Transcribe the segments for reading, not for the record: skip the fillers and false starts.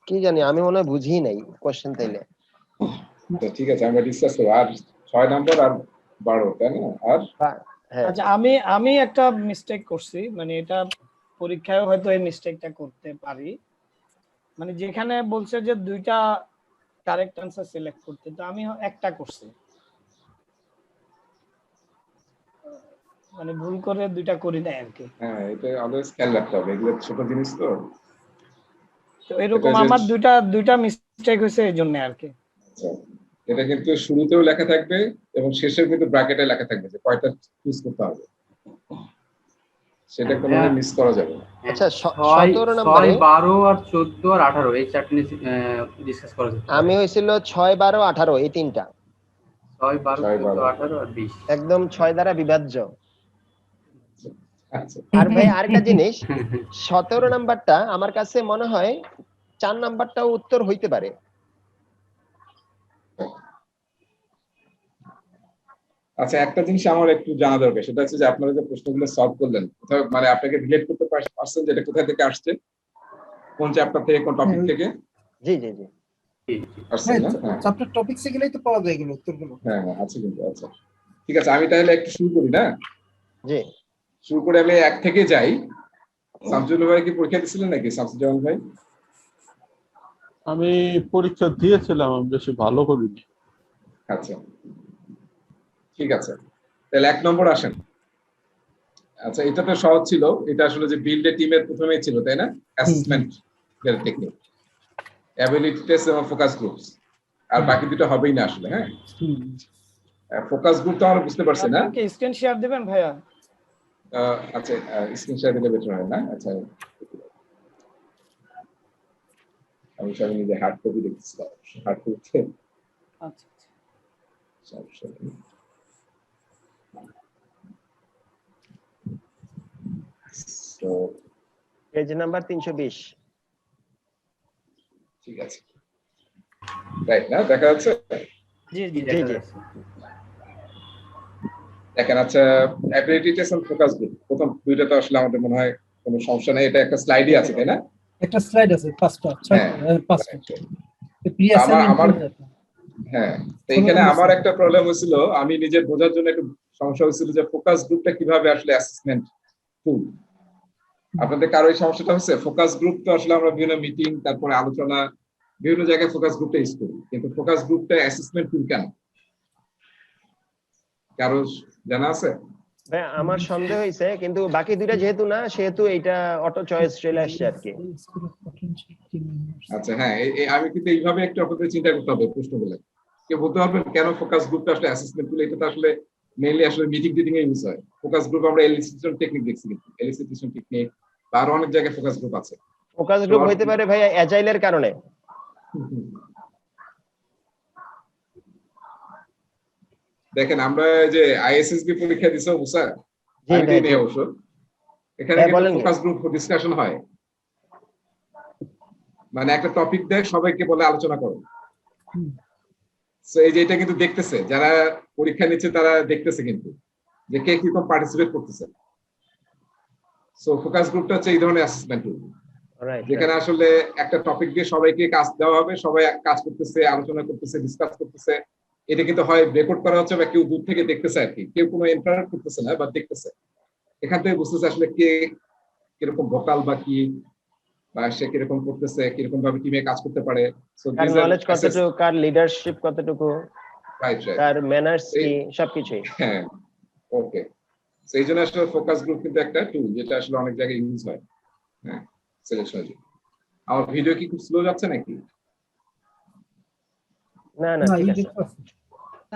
কি জানি, আমি মনে হয় বুঝিই নাই কোশ্চেন তাইলে। তো ঠিক আছে, আমরা ডিসকাস করব। আর 6 নাম্বার আর 12, তাই না? আর হ্যাঁ আচ্ছা, আমি একটা মিস্টেক করছি, মানে এটা পরীক্ষায় হয়তো এই মিস্টেকটা করতে পারি। মানে যেখানে বলছে যে দুইটা কারেক্ট আনসার সিলেক্ট করতে, তো আমি একটা করছি, মানে ভুল করে দুইটা করি নাই আর কি। হ্যাঁ, এটা অলওয়েজ খেয়াল রাখতে হবে, এগুলো ছোট জিনিস তো। তো এরকম আমার দুইটা মিস্টেক হয়েছে এই জন্য আর কি। আচ্ছা, এটা কিন্তু শুরুতেও লেখা থাকবে এবং শেষেও কিন্তু ব্র্যাকেটে লেখা থাকবে যে কয়টা চুজ করতে হবে, সেটা কোনোভাবে মিস করা যাবে না। আচ্ছা 17 নম্বরে 6, 12 আর 14 আর 18 এই চারটি ডিসকাস করা যাবে। আমি হয়েছিল 6, 12, 18 এই তিনটা। 6, 12, 14, 18 আর 20 একদম 6 দ্বারা বিভাজ্য। আচ্ছা, আর ভাই আরেকটা জিনিস, 17 নাম্বারটা আমার কাছে মনে হয় 4 নাম্বারটাও উত্তর হইতে পারে। আচ্ছা, একটা জিনিস আমার একটু জানা দরকার, সেটা হচ্ছে যে আপনারা যে প্রশ্নগুলো সলভ করলেন, কোথাও মানে আপনাকে রিলেট করতে পারছেন যেটা কোথা থেকে আসছে, কোন চ্যাপ্টার থেকে, কোন টপিক থেকে? জি জি জি আসছে না? হ্যাঁ, চ্যাপ্টার টপিকসে গেলেই তো পাওয়া যায় এগুলো উত্তরগুলো। হ্যাঁ হ্যাঁ, আছে কিন্তু। আচ্ছা ঠিক আছে, আমি তাহলে একটু শুরু করি না? জি শুরু করে আমি 1 থেকে যাই। শামসুল ভাই কি পরীক্ষা দিয়েছিলেন নাকি? শামসুজ্জামান ভাই? আমি পরীক্ষা দিয়েছিলাম, আমি বেশি ভালো করিনি। আচ্ছা ঠিক আছে, তাহলে 1 নম্বর আসেন। আচ্ছা, এটা তো সহজ ছিল, এটা আসলে যে বিল্ড এ টিমের প্রথমেই ছিল, তাই না? অ্যাসেসমেন্ট এর টেকনিক, অ্যাবিলিটি টেস্ট এবং ফোকাস গ্রুপস, আর বাকি দুটো হবেই না আসলে। হ্যাঁ, ফোকাস গ্রুপ তো আমরা বুঝতে পারছি না। আপনি কি স্ক্রিন শেয়ার দিবেন ভাইয়া? আচ্ছা, স্ক্রিন শেয়ার দিলে বেটার হয় না? আচ্ছা, আমি সব নিজে হার্ড কপি দেখতেছিলাম, হার্ড কপি। আচ্ছা তো পেজ নাম্বার 320। ঠিক আছে, রাইট না? দেখা যাচ্ছে? জি জি জি জি দেখেন, আচ্ছা, ability test and focus group, প্রথম দুইটা তো আসলে আমাদের মনে হয় কোনো সমস্যা নেই, এটা একটা স্লাইডই আছে, তাই না? একটা স্লাইড আছে, পাঁচটা পাঁচটা আমার হ্যাঁ, তো এখানে আমার একটা প্রবলেম হয়েছিল, আমি নিজের বোঝার জন্য একটু সমস্যা হয়েছিল যে ফোকাস গ্রুপটা কিভাবে আসলে অ্যাসেসমেন্ট টুল। আপনাদের কারো এই সমস্যাটা হচ্ছে? ফোকাস গ্রুপ তো আসলে আমরা বিভিন্ন মিটিং, তারপরে আলোচনা, বিভিন্ন জায়গায় ফোকাস গ্রুপটা ইউজ করি, কিন্তু ফোকাস গ্রুপটা অ্যাসেসমেন্ট টুল কেন? কারো জানা আছে? ভাই আমার সন্দেহ হইছে, কিন্তু বাকি দুইটা যেহেতু না, সেহেতু এইটা অটো চয়েস চলে আসছে আর কি। আচ্ছা হ্যাঁ, আমি কিন্তু এইভাবে একটু আপনাদের চিন্তা করতে হবে প্রশ্নগুলো। কেউ বলতে পারবেন কেন ফোকাস গ্রুপটা আসলে অ্যাসেসমেন্ট টুল? এটা তো আসলে মেইনলি আসলে মিটিং টিটিং এ ইউজ হয়। ফোকাস গ্রুপ আমরা এলিসিটেশন টেকনিক দেখছি, কিন্তু এলিসিটেশন টেকনিক বা আরো অনেক জায়গায় ফোকাস গ্রুপ আছে। ফোকাস গ্রুপ হইতে পারে ভাই অ্যাজাইলের কারণে। দেখেন, আমরা যে আইএসএসবি পরীক্ষা দিছো মুসা, জি আমি ভাই নেই অবশ্য, এখানে কিন্তু ফোকাস গ্রুপ ডিসকাশন হয়। মানে একটা টপিক দেয়, সবাইকে বলে আলোচনা করো। সো এই যে এটা কিন্তু দেখতেছে, যারা পরীক্ষা নিচ্ছে তারা দেখতেছে কিন্তু যে কে কিরকম পার্টিসিপেট করতেছে। সো ফোকাস গ্রুপটা হচ্ছে এই ধরনের অ্যাসেসমেন্ট টুল, যেখানে আসলে একটা টপিক দিয়ে সবাইকে কাজ দেওয়া হবে, সবাই কাজ করতেছে, আলোচনা করতেছে, ডিসকাস করতেছে। এটা কিন্তু হয় রেকর্ড করা হচ্ছে বা কেউ দূর থেকে দেখতেছে আর কি, কেউ কোনো ইন্টারাক্ট করতেছে না, বা দেখতেছে। এখান থেকে বুঝতেছে আসলে কে কিরকম ভোকাল বা কি, বা সে কিরকম করতেছে, কিরকম ভাবে টিমে কাজ করতে পারে, কার নলেজ কতটুকু, কার লিডারশিপ কতটুকু, কার ম্যানার্স কি, সবকিছুই। হ্যাঁ, ওকে। সেই জন্য আসলে ফোকাস গ্রুপ কিন্তু একটা টুল যেটা আসলে অনেক জায়গায় ইউজ হয়। হ্যাঁ, সিলেকশনের জন্য। আমার ভিডিও কি খুব স্লো যাচ্ছে নাকি? না না, ঠিক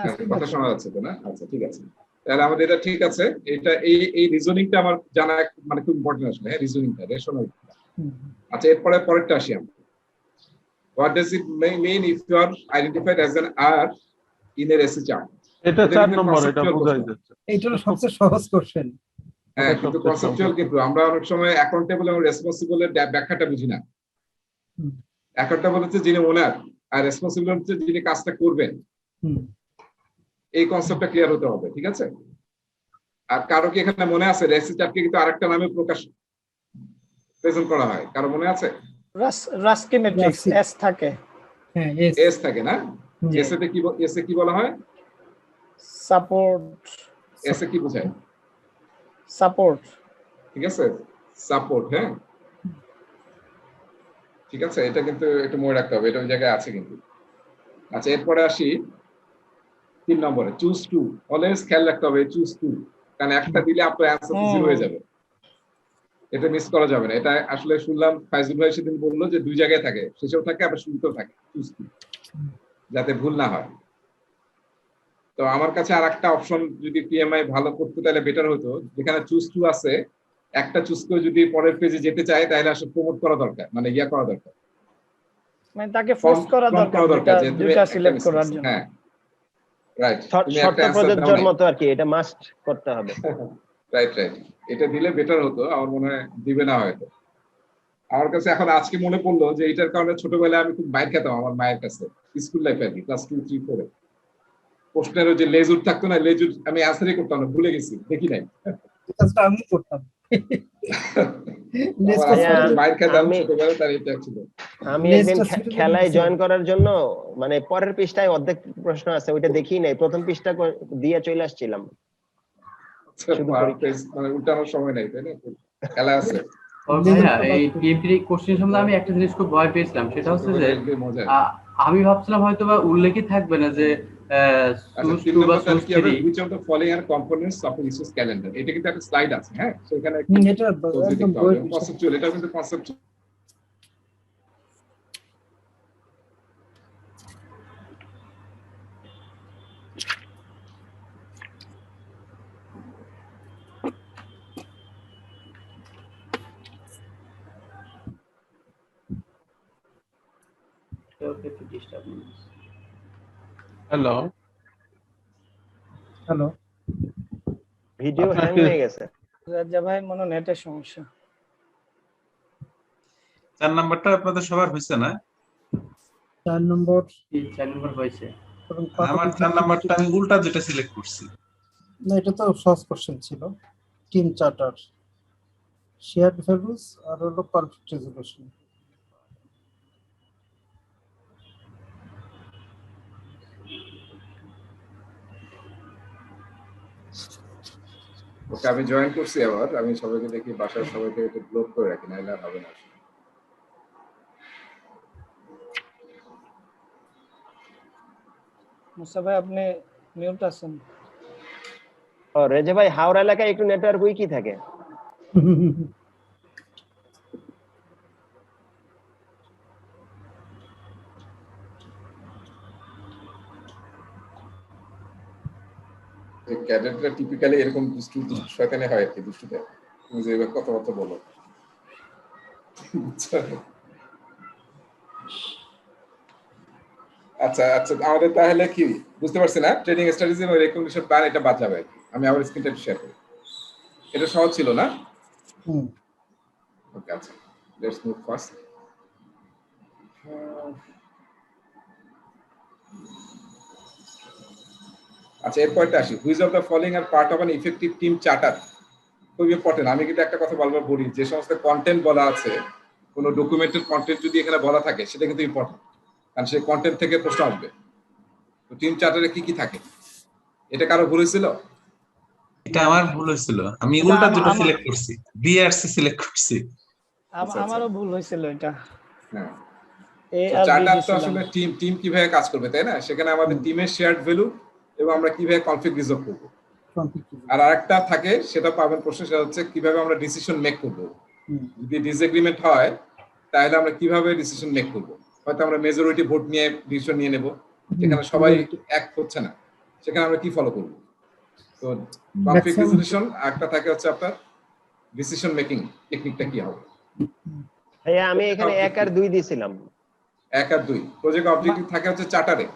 আছে, কথা শোনা যাচ্ছে তো না? আচ্ছা ঠিক আছে, তাহলে আমাদের এটা ঠিক আছে। এটা এই রিজনিংটা আমার জানা মানে খুব ইম্পর্টেন্ট আসলে। হ্যাঁ, রিজনিংটা, রেশনাল। আচ্ছা, এরপরে পরেরটা আসি আমরা। What does it mean if you are identified as an R in a RACI chart? এটা 4 নম্বর, এটা বোঝাই যাচ্ছে। এইটা হলো সবচেয়ে সহজ কোশ্চেন। হ্যাঁ, কিন্তু কনসেপচুয়াল, কিন্তু আমরা অনেক সময় অ্যাকাউন্টেবল এবং রেসপন্সিবল এর ব্যাখ্যাটা বুঝি না। অ্যাকাউন্টেবল হচ্ছে যিনি ওনার, আর রেসপন্সিবল হচ্ছে যিনি কাজটা করবেন। এই কনসেপ্টটা ক্লিয়ার হতে হবে, ঠিক আছে? আর কারো কি এখানে মনে আছে RACI চার্টকে কিন্তু আরেকটা নামে প্রকাশ প্রেজেন্ট করা হয়? কারো মনে আছে? রাস্কি ম্যাট্রিক্স রাস্কি। এস থাকে, হ্যাঁ এস থাকে না? জি। এস এ কি বলা হয়? সাপোর্ট, এস এ কি বোঝায়? সাপোর্ট। ঠিক আছে, সাপোর্ট। হ্যাঁ, ঠিক আছে, এটা কিন্তু একটু মনে রাখতে হবে, এটা ওই জায়গায় আছে কিন্তু। আচ্ছা, এরপরে আসি 3 নম্বরে, চুজ টু। অলওয়েজ খেয়াল রাখতে হবে চুজ টু, কারণ একটা দিলে আপনার অ্যান্সার জিরো হয়ে যাবে, এটা মিস করা যাবে না। এটা আসলে শুনলাম ফাইজুল ভাই সেদিন বললো যে 2 জায়গায় থাকে, শেষেও থাকে আবার শুরুতেও থাকে, চুজ টু, যাতে ভুল না হয়। তো আমার কাছে আর একটা অপশন, যদি পিএমআই ভালো করতে তাহলে বেটার হতো, যেখানে চুজ টু আছে, একটা চুজ করে যদি পরের পেজে যেতে চায় তাহলে আসলে প্রমোট করা দরকার, মানে ইয়া করা দরকার, মানে তাকে ফোর্স করা দরকার যে তুমি দুইটা একটা সিলেক্ট miss করার করছো। জন্য। হ্যাঁ, রাইট, তুমি শর্ত একটা অ্যানসার দাও প্রযোজ্যর নাই। মতো আর কি, এটা মাস্ট করতে হবে। রাইট, এটা দিলে বেটার হতো, আমার মনে হয় দিবে না হয়তো। আমার কাছে এখন আজকে মনে পড়লো যে এটার কারণে ছোটবেলায় আমি খুব মাইর খেতাম আমার মায়ের কাছে, স্কুল লাইফে আর কি, ক্লাস 2, 3, 4 এ। প্রশ্নের যে লেজুর থাকতো না, লেজুর আমি অ্যান্সারই করতাম না, ভুলে গেছি, দেখি নাই। কাজটা আমি করতাম। আমার লেজটা আম্মা যে ছুটে- মাইর খেতাম আমি ছোটবেলায়, তার এটা ছিল। আমি একদিন লেজটা ছুটে খেলায় গেছে। জয়েন করার জন্য মানে পরের পৃষ্ঠায় অর্ধেক প্রশ্ন আছে, ওইটা দেখি নাই, প্রথম পৃষ্ঠা দিয়ে চলে আসছিলাম শুধু পরীক্ষা। মানে উল্টানোর সময় নাই, তাই না? খেলা আছে। ভাইয়া এই পিএমটি কোশ্চেন সম্বন্ধে আমি একটা জিনিস খুব ভয় পেয়েছিলাম, সেটা হচ্ছে যে মজা। আমি ভাবছিলাম হয়তো বা উল্লেখই থাকবে না যে আচ্ছা, সুজ 3 টু বা নম্বর তাহলে সুজ কি হবে? Three. which of the following are components of a resource calendar? এটা কিন্তু একটা স্লাইড আছে, হ্যাঁ, সেখানে এটা একদম বইয়ের পৃষ্ঠা। কনসেপচুয়াল, এটা কিন্তু conceptual. Hello, hello, video hang আপনাকে- হয়ে গেছে। রাজা ভাই মনে হয় নেটের সমস্যা। 4 নাম্বারটা আপনাদের সবার হয়েছে না? 4 নম্বর 4 নম্বর হয়েছে। এবং আমার 4 নাম্বারটা আমি উল্টা যেটা সিলেক্ট করছি। না, এটা তো সহজ কোশ্চেন ছিল। টিম চার্টার, শেয়ার্ড ভ্যালুস আর হলো কনফ্লিক্ট রেজোলিউশন। ওকে, আমি জয়েন করছি আবার, আমি সবাইকে দেখি বাসার সবাইকে একটু ব্লক করে রাখি, নাহলে আর হবে না। মুসা ভাই আপনি মিউট আছেন। ও রেজা ভাই, হাওড়া এলাকায় একটু নেটওয়ার্ক উইকি থাকে। ক্যাডেটরা টিপিক্যালি এরকম দুষ্টু শয়তানি হয় আর কি, দুষ্টুতে তুমি যে এবার কথাবার্তা বলো। আচ্ছা আচ্ছা, আমাদের তাহলে কি বুঝতে পারছি না, ট্রেনিং স্ট্র্যাটেজি এবং রেকমেন্ডেশন প্ল্যান, এটা বাদ যাবে। আমি আবার স্ক্রিনটা একটু শেয়ার করি। এটা সহজ ছিল না? ওকে, আচ্ছা, লেটস মুভ ফার্স্ট। আচ্ছা, এরপরটা আসি, which of the following R part of an effective team charter. খুব ইম্পর্টেন্ট। আমি কিন্তু একটা কথা বারবার বলি, যে সমস্ত কন্টেন্ট বলা আছে, কোনো ডকুমেন্টের কন্টেন্ট যদি এখানে বলা থাকে, সেটা কিন্তু ইম্পর্টেন্ট, কারণ সেই কন্টেন্ট থেকে প্রশ্ন আসবে। তো টিম চার্টারে কি কি থাকে? এটা কারো ভুল হয়েছিল? এটা আমার ভুল হয়েছিল, আমি এটা উল্টা যেটা আমার- সিলেক্ট করছি, বিআরসি সিলেক্ট করছি। আচ্ছা। আমারও ভুল হয়েছিল এটা। হ্যাঁ, এ আর বি চার্টার তো দিছিলাম। আসলে টিম কিভাবে কাজ করবে, তাই না? সেখানে আমাদের টিমের শেয়ার্ড ভ্যালু এবং আমরা কিভাবে কনফ্লিক্ট রিজলভ করব। আর আরেকটা থাকে, সেটা পাবেন প্রশ্ন, সেটা হচ্ছে কিভাবে আমরা ডিসিশন মেক করব। যদি ডিসএগ্রিমেন্ট হয় তাহলে আমরা কিভাবে ডিসিশন মেক করব। হয়তো আমরা মেজরিটি ভোট নিয়ে ডিসিশন নিয়ে নেব, যেখানে সবাই এক হচ্ছে না, সেখানে আমরা কি ফলো করব। তো কনফ্লিক্ট রেজলিউশন, একটা থাকে হচ্ছে আপনার ডিসিশন মেকিং টেকনিকটা কি হবে। ভাইয়া আমি এখানে 1 আর 2 দিছিলাম। 1 আর 2 প্রজেক্ট অবজেক্টিভ থাকে হচ্ছে চার্টারে।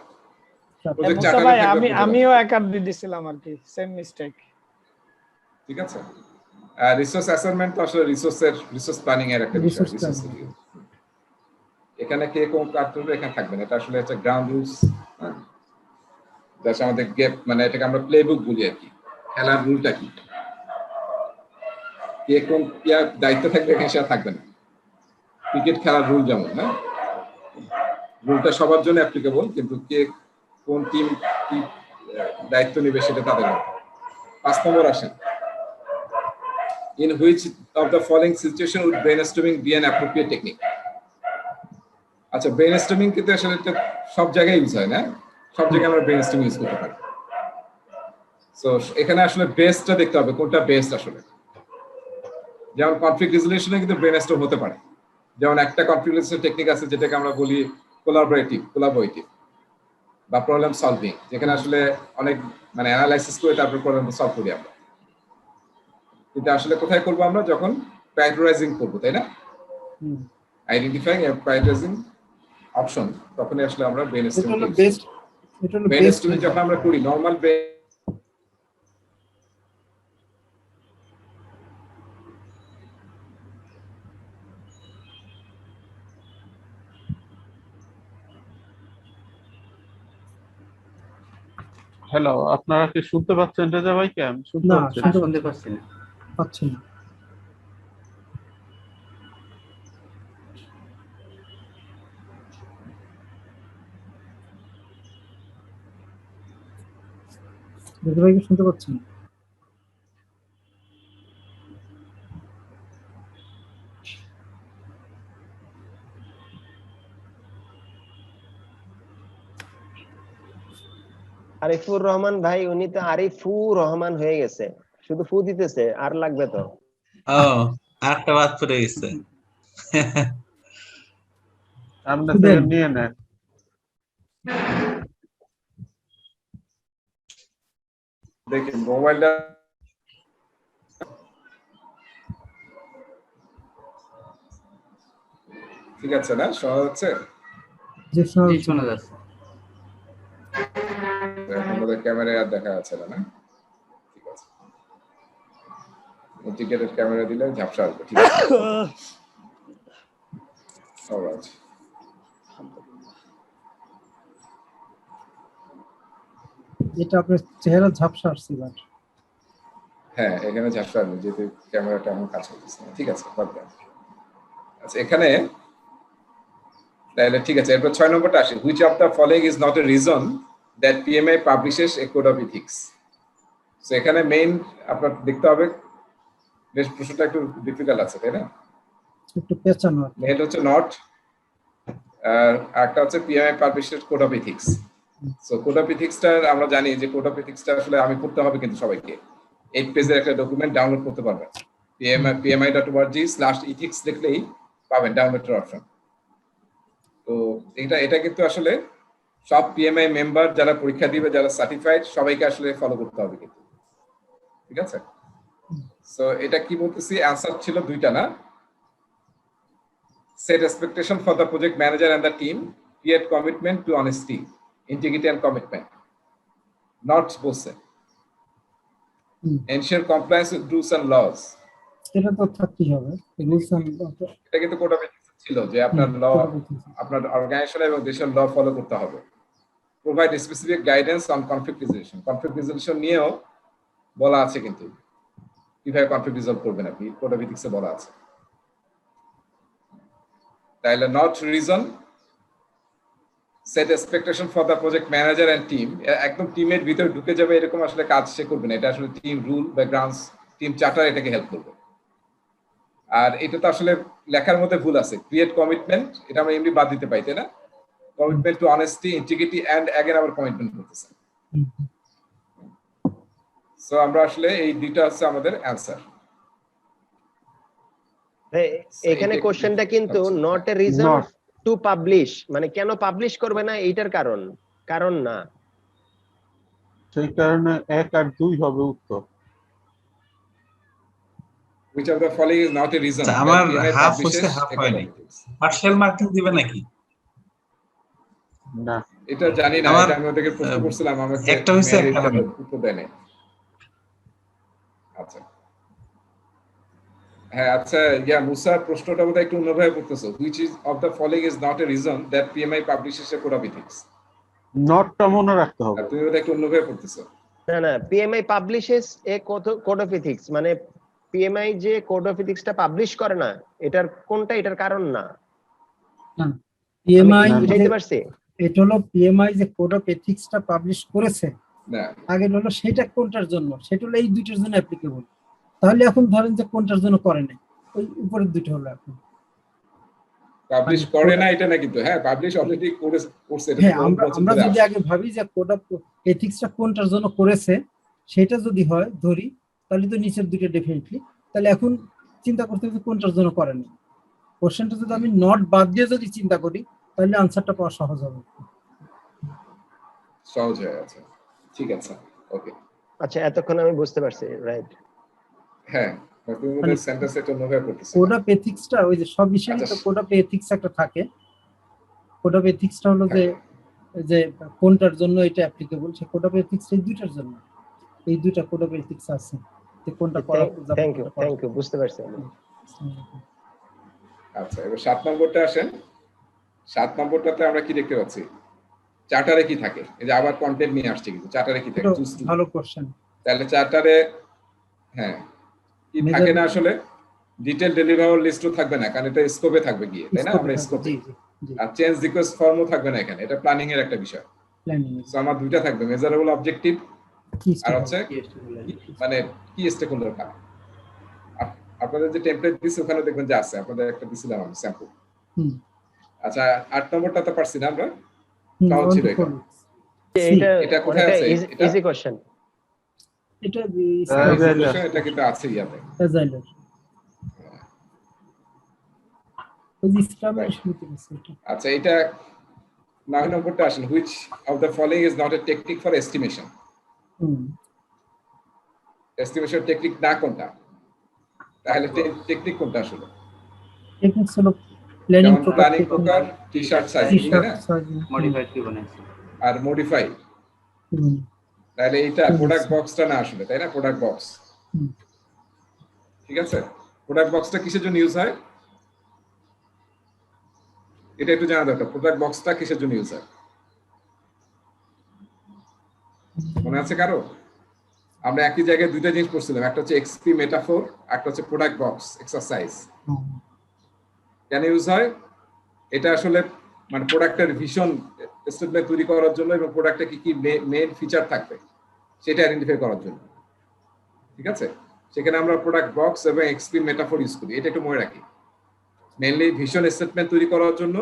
প্রজেক্ট মুসা চার্টারে ভাই থাকবে, আমিও এক আর দুই দিছিলাম আর কি, সেম মিস্টেক। ঠিক আছে। রিসোর্স অ্যাসাইনমেন্ট তো আসলে রিসোর্স প্ল্যানিং এর একটা বিষয়। এখানে কে কোন কাজ করবে এখানে থাকবে না, এটা আসলে একটা গ্রাউন্ড রুলস। আমাদের গেপ, মানে এটাকে আমরা প্লেবুক বলি আর কি, খেলার রুলটা কি, কে কোন দায়িত্ব থাকবে এখানে সেটা থাকবে না। ক্রিকেট খেলার রুল যেমন, হ্যাঁ, রুলটা সবার জন্য অ্যাপ্লিকেবল, কিন্তু কে কোন টিম কি দায়িত্ব নেবে সেটা তাদের ব্যাপার। 5 নম্বর আসেন, in which of the following situation would brainstorming be an appropriate technique? আচ্ছা, ব্রেইনস্টর্মিং কিন্তু আসলে এটা সব জায়গায় ইউজ হয় না, সব জায়গায় আমরা ব্রেইনস্টর্মিং ইউজ করতে পারি। সো এখানে আসলে বেস্টটা দেখতে হবে কোনটা বেস্ট আসলে। যেমন কনফ্লিক্ট রেজলিউশনে কিন্তু ব্রেইনস্টর্ম হতে পারে, যেমন একটা কনফ্লিক্ট রেজলিউশন টেকনিক আছে যেটাকে আমরা বলি কোলাবোরেটিভ বা প্রবলেম সলভিং, যেখানে আসলে অনেক মানে অ্যানালাইসিস করে তারপর প্রবলেম সলভ করি আমরা। কিন্তু আসলে কোথায় করবো আমরা? যখন প্রায়োরিটাইজিং করবো, তাই না? আইডেন্টিফাইং এন্ড প্রায়োরিটাইজিং অপশন, তখনই আসলে আমরা এটা হলো ব্রেইনস্টর্মিং বেস্ট, এটা হলো বেস্ট। ব্রেইনস্টর্মিং যখন আমরা করি নরমাল হ্যালো, আপনারা কি শুনতে পাচ্ছেন রেজা ভাইকে? আমি শুনতে না, পাচ্ছি না। আর শুনতে পাচ্ছি না। পাচ্ছি না। রেজা ভাইকে শুনতে পাচ্ছেন? আরিফুর রহমান ভাই, উনি তো আরিফুর রহমান হয়ে গেছে, শুধু ফু দিতেছে, আর লাগবে তো। ও, আরেকটা বাদ পড়ে গেছে। সামনে দেন। থেকে নিয়ে নেন। দেখি মোবাইলটা ঠিক আছে না? শোনা যাচ্ছে? যে শোনা জি যাচ্ছে। শোনা যাচ্ছে। আমাদের ক্যামেরায় আর দেখা যাচ্ছে না, না? ঠিক আছে, ইন্টিগ্রেটেড ক্যামেরা দিলে ঝাপসা আসবে। ঠিক আছে, অলরাইট। এটা আপনার চেহারা ঝাপসা আসছে এবার। হ্যাঁ, এখানে ঝাপসা আসবে যেহেতু ক্যামেরাটা এখন কাজ করতেছে না। ঠিক আছে, বাদ দেন। আচ্ছা, এখানে তাহলে ঠিক আছে, এরপর 6 নম্বরটা আসে, which of the following is not a reason that PMI publishes a code of ethics? So এখানে মেইন আপনার দেখতে হবে, বেশ প্রশ্নটা একটু ডিফিকাল্ট আছে, তাই না? একটু পেঁচানো। মেইন হচ্ছে নট, আর একটা হচ্ছে PMI publishes code of ethics. So code of এথিক্সটা আমরা জানি যে কোড অফ এথিক্সটা আসলে আমি পড়তে হবে কিন্তু সবাইকে 8 পেজের একটা ডকুমেন্ট ডাউনলোড করতে পারবেন। pmi.org/ethics লিখলেই পাবেন ডাউনলোডের অপশন। তো এটা কিন্তু আসলে সব পিএমআই মেম্বার যারা পরীক্ষা দিবে, যারা সার্টিফাইড, সবাইকে আসলে ফলো করতে হবে কিন্তু। ঠিক আছে, সো এটা কি বলতেছি, অ্যানসার ছিল দুইটা না? Set expectation for the project manager and the team, create commitment to honesty, integrity and commitment, not বলছে ensure compliance with rules and laws। এটা তো থাকতেই হবে, রুলস এন্ড এটা কিন্তু কোড অফ এথিক্স ছিল যে আপনার ল, আপনার অর্গানাইজেশন এবং দেশের ল ফলো করতে হবে। Provide specific guidance on conflict resolution নিয়েও বলা আছে, কিন্তু কিভাবে কনফ্লিক্ট রিজলভ করবেন আপনি কোড অফ এথিক্সে বলা আছে। তাহলে not reason, set expectation for the project manager and team, একদম টিমের ভিতরে ঢুকে যাবে এরকম আসলে কাজ সে করবে না, এটা আসলে টিম রুল বা গ্রাউন্ডস, টিম চার্টার এটাকে হেল্প করবে। আর এটা তো আসলে লেখার মধ্যে ভুল আছে, ক্রিয়েট কমিটমেন্ট, এটা আমরা এমনি বাদ দিতে পাই, তাই না? Commitment to honesty, integrity and again আবার কমিটমেন্ট করতেছে। সো আমরা আসলে এই দুইটা হচ্ছে আমাদের অ্যানসার। এখানে কোশ্চেনটা কিন্তু not a reason to publish, মানে কেন পাবলিশ করবে না এইটার কারণ না, সেই কারণে 1 আর 2 হবে উত্তর। which of the following is not a reason আচ্ছা, আমার that PMI হাফ publishes হইছে, হাফ a হয়নি। code of ethics? Partial marking দিবে নাকি? না, এটা জানি না, আমার এটা আমি ওদেরকে প্রশ্ন করছিলাম, আমাকে একটা হইছে, একটা হয়নি। উত্তর দেয় নাই। আচ্ছা, হ্যাঁ, আচ্ছা, ইয়া মুসা, প্রশ্নটা বোধহয় একটু অন্যভাবে করতেছো, which is of the following is not a reason that PMI publishes a code of ethics? নটটা মনে রাখতে হবে। আর তুমি বোধহয় একটু অন্যভাবে পড়তেছো। না, PMI publishes a code of ethics, মানে পিএমআই যে কোড অফ এথিক্সটা পাবলিশ করে না, এটার কোনটা এটার কারণ না। আমি পিএমআই কি বুঝাইতে পারছি? এটা হলো পিএমআই যে কোড অফ এথিক্সটা পাবলিশ করেছে, না আগে হলো সেটা কোনটার জন্য, সেটা হলো এই দুইটার জন্য অ্যাপ্লিকেবল। তাহলে এখন ধরেন যে কোনটার জন্য করে নাই, ওই উপরের দুইটা হলো এখন। পাবলিশ করে না এটা না, কিন্তু হ্যাঁ পাবলিশ অলরেডি করছে, এটা হ্যাঁ, তো আমরা বছর আমরা ধরে যদি আসে। আগে ভাবি যে কোড অফ এথিক্সটা কোনটার জন্য করেছে, সেটা যদি হয় ধরি, তাহলে তো নিচের দুইটা ডেফিনেটলি। তাহলে এখন চিন্তা করতে হবে কোনটার জন্য করেনি। কোশ্চেনটা যদি আমি নট বাদ দিয়ে যদি চিন্তা করি, তাহলে আনসারটা পাওয়া সহজ হবে। সহজ হয়ে আছে, ঠিক আছে, ওকে। আচ্ছা, এতক্ষণ আমি বুঝতে পারছি, রাইট। হ্যাঁ, তুমি মধ্যে সেন্টেন্স একটা অন্যভাবে করতেছো। কোড অফ এথিক্সটা ওই যে সব বিষয়ে আচ্ছা, তো কোড অফ এথিক্স একটা থাকে। কোড অফ এথিক্সটা হলো যে যে কোনটার জন্য এটা applicable, say code of ethics এই দুইটার জন্য, এই দুইটা কোড অফ এথিক্স আছে, যে কোনটা করা যাবে। থ্যাংক ইউ, বুঝতে পারছি আমি। আচ্ছা, এবার 7 নম্বরটা আসেন। 7 নম্বরটাতে আমরা কি দেখতে পাচ্ছি? চার্টারে কি থাকে? এই যে আবার কন্টেন্ট নিয়ে আসছে, কিন্তু চার্টারে কি থাকে? Choose to. ভালো কোশ্চেন। তাহলে চার্টারে হ্যাঁ কি থাকে না আসলে? ডিটেইল ডেলিভারেবল লিস্টও থাকবে না, কারণ এটা স্কোপে থাকবে গিয়ে, তাই না? আমরা স্কোপে। আর চেঞ্জ রিকোয়েস্ট ফর্মও থাকবে না এখানে, এটা প্ল্যানিং এর একটা বিষয়। সো আমার দুইটা থাকবে, মেজারেবল অবজেক্টিভ আর হচ্ছে মানে কি স্টেকহোল্ডার কার। আপনাদের যে টেমপ্লেট দিছি ওখানে দেখবেন যে আছে, আপনাদের একটা দিছিলাম আমি স্যাম্পল। আচ্ছা, 8 নম্বরটা তো পারছি না আমরা, তাও ছিল এটা। এটা কোথায় আছে? এটা ইজি কোশ্চেন। এটা এটা কিন্তু আছে ইয়াতে। অ্যাজাইলার ওই স্ক্রামের শুরুতে আছে এটা। আচ্ছা, এটা 9 নম্বরটা আসেন, which of the following is not a technique for estimation? Estimation technique না কোনটা? তাহলে টেকনিক কোনটা আসলে? টেকনিক হলো প্ল্যানিং প্রকার, টি-শার্ট সাইজ, তাই না? মডিফাইড ফিবোনাচি আর মডিফাই। তাহলে এটা প্রোডাক্ট বক্সটা না আসলে, তাই না? প্রোডাক্ট বক্স, ঠিক আছে। প্রোডাক্ট বক্সটা কিসের জন্য ইউজ হয় এটা একটু জানা দরকার। প্রোডাক্ট বক্সটা কিসের জন্য ইউজ হয় মনে আছে কারো? আমরা একই জায়গায় দুইটা জিনিস পড়ছিলাম, একটা হচ্ছে এক্সপি মেটাফোর, একটা হচ্ছে প্রোডাক্ট বক্স এক্সারসাইজ। কেন ইউজ হয়? এটা আসলে মানে প্রোডাক্টের ভিশন স্টেটমেন্ট তৈরি করার জন্য এবং প্রোডাক্টে কি কি মেইন ফিচার থাকবে সেটা আইডেন্টিফাই করার জন্য, ঠিক আছে। সেখানে আমরা প্রোডাক্ট বক্স এবং এক্সপি মেটাফোর ইউজ করি, এটা একটু মনে রাখি। মেইনলি ভিশন স্টেটমেন্ট তৈরি করার জন্য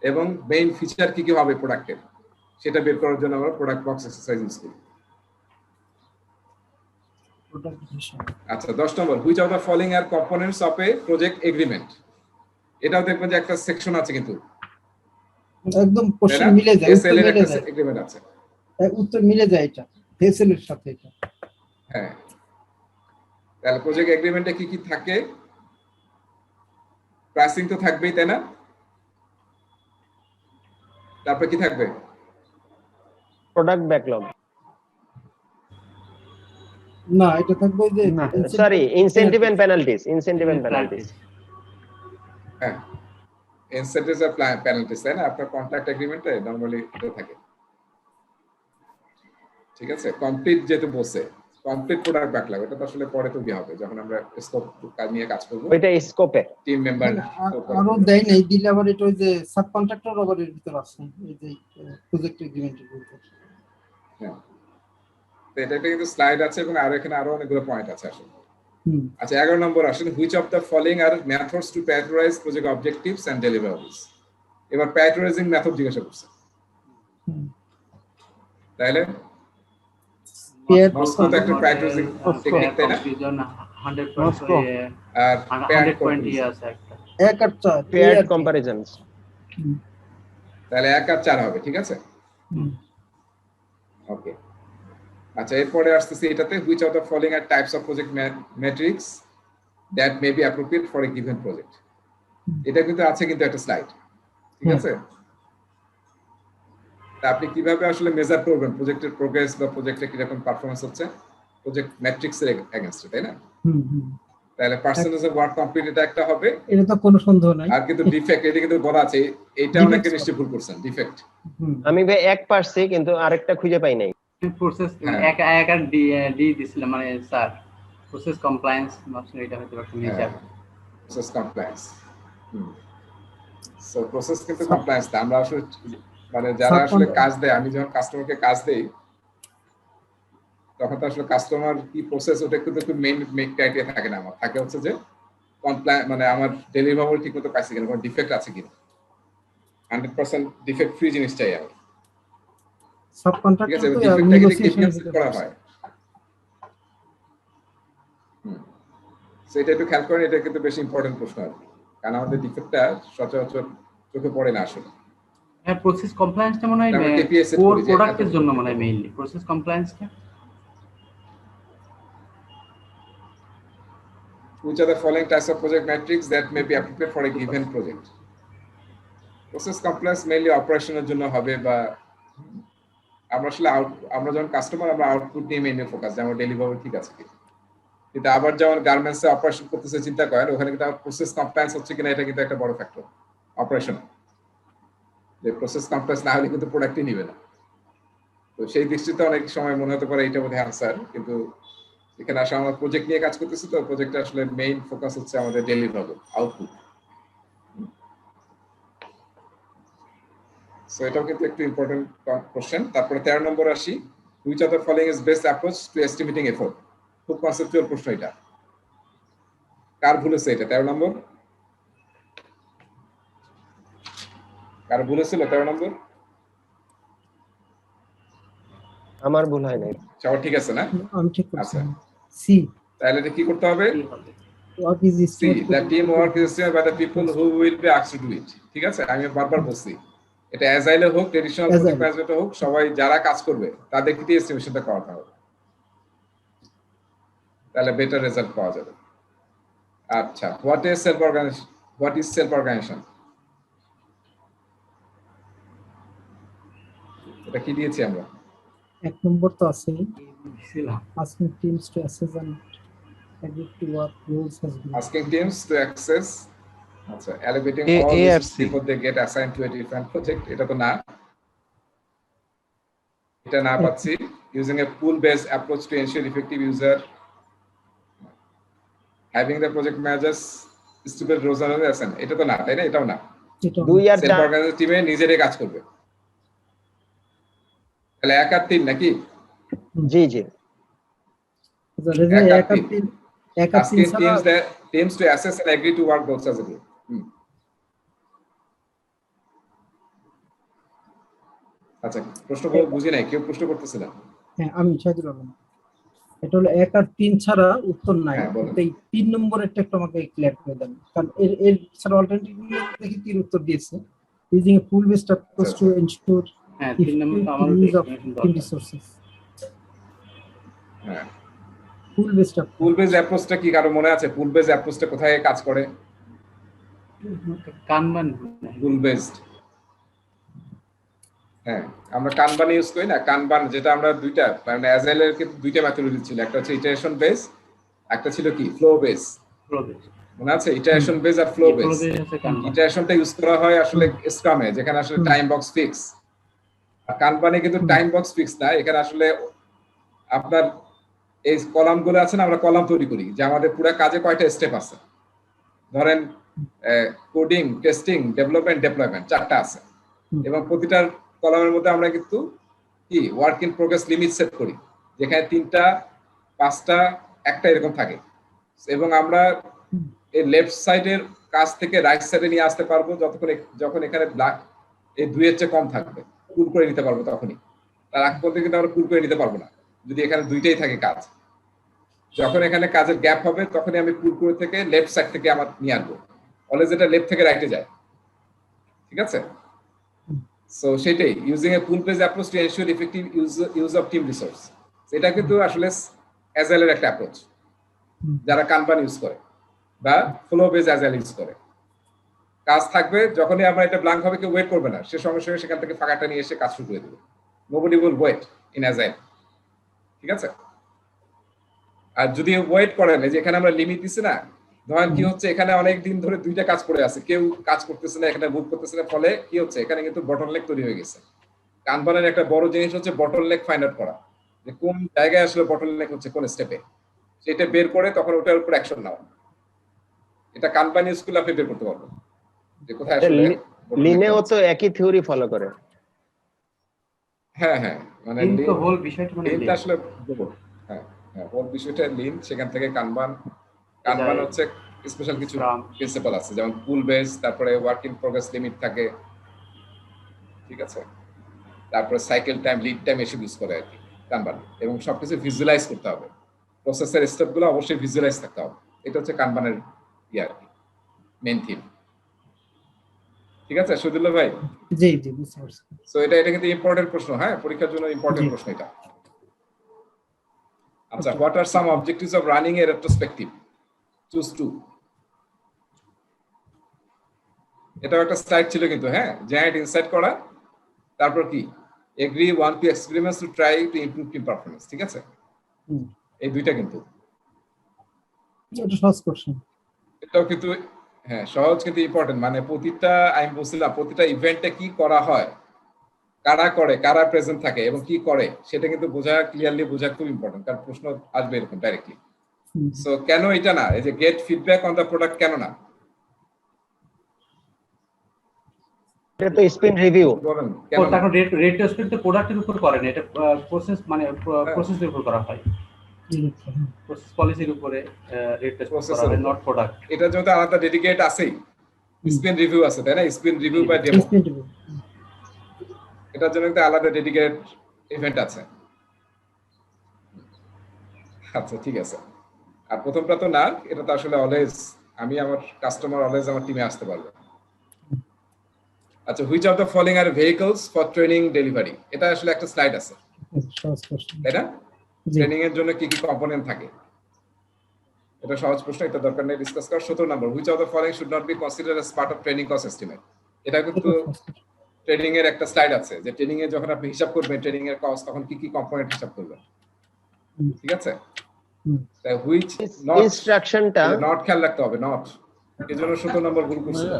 এবং মেইন ফিচার কি কি হবে প্রোডাক্টের সেটা বের করার জন্য আমরা প্রোডাক্ট বক্স এক্সারসাইজ ইউজ করি। আচ্ছা, 10 নম্বর, which of the following are components of a project agreement? এটাও দেখবেন যে একটা সেকশন আছে, কিন্তু একদম কোশ্চেন মিলে যায়, উত্তর মিলে যায়, এগ্রিমেন্ট আছে, উত্তর মিলে যায় এটা ভেসেল এর সাথে এটা। হ্যাঁ, তাহলে প্রজেক্ট এগ্রিমেন্টে কি কি থাকে? প্রাইসিং তো থাকবেই, তাই না? তারপর কি থাকবে? Product backlog. না, এটা থাকবে যে sorry, incentive and penalties. Incentive and penalties, হ্যাঁ, ইনসেন্টিভস আর পেনাল্টিজ, তাই না? আপনার কন্ট্রাক্ট এগ্রিমেন্টে নরমালি এটা থাকে, ঠিক আছে। কমপ্লিট যেহেতু বসে কমপ্লিট প্রোডাক্ট ব্যাকলগ, এটা তো আসলে পরে তো কি হবে যখন আমরা স্কোপ কাজ নিয়ে কাজ করব, ওইটা স্কোপে টিম মেম্বার আরো দেয় নাই, দিলে আবার এটা ওই যে সাব কন্ট্রাক্টর আবার এর ভিতর আছে, এই যে প্রজেক্ট এগ্রিমেন্টের ভিতর। হ্যাঁ, তো এটা কিন্তু স্লাইড আছে এবং আর এখানে আরো অনেকগুলো পয়েন্ট আছে আসলে। আচ্ছা, 11 নম্বর আসেন, which of the following are methods to prioritize project objectives and deliverables? এবার প্রায়োরিটাইজিং মেথড জিজ্ঞাসা করছে, তাহলে মস্কো তো একটা প্রায়োরিটাইজিং টেকনিক, তাই না? 100% আর 100 পয়েন্ট আছে একটা এক আর চার পেয়ার্ড কম্পারিজনস। তাহলে 1 আর 4 হবে, ঠিক আছে, ওকে। আচ্ছা, এরপরে আসতেছি এটাতে, which of the following are types of project metrics that may be appropriate for a given project? এটা কিন্তু আছে, কিন্তু একটা স্লাইড, ঠিক আছে। তা আপনি কিভাবে আসলে মেজার করবেন প্রজেক্টের প্রোগ্রেস বা প্রজেক্টে কিরকম পারফরম্যান্স হচ্ছে প্রজেক্ট ম্যাট্রিক্স এর এগেইনস্ট, তাই না? তাহলে পার্সেন্টেজ অফ ওয়ার্ক কমপ্লিট এটা একটা হবে, এটা তো কোনো সন্দেহ নাই। আর কিন্তু ডিফেক্ট এটা কিন্তু বলা আছে, এটা অনেকে নিশ্চয়ই ভুল করছেন, ডিফেক্ট। আমি ভাই এক পারছি, কিন্তু আরেকটা খুঁজে পাই নাই। প্রসেস এক আর ডি দিছিলাম, মানে স্যার প্রসেস কমপ্লায়েন্স মাপছেন, এটা হয়তো একটা measure process compliance. So process কিন্তু কমপ্লায়েন্স না। আমরা আসলে মানে যারা আসলে কাজ দেয়, আমি যখন কাস্টমারকে কাজ দেই তখন তো আসলে কাস্টমার কি প্রসেস ওটা কিন্তু একটু মেইন ক্রাইটেরিয়া থাকে না। আমার থাকে হচ্ছে যে কমপ্লায়েন্স মানে আমার ডেলিভারি ঠিক মতো পাইছি কিনা, কোনো ডিফেক্ট আছে কিনা। 100% ডিফেক্ট ফ্রি জিনিস চাই আমি। ঠিক সাবকন্ট্রাক্টর আছে, তো ডিফেক্টটা কিন্তু নেগোসিয়েশন কেপিএস করা হয়। সেটা একটু খেয়াল করেন, এটা কিন্তু বেশি ইম্পর্টেন্ট প্রশ্ন আর কি। কারণ আমাদের ডিফেক্টটা সচরাচর চোখে পড়ে না আসলে। হ্যাঁ, প্রসেস কমপ্লায়েন্সটা মনে হয় আমরা KPI set কোর করি যে প্রোডাক্টের এত- জন্য মনে হয় মেইনলি প্রসেস কমপ্লায়েন্সটা। Which are the following types of project metrics that may be appropriate for a given project? Process compliance mainly অপারেশনের জন্য হবে, বা আমরা আসলে আমরা যখন কাস্টমার আমরা আউটপুট নিয়ে মেইনলি ফোকাস, যেমন ডেলিভারি ঠিক আছে কি। কিন্তু আবার যেমন গার্মেন্টস এ অপারেশন করতেছে চিন্তা করেন, ওখানে কিন্তু প্রসেস কমপ্লায়েন্স হচ্ছে কিনা এটা কিন্তু একটা বড় ফ্যাক্টর অপারেশন। যে প্রসেস কমপ্লায়েন্স না হলে কিন্তু প্রোডাক্টই নিবে না। তো সেই দৃষ্টিতে অনেক সময় মনে হতে পারে এইটা বোধহয় আনসার, কিন্তু এখানে আসলে আমরা প্রজেক্ট নিয়ে কাজ করতেছি, তো প্রজেক্টে আসলে মেইন ফোকাস হচ্ছে আমাদের ডেলিভারি আউটপুট। সো এটাও কিন্তু একটু ইম্পর্টেন্ট কোশ্চেন। তারপরে 13 নম্বর আসি, which of the following is best approach to estimating effort. খুব কনসেপচুয়াল প্রশ্ন এটা, কার ভুল হচ্ছে এটা? 13 নম্বর কার ভুল হয়েছিল? 13 নম্বর আমার ভুল হয় নাই। সবার ঠিক আছে না? আমি ঠিক করছি। আচ্ছা, সি, তাহলে এটা কি করতে হবে? what is C, estimated the team work is estimated by the people who will be asked to do it. ঠিক আছে, আমি বারবার বলছি এটা অ্যাজাইলে হোক, ট্রেডিশনাল Agile. প্রজেক্ট ম্যানেজমেন্টে হোক, সবাই যারা কাজ করবে তাদেরকে দিয়ে এস্টিমেশনটা করাতে হবে, তাহলে বেটার রেজাল্ট পাওয়া যাবে। আচ্ছা, what is self organization? What is self organization? এটা কি দিয়েছি আমরা? এক নম্বর তো আছে, ছিলাম asking teams to assess and agree to what roles has been. Asking teams to access, আচ্ছা, allocating A- all AFC resources before they get assigned to a different project, এটা তো না, এটা না পাচ্ছি। Using a pool-based approach to ensure effective user, having the project managers distribute roles and assign, এটা তো না, তাই না? এটাও না। এটা 2 আর সেলফ 4 অর্গানাইজেশন টিমে নিজেরাই কাজ করবে, তাহলে 1 আর 3 নাকি? জি জি এক আর তিন Asking ছাড়া teams to assess and agree to work both as a group. আচ্ছা, প্রশ্ন বুঝি নাই, কেউ প্রশ্ন করতেছে না। হ্যাঁ, আমি শাহিদুল আলম। এটা হলো 1 আর 3 ছাড়া উত্তর নাই। হ্যাঁ, বলেন। এই 3 নম্বরেরটা একটু আমাকে ক্লিয়ার করে দেন, কারণ এর ছাড়া অল্টারনেটিভ দেখি 3 উত্তর দিয়েছে। Using a pool based approach to ensure হ্যাঁ 3 নম্বর তো আমারও ইউজ অফ explanation টিম দরকার। রিসোর্সেস। হ্যাঁ, পুল বেসড পুল বেজ অ্যাপ্রোচটা কি কারো মনে আছে? পুল বেজ অ্যাপ্রোচটা কোথায় কাজ করে? কানবান পুল বেজড, হ্যাঁ, আমরা কানবান ইউজ করি না? কানবান যেটা আমরা দুইটা মানে অ্যাজাইলের কিন্তু দুইটা মেথডোলজি ছিল, একটা হচ্ছে ইটারেশন বেস, একটা ছিল কি ফ্লো বেস। মনে আছে? ইটারেশন বেস আর ফ্লো বেস। ইটারেশনটা ইউজ করা হয় আসলে স্ক্রামে, যেখানে আসলে টাইম বক্স ফিক্স। আর কানবানে কিন্তু টাইম বক্স ফিক্স না, এখানে আসলে আপনার এই কলামগুলো আছে না, আমরা কলাম তৈরি করি যে আমাদের পুরো কাজে কয়টা স্টেপ আছে। ধরেন কোডিং, টেস্টিং, ডেভেলপমেন্ট, ডিপ্লয়মেন্ট, 4টা আছে, এবং প্রতিটার কলামের মধ্যে আমরা কিন্তু কি work in progress limit set করি, যেখানে 3টা, 5টা, 1টা এরকম থাকে। এবং আমরা এই লেফট সাইডের কাজ থেকে রাইট সাইডে নিয়ে আসতে পারবো যখন এখানে ব্ল্যাক এই 2 এর চেয়ে কম থাকবে, পুল করে নিতে পারবো তখনই। তার আগ পর্যন্ত কিন্তু আমরা পুল করে নিতে পারবো না যদি এখানে 2টাই থাকে কাজ। যখন এখানে কাজের গ্যাপ হবে তখনই আমি পুল করে থেকে লেফট সাইড থেকে আমার নিয়ে আসবো, অলওয়েজ এটা লেফট থেকে রাইটে যায়। ঠিক আছে? সো সেটাই using a pool base approach to ensure effective use of team resource. এটা কিন্তু আসলে অ্যাজাইলের একটা অ্যাপ্রোচ, যারা কানবান ইউজ করে বা ফ্লো বেস অ্যাজাইল ইউজ করে। কাজ থাকবে, যখনই আমরা এটা ব্ল্যাঙ্ক হবে কেউ ওয়েট করবে না, সে সঙ্গে সঙ্গে সেখান থেকে ফাঁকাটা নিয়ে এসে কাজ শুরু করে দেবে। Nobody will wait in agile. ঠিক আছে? আর যদি ওয়েট করেন, যে এখানে আমরা লিমিট দিছি না, ধরেন কি হচ্ছে এখানে অনেক দিন ধরে 2টা কাজ পড়ে আছে, কেউ কাজ করতেছে না, এখানে মুভ করতেছে না, ফলে কি হচ্ছে এখানে কিন্তু বটলনেক তৈরি হয়ে গেছে। কানবানের একটা বড় জিনিস হচ্ছে বটলনেক ফাইন্ড আউট করা, যে কোন জায়গায় আসলে বটলনেক হচ্ছে, কোন স্টেপে, সেটা বের করে তখন ওটার উপর অ্যাকশন নেওয়া। এটা কানবান ইউজ করলে আপনি বের করতে পারবেন যে কোথায় আসলে লিনেও তো একই থিওরি ফলো করে। হ্যাঁ হ্যাঁ, মানে কিন্তু হোল বিষয়টা মানে লিনটা আসলে হ্যাঁ হ্যাঁ, ওর বিষয়টা লিন, সেখান থেকে কানবান হচ্ছে স্পেশাল কিছু Scrum. প্রিন্সিপাল আছে, যেমন পুল বেস, তারপরে ওয়ার্ক ইন প্রোগ্রেস লিমিট থাকে, ঠিক আছে, তারপরে সাইকেল টাইম, লিড টাইম এসব ইউজ করে আর কি কানবান, এবং সবকিছু ভিজুয়ালাইজ করতে হবে, প্রসেসের স্টেপগুলো অবশ্যই ভিজুয়ালাইজ থাকতে হবে। এটা হচ্ছে কানবানের আর কি মেইন থিম। ঠিক আছে শহীদুল্লাহ ভাই? জি জি বুঝতে পারছি। সো এটা কিন্তু ইম্পর্টেন্ট প্রশ্ন, হ্যাঁ, পরীক্ষার জন্য ইম্পর্টেন্ট জি। প্রশ্ন এটা। আচ্ছা, what are some objectives of running A retrospective? Choose to. এটাও একটা স্লাইড ছিল কিন্তু, হ্যাঁ, জেনারেট ইনসাইট করা, তারপর কি agree on two experiments to try to improve team performance, ঠিক আছে, হুম। এই দুইটা কিন্তু এটা সহজ কোশ্চেন। এটাও কিন্তু হ্যাঁ সহজ কিন্তু ইম্পর্টেন্ট, মানে প্রতিটা আমি বলছিলাম প্রতিটা ইভেন্টে কি করা হয়, কারা করে, কারা প্রেজেন্ট থাকে এবং কি করে, সেটা কিন্তু বোঝা, ক্লিয়ারলি বোঝা খুব ইম্পর্টেন্ট, কারণ প্রশ্ন আসবে এরকম ডাইরেক্টলি। সো কেন এটা না, এই যে get feedback on the product কেন না? এটা তো স্পিন রিভিউ। বলেন ও কেন না? তারপর রেট্রোস্পেক্ট তো প্রোডাক্টের উপর করে না, এটা প্রসেস মানে প্রসেসের উপর করা হয়, প্রসেস পলিসির উপরে রেট্রোস্পেক্ট করা হয়, নট প্রোডাক্ট। এটা যেহেতু আলাদা ডেডিকেট আছেই, স্পিন রিভিউ আছে তাই না, স্পিন রিভিউ বাই ডেমো, এটার জন্য একটা আলাদা ডেডিকেট ইভেন্ট আছে। আচ্ছা ঠিক আছে, আর প্রথমটা তো না, এটা তো আসলে অলওয়েজ আমি আমার কাস্টমার অলওয়েজ আমার টিমে আসতে পারবে। আচ্ছা, which of the following R vehicles for training delivery? এটা আসলে একটা স্লাইড আছে সহজ কোশ্চেন। তাই না, জি। ট্রেনিং এর জন্য কি কি কম্পোনেন্ট থাকে, এটা সহজ প্রশ্ন, এটা দরকার নেই ডিসকাস করার। 17 নম্বর, which of the following should not be considered as part of training cost estimate? এটা কিন্তু ট্রেনিং এর একটা স্লাইড আছে, যে ট্রেনিং এ যখন আপনি হিসাব করবেন ট্রেনিং এর কস্ট, তখন কি কি কম্পোনেন্ট হিসাব করবেন, ঠিক আছে, তাই হুইচ নট ইনস্ট্রাকশনটা নট খেয়াল রাখতে হবে, নট, এজন্য 17 নম্বর ভুল করছিল।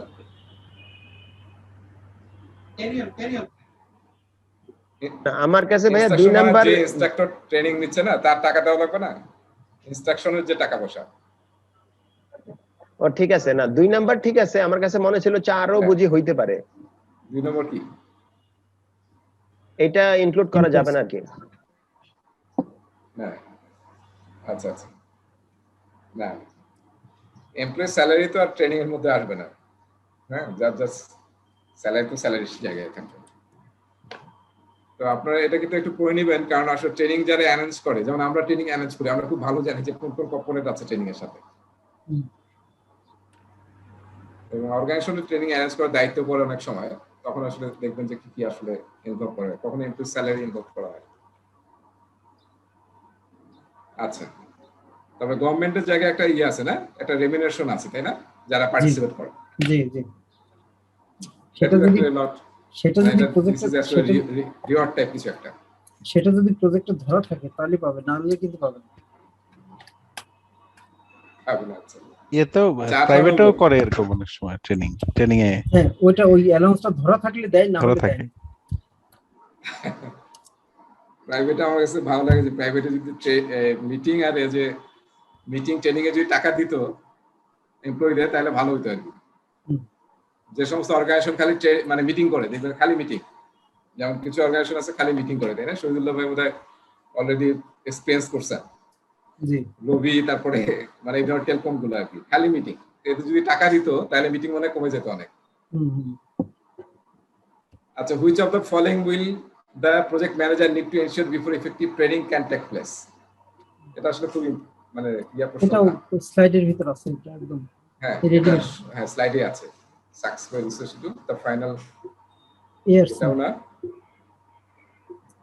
আমার কাছে ভাইয়া 2 ইনস্ট্রাকশন মানে নাম্বার। যে ইনস্ট্রাক্টর ট্রেনিং নিচ্ছে না, তার টাকা দেওয়া লাগবে না, ইনস্ট্রাকশনের যে টাকা পয়সা। ও ঠিক আছে, না 2 নাম্বার ঠিক আছে, আমার কাছে মনে ছিল 4ও বুঝি হইতে পারে। 2 নম্বর কি? এটা ইনক্লুড করা যাবে না কি? না, আচ্ছা আচ্ছা, না, এমপ্লয়ি স্যালারি তো আর ট্রেনিং এর মধ্যে আসবে না, হ্যাঁ, জাস্ট স্যালারি তো স্যালারির জায়গায় এখানে। তো আপনারা এটা কিন্তু একটু পড়ে নেবেন, কারণ আসলে ট্রেনিং যারা অ্যারেঞ্জ করে, যেমন আমরা ট্রেনিং অ্যারেঞ্জ করি, আমরা খুব ভালো জানি যে কোন কোন কম্পোনেন্ট আছে ট্রেনিং এর সাথে, এবং অর্গানাইজেশনের ট্রেনিং অ্যারেঞ্জ করার দায়িত্ব পড়ে অনেক সময়, তখন আসলে দেখবেন যে কি কি আসলে ইনভলভ করে, কখনো এমপ্লয়ি স্যালারি ইনভলভ করা হয়। আচ্ছা, তবে গভর্নমেন্টের জায়গায় একটা ইয়ে আছে না, একটা রেমিনারেশন আছে তাই না, যারা পার্টিসিপেট করে। জি জি। সেটা যদি রিওয়ার্ড টাইপ কিছু একটা, সেটা যদি প্রজেক্টে ধরা থাকে তাহলে পাবে, না হলে কিন্তু পাবে না। আচ্ছা, এ তো প্রাইভেটেও করে এরকম অনেক সময় ট্রেনিং এ। হ্যাঁ, ওইটা ওই অ্যালাউন্সটা ধরা থাকলে দেয়, না হলে দেয় না। প্রাইভেটে আমার কাছে ভালো লাগে যে প্রাইভেটে যদি মিটিং আর এই যে মিটিং ট্রেনিং এ যদি টাকা দিত এমপ্লয়িদের, তাহলে ভালো হতো আর কি। যে সমস্ত অর্গানাইজেশন খালি মানে মিটিং করে, দেখবেন খালি মিটিং, যেমন কিছু অর্গানাইজেশন আছে খালি মিটিং করে, তাই না, শহীদুল্লাহ ভাই বোধহয় অলরেডি এক্সপেরিয়েন্স করছেন, জি, রবি, তারপরে মানে এই ধরনের টেলিকম গুলো আর কি, খালি মিটিং। এতে যদি টাকা দিত তাহলে মিটিং মনে কমে যেত অনেক। আচ্ছা, which of the following will the project manager need to ensure before effective training can take place? এটা আসলে খুব মানে ইয়া প্রশ্ন, এটা স্লাইডের ভিতর আছে, এটা একদম হ্যাঁ হ্যাঁ স্লাইডে আছে, সাকসেসফুল রিসার্চ দ্য ফাইনাল এটাও না,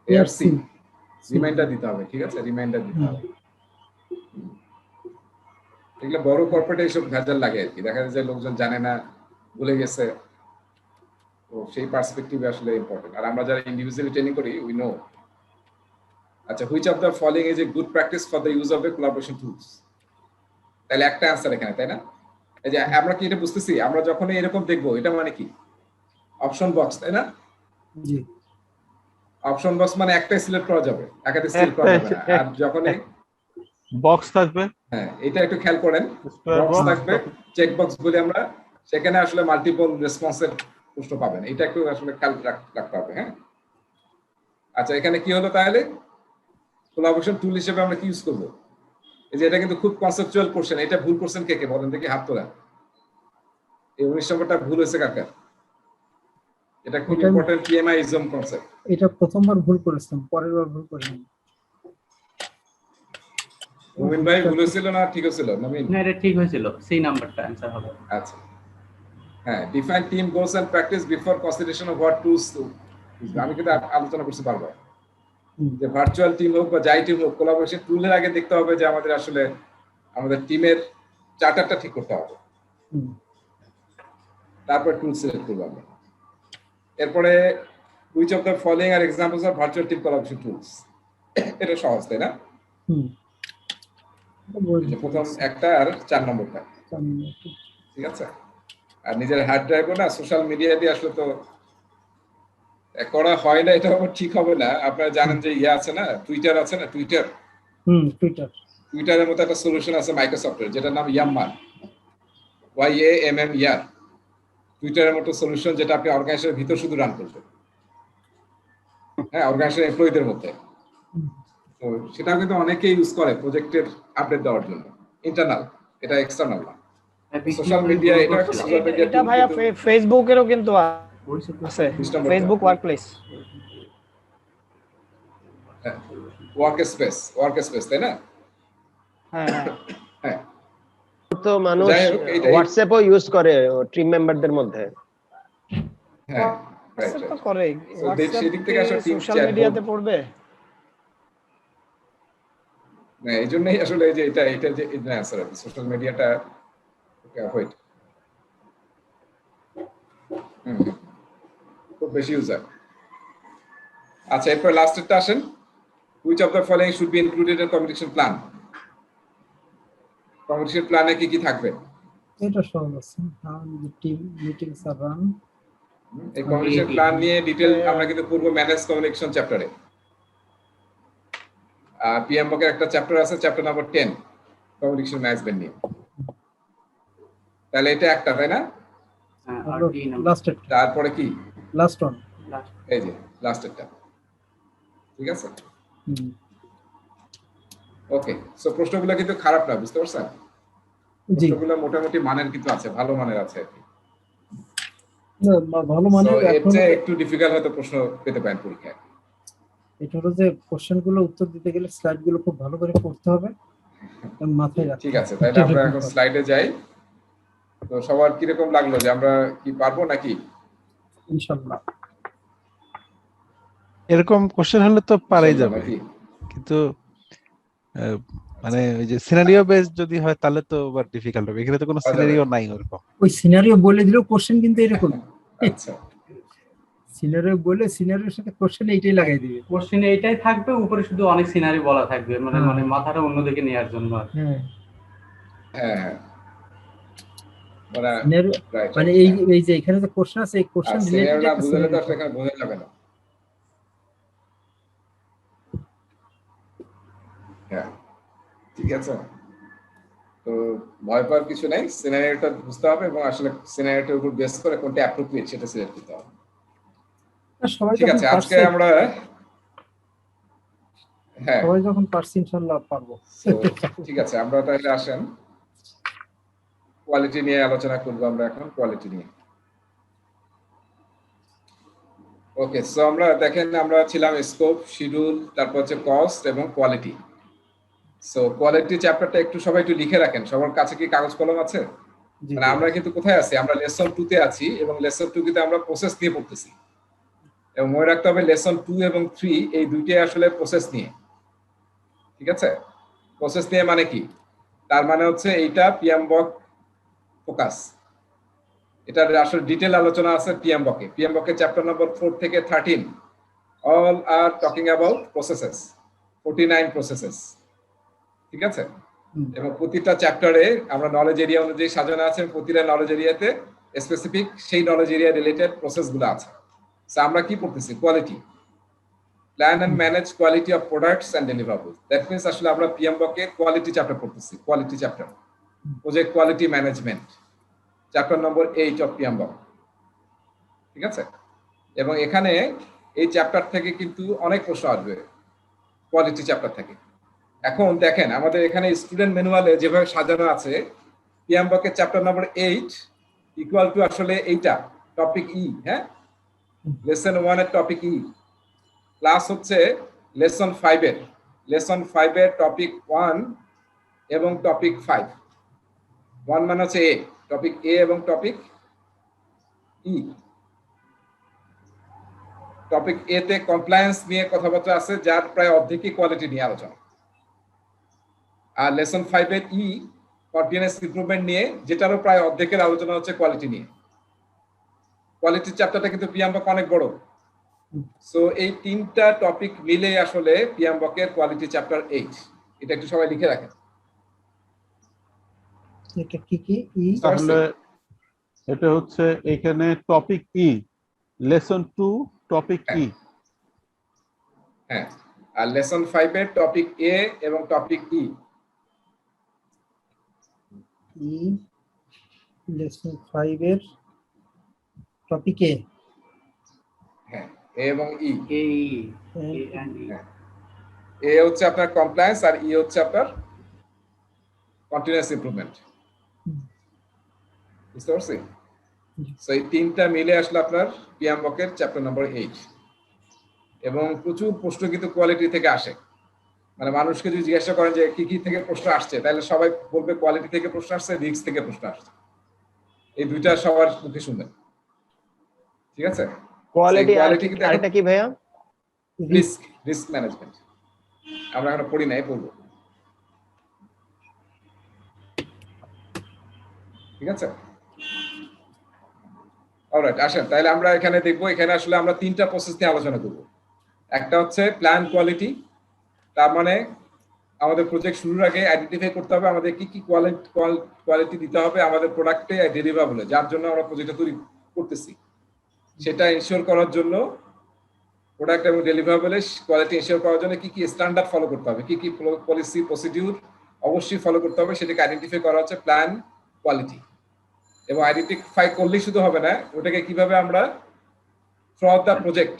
এআরসি রিমাইন্ডার দিতে হবে, ঠিক আছে, রিমাইন্ডার দিতে হবে। এগুলো বড় কর্পোরেটে এইসব ভেজাল লাগে আর কি, দেখা যায় যে লোকজন জানে না, ভুলে গেছে, তো সেই পার্সপেক্টিভে আসলে ইম্পর্টেন্ট। আর আমরা যারা ইন্ডিভিজুয়ালি ট্রেনিং করি উই নো। আচ্ছা, which of the following is a good practice for the use of A collaboration tools? তাহলে একটা অ্যানসার এখানে, তাই না? এই যে আমরা কি এটা বুঝতেছি, আমরা যখন এরকম দেখবো এটা মানে কি অপশন বক্স, তাই না? জি, অপশন বক্স মানে একটাই সিলেক্ট করা যাবে, একাধিক সিলেক্ট করা যাবে না। আর যখন বক্স থাকবে, হ্যাঁ, এটা একটু খেয়াল করেন, বক্স থাকবে, চেক বক্স বলি আমরা, সেখানে আসলে মাল্টিপল রেসপন্সের প্রশ্ন পাবেন, এটা একটু আসলে খেয়াল রাখতে হবে। হ্যাঁ, আচ্ছা, এখানে কি হলো তাহলে? কোলাবোরেশন টুল হিসেবে আমরা কি ইউজ করব? এই যে এটা কিন্তু খুব কনসেপচুয়াল কোশ্চেন। এটা ভুল করছেন কে কে বলেন দেখি, হাত তোলা। এই 19 নম্বরটা ভুল হয়েছে কার কার? এটা খুব ইম্পর্টেন্ট পিএমআইজম কনসেপ্ট। এটা প্রথমবার ভুল করেছিলাম, পরের বার ভুল করিনি। মুমিন ভাই ভুল হয়েছিল না ঠিক হয়েছিল? মুমিন না, এটা ঠিক হয়েছিল, সেই নাম্বারটা অ্যানসার হবে। আচ্ছা, হ্যাঁ, define team goals and practice before consideration of what tools. আমি কিন্তু আলোচনা করছি বারবার যে ভার্চুয়াল টিম হোক বা যাই টিম হোক, কোলাবোরেশন টুলের আগে দেখতে হবে যে আমাদের আসলে আমাদের টিমের চার্টারটা ঠিক করতে হবে, তারপর টুল সিলেক্ট করবো আমরা। এরপরে which of the following are examples of virtual team collaboration tools? এটা সহজ, তাই না? প্রথম একটা আর 4 নম্বরটা, ঠিক আছে। আর নিজের হার্ড ড্রাইভও না সোশ্যাল মিডিয়া দিয়ে আসলে তো করা হয় না, এটা আবার ঠিক হবে না। আপনারা জানেন যে ইয়ে আছে না, টুইটার আছে না, টুইটারের মতো একটা সলিউশন আছে মাইক্রোসফটের, যেটার নাম ইয়াম্মার, YAMM, টুইটারের মতো সলিউশন, যেটা আপনি অর্গানাইজেশনের ভিতর শুধু রান করবেন, হ্যাঁ, অর্গানাইজেশনের এমপ্লয়ীদের মধ্যে। তো সেটা কিন্তু অনেকেই ইউজ করে প্রজেক্টের আপডেট দেওয়ার জন্য, ইন্টারনাল, এটা এক্সটার্নাল না। সোশ্যাল মিডিয়া, এটা একটা সোশ্যাল মিডিয়া, এটা ভাইয়া ফেসবুকেরও কিন্তু আছে, ফেসবুক ওয়ার্কপ্লেস, ওয়ার্ক স্পেস, তাই না? হ্যাঁ হ্যাঁ, তো মানুষ হোয়াটসঅ্যাপও ইউজ করে টিম মেম্বারদের মধ্যে। হ্যাঁ, হোয়াটসঅ্যাপ তো করে, সেদিক থেকে আসলে টিম সোশ্যাল মিডিয়াতে পড়বে না, এই জন্যই আসলে যে এটা যে অ্যান্সার আছে সোশ্যাল মিডিয়াটা হোয়াইট খুব বেশি ইউজার। আচ্ছা, এরপর লাস্টেরটা আসেন, which of the following should be included in communication plan? Communication প্ল্যানে কি কি থাকবে? এটা সহজ আছে, how the team meetings are run। এই কমিউনিকেশন প্ল্যান নিয়ে ডিটেইল আমরা কিন্তু পূর্ব ম্যানেজ কমিউনিকেশন চ্যাপ্টারে, আর পিএমবক এর একটা চ্যাপ্টার আছে, চ্যাপ্টার নাম্বার 10, কমিউনিকেশন ম্যানেজমেন্ট নিয়ে। তাহলে এটা একটা, তাই না? তারপরে কি লাস্ট ওয়ান, এই যে লাস্টেরটা, ঠিক আছে। ওকে, সো প্রশ্নগুলো কিন্তু খারাপ না, বুঝতে পারছেন? প্রশ্নগুলো মোটামুটি মানের কিন্তু আছে, ভালো মানের আছে আর কি। না, ভালো মানের। এখন একটু ডিফিকাল্ট হয়তো প্রশ্ন পেতে পারেন পরীক্ষায়। এটা হলো যে কোশ্চেনগুলো উত্তর দিতে গেলে স্লাইডগুলো খুব ভালো করে পড়তে হবে, মাথায় রাখতে। ঠিক আছে, তাহলে আমরা এখন স্লাইডে যাই। তো সবার কি রকম লাগলো, যে আমরা কি পারবো নাকি? ইনশাআল্লাহ এরকম কোশ্চেন হলে তো পারাই যাবে, কিন্তু মানে ওই যে সিনারিও বেস যদি হয় তাহলে তো আবার ডিফিকাল্ট হবে। এখানে তো কোনো সিনারিও নাই ওরকম। ওই সিনারিও বলে দিলেও কোশ্চেন কিন্তু এরকম। আচ্ছা, সিনারিও বলে সিনারিওর সাথে কোশ্চেন এইটাই লাগাই দিবে, কোশ্চেনে এইটাই থাকবে, উপরে শুধু অনেক সিনারি বলা থাকবে, মানে মাথাটা অন্যদিকে নেওয়ার জন্য। হ্যাঁ, মানে এই যে এখানে যে কোশ্চেন আছে, এই কোশ্চেন রিলেটেড একটা বুঝলে তো এখানে বোঝা যাবে না। হ্যাঁ, ঠিক আছে, তো ভয় পাওয়ার কিছু নাই, সিনারিওটা বুঝতে হবে এবং আসলে সিনারিওটার উপর বেস করে কোনটা অ্যাপ্রোপ্রিয়েট সেটা সিলেক্ট করতে হবে। ঠিক আছে, আজকে আমরা সবাই যখন পারছি ইনশাআল্লাহ পারবো। ঠিক আছে, আমরা তাহলে আসেন কোয়ালিটি নিয়ে আলোচনা করব আমরা এখন, কোয়ালিটি নিয়ে। ওকে, সো আমরা দেখেন আমরা ছিলাম স্কোপ, শিডিউল, তারপর হচ্ছে কস্ট এবং কোয়ালিটি। সো কোয়ালিটি চ্যাপ্টারটা একটু সবাই একটু লিখে রাখেন। সবার কাছে কি কাগজ কলম আছে? মানে আমরা কিন্তু কোথায় আছি, আমরা লেসন 2 তে আছি এবং লেসন 2 কিন্তু আমরা প্রসেস নিয়ে পড়তেছি, এবং মনে রাখতে হবে লেসন 2 এবং 3 এই দুইটাই আসলে প্রসেস নিয়ে। ঠিক আছে, প্রসেস নিয়ে মানে কি? তার মানে হচ্ছে এইটা পিএমবক ফোকাস, এটার আসলে ডিটেইল আলোচনা আছে পিএমবকে। পিএমবকে চ্যাপ্টার নম্বর 4 থেকে 13 all are talking about processes, 49 processes. ঠিক আছে, এবং প্রতিটা চ্যাপ্টারে আমরা নলেজ এরিয়া অনুযায়ী সাজানো আছে, প্রতিটা নলেজ এরিয়াতে স্পেসিফিক সেই নলেজ এরিয়া রিলেটেড প্রসেসগুলো আছে। সো আমরা কি পড়তেছি? Quality, plan and manage quality of products and deliverables. That means আসলে আমরা পিএমবকে কোয়ালিটি চ্যাপ্টার পড়তেছি, quality chapter, project quality management, chapter number 8 of PMBOK. ঠিক আছে? এবং এখানে এই চ্যাপ্টার থেকে কিন্তু অনেক প্রশ্ন আসবে, কোয়ালিটি চ্যাপ্টার থেকে। এখন দেখেন আমাদের এখানে স্টুডেন্ট ম্যানুয়ালে যেভাবে সাজানো আছে, পিএমবকের চ্যাপ্টার নাম্বার 8 ইকুয়াল টু আসলে এইটা টপিক ই, হ্যাঁ, লেসন 1 এর টপিক ই প্লাস হচ্ছে লেসন 5 এর টপিক 1 এবং টপিক 5। 1 মানে হচ্ছে এ, টপিক এ এবং টপিক ই। টপিক এ তে কমপ্লায়েন্স নিয়ে কথাবার্তা আছে, যার প্রায় অর্ধেকই কোয়ালিটি নিয়ে আলোচনা। আর লেসন 5 এর ই কন্টিনিউয়াস ইমপ্রুভমেন্ট নিয়ে, যেটারও প্রায় অর্ধেকের আলোচনা হচ্ছে কোয়ালিটি নিয়ে। কোয়ালিটি চ্যাপ্টারটা কিন্তু পিএমবক অনেক বড়। সো এই তিনটা টপিক মিলে আসলে পিএমবকের কোয়ালিটি চ্যাপ্টার 8। এটা একটু সবাই লিখে রাখেন। এটা কি কি ই? তাহলে এটা হচ্ছে এখানে টপিক ই, লেসন 2 টপিক ই। হ্যাঁ, আর লেসন 5 এর টপিক এ এবং টপিক ই। ই লেসন 5 এর টপিক এ। হ্যাঁ, এ এবং ই। হ্যাঁ। এ হচ্ছে আপনার কমপ্লায়েন্স আর ই হচ্ছে আপনার কন্টিনিউয়াস ইমপ্রুভমেন্ট। বুঝতে পারছি? সো এই তিনটা মিলে আসলে আপনার পিএমবকের চ্যাপ্টার নাম্বার 8। এবং প্রচুর প্রশ্ন কিন্তু কোয়ালিটি থেকে আসে। মানে মানুষকে যদি জিজ্ঞাসা করেন যে কি কি থেকে প্রশ্ন আসছে, তাহলে সবাই বলবে কোয়ালিটি থেকে প্রশ্ন আসছে, রিস্ক থেকে প্রশ্ন আসছে। এই দুইটা সবার মুখে শুনবেন, ঠিক আছে? কোয়ালিটি আর কোয়ালিটি কিন্তু আরেকটা কি ভাইয়া? রিস্ক ম্যানেজমেন্ট আমরা এখন পড়ি নাই, পড়বো। ঠিক আছে? অলরাইট, আসেন তাহলে আমরা এখানে দেখবো। এখানে আসলে আমরা তিনটা প্রসেস নিয়ে আলোচনা করব। একটা হচ্ছে প্ল্যান কোয়ালিটি, তার মানে আমাদের প্রজেক্ট শুরুর আগে আইডেন্টিফাই করতে হবে আমাদের কি কি কোয়ালিটি দিতে হবে আমাদের প্রোডাক্টে ডেলিভারেবলে, যার জন্য আমরা প্রজেক্টটা তৈরি করতেছি। সেটা ইনশিওর করার জন্য প্রোডাক্ট এবং ডেলিভারেবলে কোয়ালিটি ইনশিওর করার জন্য কি কি স্ট্যান্ডার্ড ফলো করতে হবে, কি কি পলিসি প্রসিডিউর অবশ্যই ফলো করতে হবে, সেটাকে আইডেন্টিফাই করা হচ্ছে প্ল্যান কোয়ালিটি। এবং আইডেন্টিফাই করলেই শুধু হবে না, ওটাকে কিভাবে আমরা through out the project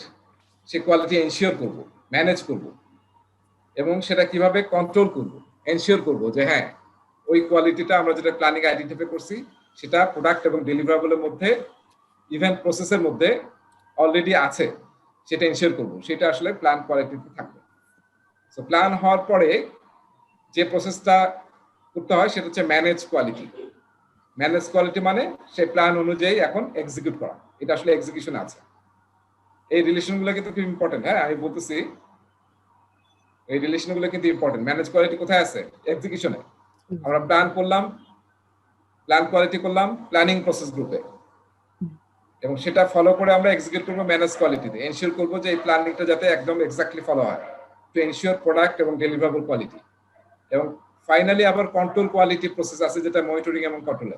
say quality ensure করব, ম্যানেজ করব, এবং সেটা কিভাবে কন্ট্রোল করব, এনশিওর করব যে হ্যাঁ ওই কোয়ালিটিটা আমরা যেটা প্ল্যানিং আইডেন্টিফাই করছি সেটা প্রোডাক্ট এবং ডেলিভারেবলের মধ্যে, ইভেন্ট প্রসেসের মধ্যে অলরেডি আছে, সেটা এনশিওর করব। সেটা আসলে প্ল্যান কোয়ালিটিতে থাকবে। সো প্ল্যান হওয়ার পরে যে প্রসেসটা করতে হয় সেটা হচ্ছে ম্যানেজ কোয়ালিটি। ম্যানেজ কোয়ালিটি মানে সেই প্ল্যান অনুযায়ী এখন এক্সিকিউট করা, এটা আসলে এক্সিকিউশন আছে। এই রিলেশনগুলো কিন্তু খুব ইম্পর্টেন্ট। হ্যাঁ, আমি বলতেছি এই রিলেশনগুলো কিন্তু ইম্পর্টেন্ট। ম্যানেজ কোয়ালিটি কোথায় আছে? এক্সিকিউশনে। আমরা প্ল্যান করলাম, প্ল্যান কোয়ালিটি করলাম প্ল্যানিং প্রসেস গ্রুপে, এবং সেটা ফলো করে আমরা এক্সিকিউট করবো ম্যানেজ কোয়ালিটিতে। এনশিওর করবো যে এই প্ল্যানিংটা যাতে একদম এক্স্যাক্টলি ফলো হয়, টু এনশিওর প্রোডাক্ট এবং ডেলিভারেবল কোয়ালিটি। এবং ফাইনালি আবার কন্ট্রোল কোয়ালিটি প্রসেস আছে, যেটা মনিটরিং এবং কন্ট্রোলে।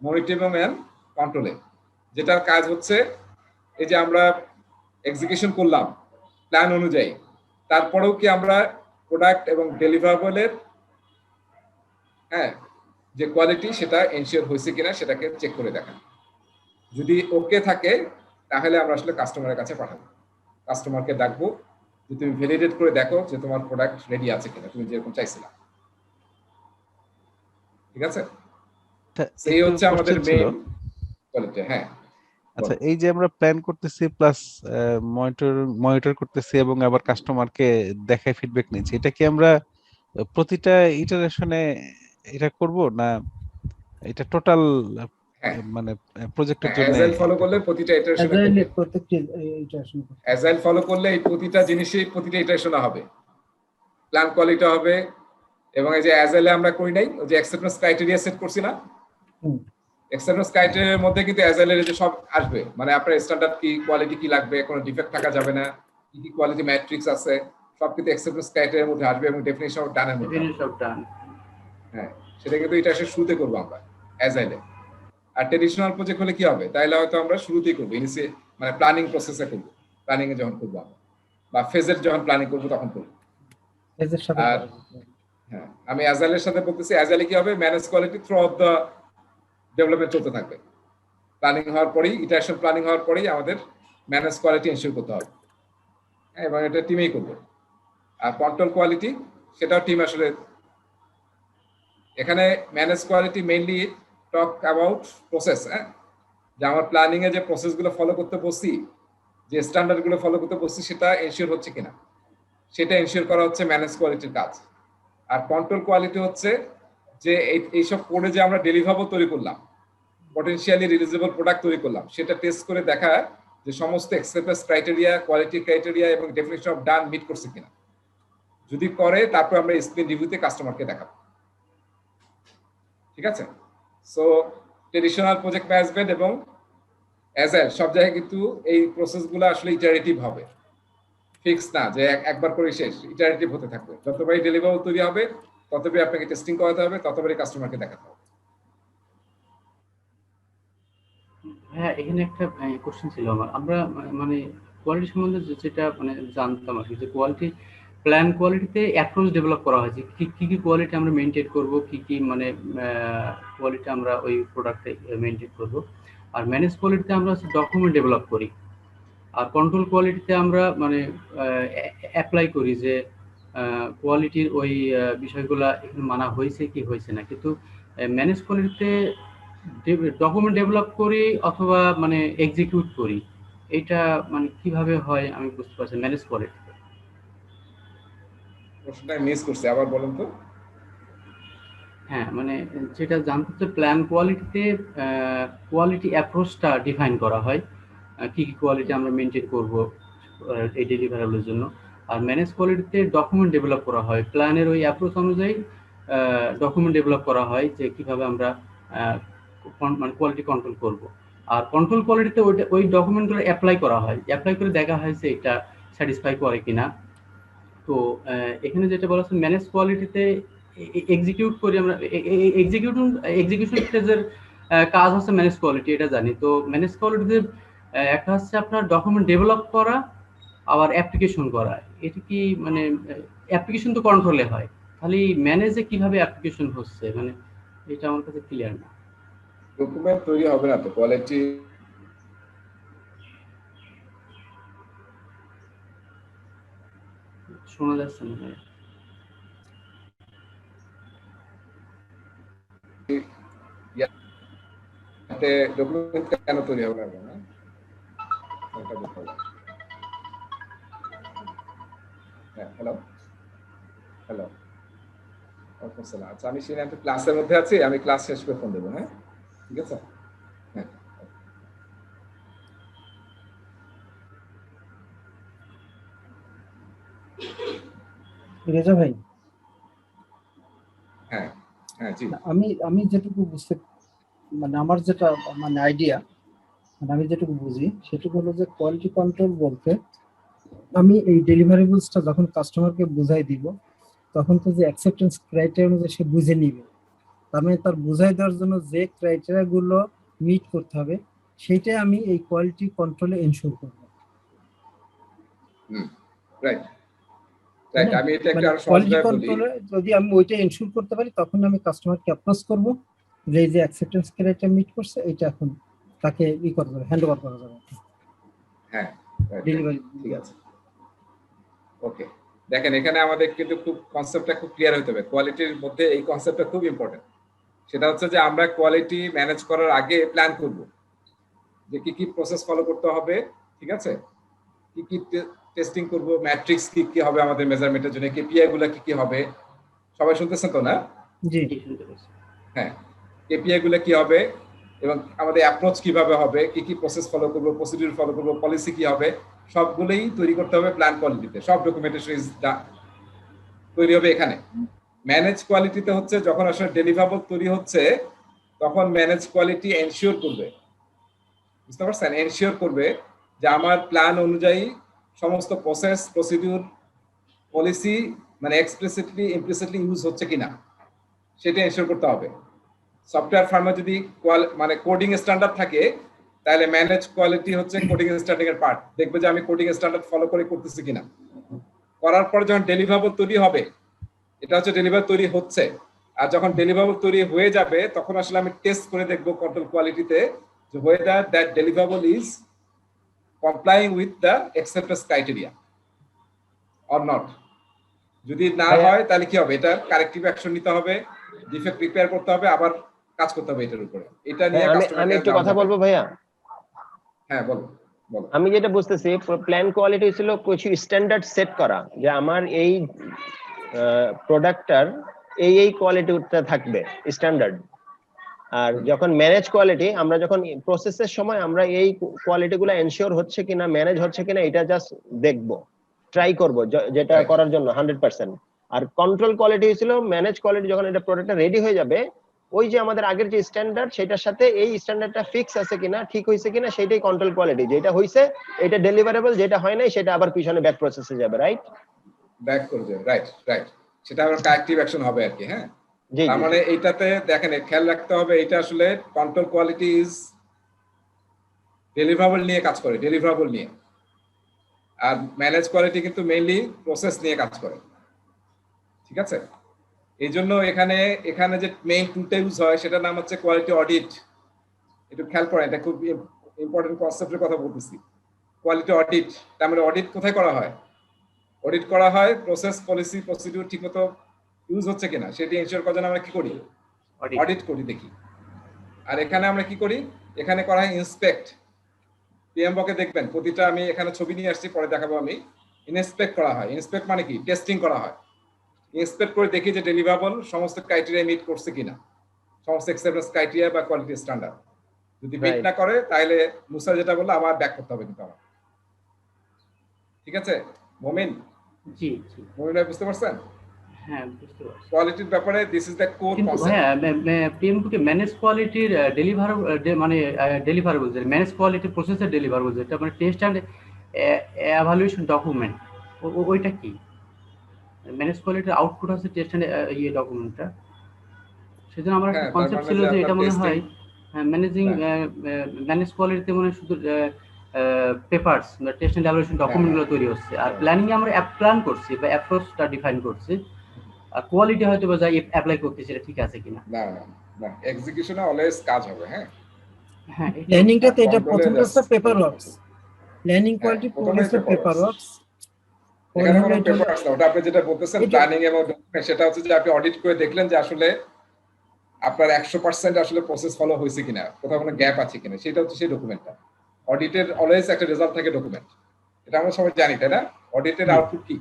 মনিটরিং এবং কন্ট্রোলে যেটার কাজ হচ্ছে এই যে আমরা এক্সিকিউশন করলাম প্ল্যান অনুযায়ী, তারপরেও কি আমরা প্রোডাক্ট এবং ডেলিভারেবলের যে কোয়ালিটি সেটা এনশিওর হয়েছে কিনা সেটাকে চেক করে দেখা। যদি ওকে থাকে তাহলে আমরা আসলে কাস্টমারের কাছে পাঠাবো, কাস্টমারকে ডাকবো যে তুমি ভ্যালিডেট করে দেখো যে তোমার প্রোডাক্ট রেডি আছে কিনা, তুমি যেরকম চাইছিলা। ঠিক আছে? সেই হচ্ছে আমাদের মেইন কোয়ালিটি। হ্যাঁ, আচ্ছা, এই যে আমরা প্ল্যান করতেছি প্লাস মনিটর করতেছি এবং আবার কাস্টমারকে দেখায় ফিডব্যাক নিচ্ছি, এটা কি আমরা প্রতিটা ইটারেশনে এটা করব না এটা টোটাল মানে প্রজেক্টের জন্য? অ্যাজাইল ফলো করলে প্রতিটা ইটারেশনে, অ্যাজাইল ফলো করলে এই প্রতিটা জিনিসই প্রতিটা ইটারেশনে হবে, প্ল্যান কোয়ালিটি হবে। এবং এই যে অ্যাজাইলে আমরা করি নাই, ওই যে অ্যাকসেপ্টেন্স ক্রাইটেরিয়া সেট করছি না, অ্যাকসেপ্টেন্স ক্রাইটেরিয়ার মধ্যে কিন্তু অ্যাজাইলের যে সব আসবে, মানে আপনার স্ট্যান্ডার্ড কি, কোয়ালিটি কি লাগবে, কোনো ডিফেক্ট থাকা যাবে না, কি কি কোয়ালিটি ম্যাট্রিক্স আছে সব কিন্তু অ্যাকসেপ্টেন্স ক্রাইটেরিয়ার মধ্যে আসবে, এবং ডেফিনিশন অফ ডানের মধ্যে। হ্যাঁ, সেটা কিন্তু এটা আসলে শুরুতে করবো আমরা অ্যাজাইলে। আর ট্রেডিশনাল প্রজেক্ট হলে কি হবে, তাইলে হয়তো আমরা শুরুতেই করবো, মানে প্ল্যানিং প্রসেসে করবো, প্ল্যানিং এ যখন করবো আমরা, বা ফেজের যখন প্ল্যানিং করবো তখন করবো। আর হ্যাঁ, আমি অ্যাজাইলের সাথে বলতেছি, অ্যাজাইলে কি হবে, manage quality throughout the development চলতে থাকবে। প্ল্যানিং হওয়ার পরেই, ইটারেশন প্ল্যানিং হওয়ার পরেই আমাদের ম্যানেজ কোয়ালিটি এনশিওর করতে হবে, এবং এটা টিমেই করবে। আর কন্ট্রোল কোয়ালিটি সেটাও টিম আসলে। এখানে manage quality mainly talk about process, যে আমার প্ল্যানিং এ যে প্রসেসগুলো ফলো করতে বসছি, যে স্ট্যান্ডার্ডগুলো ফলো করতে বসছি, সেটা এনশিওর হচ্ছে কিনা, সেটা এনশিওর করা হচ্ছে ম্যানেজ কোয়ালিটির কাজ। আর কন্ট্রোল কোয়ালিটি হচ্ছে যে এইসব করে যে আমরা ডেলিভারেবল তৈরি করলাম, পটেনশিয়ালি রিলিজেবল প্রোডাক্ট তৈরি করলাম, সেটা টেস্ট করে দেখা যে সমস্ত অ্যাকসেপ্টেন্স ক্রাইটেরিয়া, কোয়ালিটি ক্রাইটেরিয়া এবং ডেফিনিশন অফ ডান মিট করছে কিনা। যদি করে, তারপর আমরা স্ক্রিন রিভিউতে কাস্টমারকে দেখাবো। ঠিক আছে? সো ট্রেডিশনাল প্রজেক্ট ম্যানেজমেন্ট এবং অ্যাজাইল সব জায়গায় কিন্তু এই প্রসেসগুলো আসলে ইটারেটিভ হবে, ফিক্স না যে একবার করে শেষ, ইটারেটিভ হতে থাকবে। যতবারই ডেলিভারেবল তৈরি হবে, ততবারই আপনাকে টেস্টিং করাতে হবে, ততবারই কাস্টমারকে দেখাতে হবে। হ্যাঁ, এখানে একটা কোশ্চেন ছিল আমার। আমরা মানে কোয়ালিটি সম্বন্ধে যেটা মানে জানতাম আর কি, যে কোয়ালিটি প্ল্যান কোয়ালিটিতে অ্যাপ্রোচ ডেভেলপ করা হয়, যে কি কি কোয়ালিটি আমরা মেনটেন করব, কি কি মানে কোয়ালিটি আমরা ওই প্রোডাক্টে মেনটেন করব। আর ম্যানেজ কোয়ালিটিতে আমরা ডকুমেন্ট ডেভেলপ করি। আর কন্ট্রোল কোয়ালিটিতে আমরা মানে অ্যাপ্লাই করি যে কোয়ালিটির ওই বিষয়গুলা এখানে মানা হয়েছে কি হয়েছে না। কিন্তু ম্যানেজ কোয়ালিটিতে ডকুমেন্ট ডেভেলপ করি অথবা মানে এক্সিকিউট করি, এটা মানে কিভাবে হয় আমি বুঝতে পারছি ম্যানেজ কোয়ালিটিতে। প্রশ্নটা মিস করছি, আবার বলুন তো। হ্যাঁ, মানে যেটা জানতে হচ্ছে প্ল্যান কোয়ালিটিতে কোয়ালিটি অ্যাপ্রোচটা ডিফাইন করা হয়, কি কি কোয়ালিটি আমরা মেনটেন করব এই ডেলিভারেবলের জন্য। আর ম্যানেজ কোয়ালিটিতে ডকুমেন্ট ডেভেলপ করা হয়, প্ল্যানের ওই অ্যাপ্রোচ অনুযায়ী ডকুমেন্ট ডেভেলপ করা হয় যে কিভাবে আমরা মানে কোয়ালিটি কন্ট্রোল করব। আর কন্ট্রোল কোয়ালিটিতে ওই ডকুমেন্টগুলো অ্যাপ্লাই করা হয়, অ্যাপ্লাই করে দেখা হয় যে এটা স্যাটিসফাই করে কিনা। তো এখানে যেটা বলা হচ্ছে ম্যানেজ কোয়ালিটিতে এক্সিকিউট করি আমরা, এক্সিকিউশন ফেজের কাজ হচ্ছে ম্যানেজ কোয়ালিটি, এটা জানি। তো ম্যানেজ কোয়ালিটিতে একটা হচ্ছে আপনার ডকুমেন্ট ডেভেলপ করা, আবার অ্যাপ্লিকেশন করা। এটা কি মানে অ্যাপ্লিকেশন তো কন্ট্রোলে হয়, খালি ম্যানেজে কিভাবে অ্যাপ্লিকেশন হচ্ছে মানে এটা আমার কাছে ক্লিয়ার না। ডকুমেন্ট তৈরি হবে না তো কোয়ালিটি। শোনা যাচ্ছে না ভাই। ডকুমেন্ট কেন তৈরি হবে না? হ্যালো হ্যালো, আচ্ছা, আমি সেই ক্লাসের মধ্যে আছি, আমি ক্লাস শেষ করে ফোন দেবো। হ্যাঁ, ঠিক আছে। হ্যাঁ, রেজা ভাই, হ্যাঁ, হ্যাঁ, জি। আমি যেটুকু বুঝতে মানে আমার যেটা মানে আইডিয়া, মানে আমি যেটুকু বুঝি সেটুকু হলো যে কোয়ালিটি কন্ট্রোল বলতে আমি এই ডেলিভারেবলসটা যখন কাস্টমারকে বুঝাই দিব, তখন তো যে অ্যাকসেপ্টেন্স ক্রাইটেরিয়া অনুযায়ী সে বুঝে নিবে। তার মানে তার বুঝাই দেওয়ার জন্য যে ক্রাইটেরিয়া গুলো মিট করতে হবে, সেইটাই আমি এই কোয়ালিটি কন্ট্রোলে এনশিওর করব। রাইট রাইট, আমি এটা একটু আরো কোয়ালিটি সহজভাবে বলি। কন্ট্রোলে যদি আমি ওইটা এনশিওর করতে পারি, তখন আমি কাস্টমারকে অ্যাপ্রোচ করব যে এই যে অ্যাকসেপ্টেন্স ক্রাইটেরিয়া মিট করছে, এটা এখন তাকে ই করা যাবে, হ্যান্ড ওভার করা যাবে। হ্যাঁ, ডেলিভারি। ঠিক আছে, ওকে। দেখেন, এখানে আমাদের কিন্তু খুব কনসেপ্টটা খুব ক্লিয়ার হতে হবে। কোয়ালিটির মধ্যে এই কনসেপ্টটা খুব ইম্পর্টেন্ট। সেটা হচ্ছে যে আমরা কোয়ালিটি ম্যানেজ করার আগে প্ল্যান করব যে কি কি প্রসেস ফলো করতে হবে, ঠিক আছে, কি কি টেস্টিং করব, ম্যাট্রিক্স কি কি হবে আমাদের মেজারমেন্টের জন্য, কেপিআই গুলো কি কি হবে। সবাই শুনতেছেন তো না? জি, হ্যাঁ, কেপিআই গুলো কি হবে এবং আমাদের অ্যাপ্রোচ কিভাবে হবে, কি কি প্রসেস ফলো করব, প্রসিডিউর ফলো করব, পলিসি কি হবে, সবগুলোই তৈরি করতে হবে প্ল্যান কোয়ালিটিতে। সব ডকুমেন্টেশন তৈরি হবে এখানে। ম্যানেজ কোয়ালিটিতে হচ্ছে যখন আসলে ডেলিভারেবল তৈরি হচ্ছে, তখন ম্যানেজ কোয়ালিটি এনশিওর করবে, বুঝতে পারছেন, এনশিওর করবে যে আমার প্ল্যান অনুযায়ী সমস্ত প্রসেস, প্রসিডিউর, পলিসি মানে এক্সপ্লিসিটলি ইমপ্লিসিটলি ইউজ হচ্ছে কিনা, সেটা এনশিওর করতে হবে। সফটওয়্যার ফার্মে যদি মানে কোডিং স্ট্যান্ডার্ড থাকে, তাহলে ম্যানেজ কোয়ালিটি হচ্ছে কোডিং স্ট্যান্ডার্ডিং এর পার্ট। দেখবে যে আমি কোডিং স্ট্যান্ডার্ড ফলো করে করতেছি কিনা। করার পর যখন ডেলিভারেবল তৈরি হবে, এটা হচ্ছে ডেলিভার তৈরি হচ্ছে। আর যখন ডেলিভারেবল তৈরি হয়ে যাবে, তখন আসলে আমি টেস্ট করে দেখবো কন্ট্রোল কোয়ালিটিতে So whether that deliverable is complying with the acceptance criteria or not. যদি না হয় তাহলে কি হবে, এটা কারেক্টিভ অ্যাকশন নিতে হবে, ডিফেক্ট রিপেয়ার করতে হবে, আবার কাজ করতে হবে এটার উপরে। এটা নিয়ে আমি একটু কথা বলবো ভাইয়া। হ্যাঁ বলো। আমি যেটা বুঝতেছি প্ল্যান কোয়ালিটি ছিল কিছু স্ট্যান্ডার্ড সেট করা, যে আমার এই প্রোডাক্টটার এই কোয়ালিটিটা থাকবে স্ট্যান্ডার্ড। আর যখন ম্যানেজ কোয়ালিটি, আমরা যখন প্রসেসের সময় আমরা এই কোয়ালিটি গুলো এনশিওর হচ্ছে কিনা, ম্যানেজ হচ্ছে কিনা, এটা জাস্ট দেখবো, ট্রাই করবো যেটা করার জন্য 100%। আর কন্ট্রোল কোয়ালিটি ছিল ম্যানেজ কোয়ালিটি, যখন এটা প্রোডাক্টটা রেডি হয়ে যাবে, ওই যে আমাদের আগের যে স্ট্যান্ডার্ড সেটার সাথে এই স্ট্যান্ডার্ডটা ফিক্স আছে কিনা, ঠিক হয়েছে কিনা, সেটাই কন্ট্রোল কোয়ালিটি। যেটা হয়েছে এটা ডেলিভারেবল, যেটা হয় নাই সেটা আবার পিছনে ব্যাক প্রসেসে যাবে, রাইট? ব্যাক করে যাবে, রাইট। সেটা আবার কারেক্টিভ অ্যাকশন হবে আর কি। হ্যাঁ, তার মানে এইটাতে দেখেন খেয়াল রাখতে হবে, এটা আসলে কন্ট্রোল কোয়ালিটি ইজ ডেলিভারেবল নিয়ে কাজ করে, ডেলিভারেবল নিয়ে। আর ম্যানেজ কোয়ালিটি কিন্তু মেইনলি প্রসেস নিয়ে কাজ করে, ঠিক আছে? এই জন্য এখানে যে মেইন টুলটা ইউজ হয় সেটার নাম হচ্ছে কোয়ালিটি অডিট। একটু খেয়াল করেন, এটা খুব ইম্পর্টেন্ট কনসেপ্টের কথা বলতেছি। কোয়ালিটি অডিট, তার মানে অডিট কোথায় করা হয়? অডিট করা হয় প্রসেস, পলিসি, প্রসিডিউর ঠিকমতো ইউজ হচ্ছে কিনা সেটা এনশিওর করার জন্য আমরা কি করি? অডিট করি, দেখি। আর এখানে আমরা কি করি? এখানে করা হয় ইন্সপেক্ট। পিএমবকে দেখবেন প্রতিটা, আমি এখানে ছবি নিয়ে আসছি, পরে দেখাবো আমি। ইন্সপেক্ট করা হয়। ইন্সপেক্ট মানে কি? টেস্টিং করা হয়। ইন্সপেক্ট করে দেখি যে ডেলিভারেবল সমস্ত ক্রাইটেরিয়া মিট করছে কিনা, সমস্ত অ্যাকসেপ্টেন্স ক্রাইটেরিয়া বা কোয়ালিটি স্ট্যান্ডার্ড। যদি মিট না করে তাহলে মুসা যেটা বললো আবার ব্যাক করতে হবে কিন্তু আমার, ঠিক আছে মোমিন? জি মোমিন ভাই বুঝতে পারছেন? হ্যাঁ বুঝতে পারছি। কোয়ালিটির ব্যাপারে this is the core concept. হ্যাঁ, পিএমকে ম্যানেজ কোয়ালিটির মানে ডেলিভারেবল, ম্যানেজ কোয়ালিটি প্রসেসের ডেলিভারেবল, যেটা মানে টেস্ট অ্যান্ড এভালুয়েশন ডকুমেন্ট, ওইটা কি? ম্যানেজ কোয়ালিটির আউটপুট আছে টেস্ট অ্যান্ড ডকুমেন্টটা। সেজন্য আমার একটা কনসেপ্ট ছিল যে এটা মনে হয় ম্যানেজ কোয়ালিটিতে মনে হয় শুধু পেপারস বা টেস্ট অ্যান্ড এভালুয়েশন ডকুমেন্টগুলো তৈরি হচ্ছে, আর প্ল্যানিং এ আমরা প্ল্যান করছি বা অ্যাপ্রোচটা ডিফাইন করছি, আর কোয়ালিটি হয়তো বা যাই অ্যাপ্লাই করতেছি এটা ঠিক আছে কিনা। না, এক্সিকিউশনে অলওয়েজ কাজ হবে। হ্যাঁ, প্ল্যানিংটাতে এটা প্রথমটা হচ্ছে পেপার ওয়ার্কস, প্ল্যানিং কোয়ালিটি প্রসেসের পেপার ওয়ার্কস। ওটা আপনি যেটা বলতেছেন প্ল্যানিং এবং ডকুমেন্ট, সেটা হচ্ছে যে আপনি অডিট করে দেখলেন যে আসলে আপনার 100% আসলে প্রসেস ফলো হয়েছে কিনা, কোথাও কোনো গ্যাপ আছে কিনা, সেটা হচ্ছে সেই ডকুমেন্টটা। অডিটের অলওয়েজ একটা রেজাল্ট থাকে ডকুমেন্ট, এটা আমরা সবাই জানি, তাই না? অডিটের আউটপুট কি?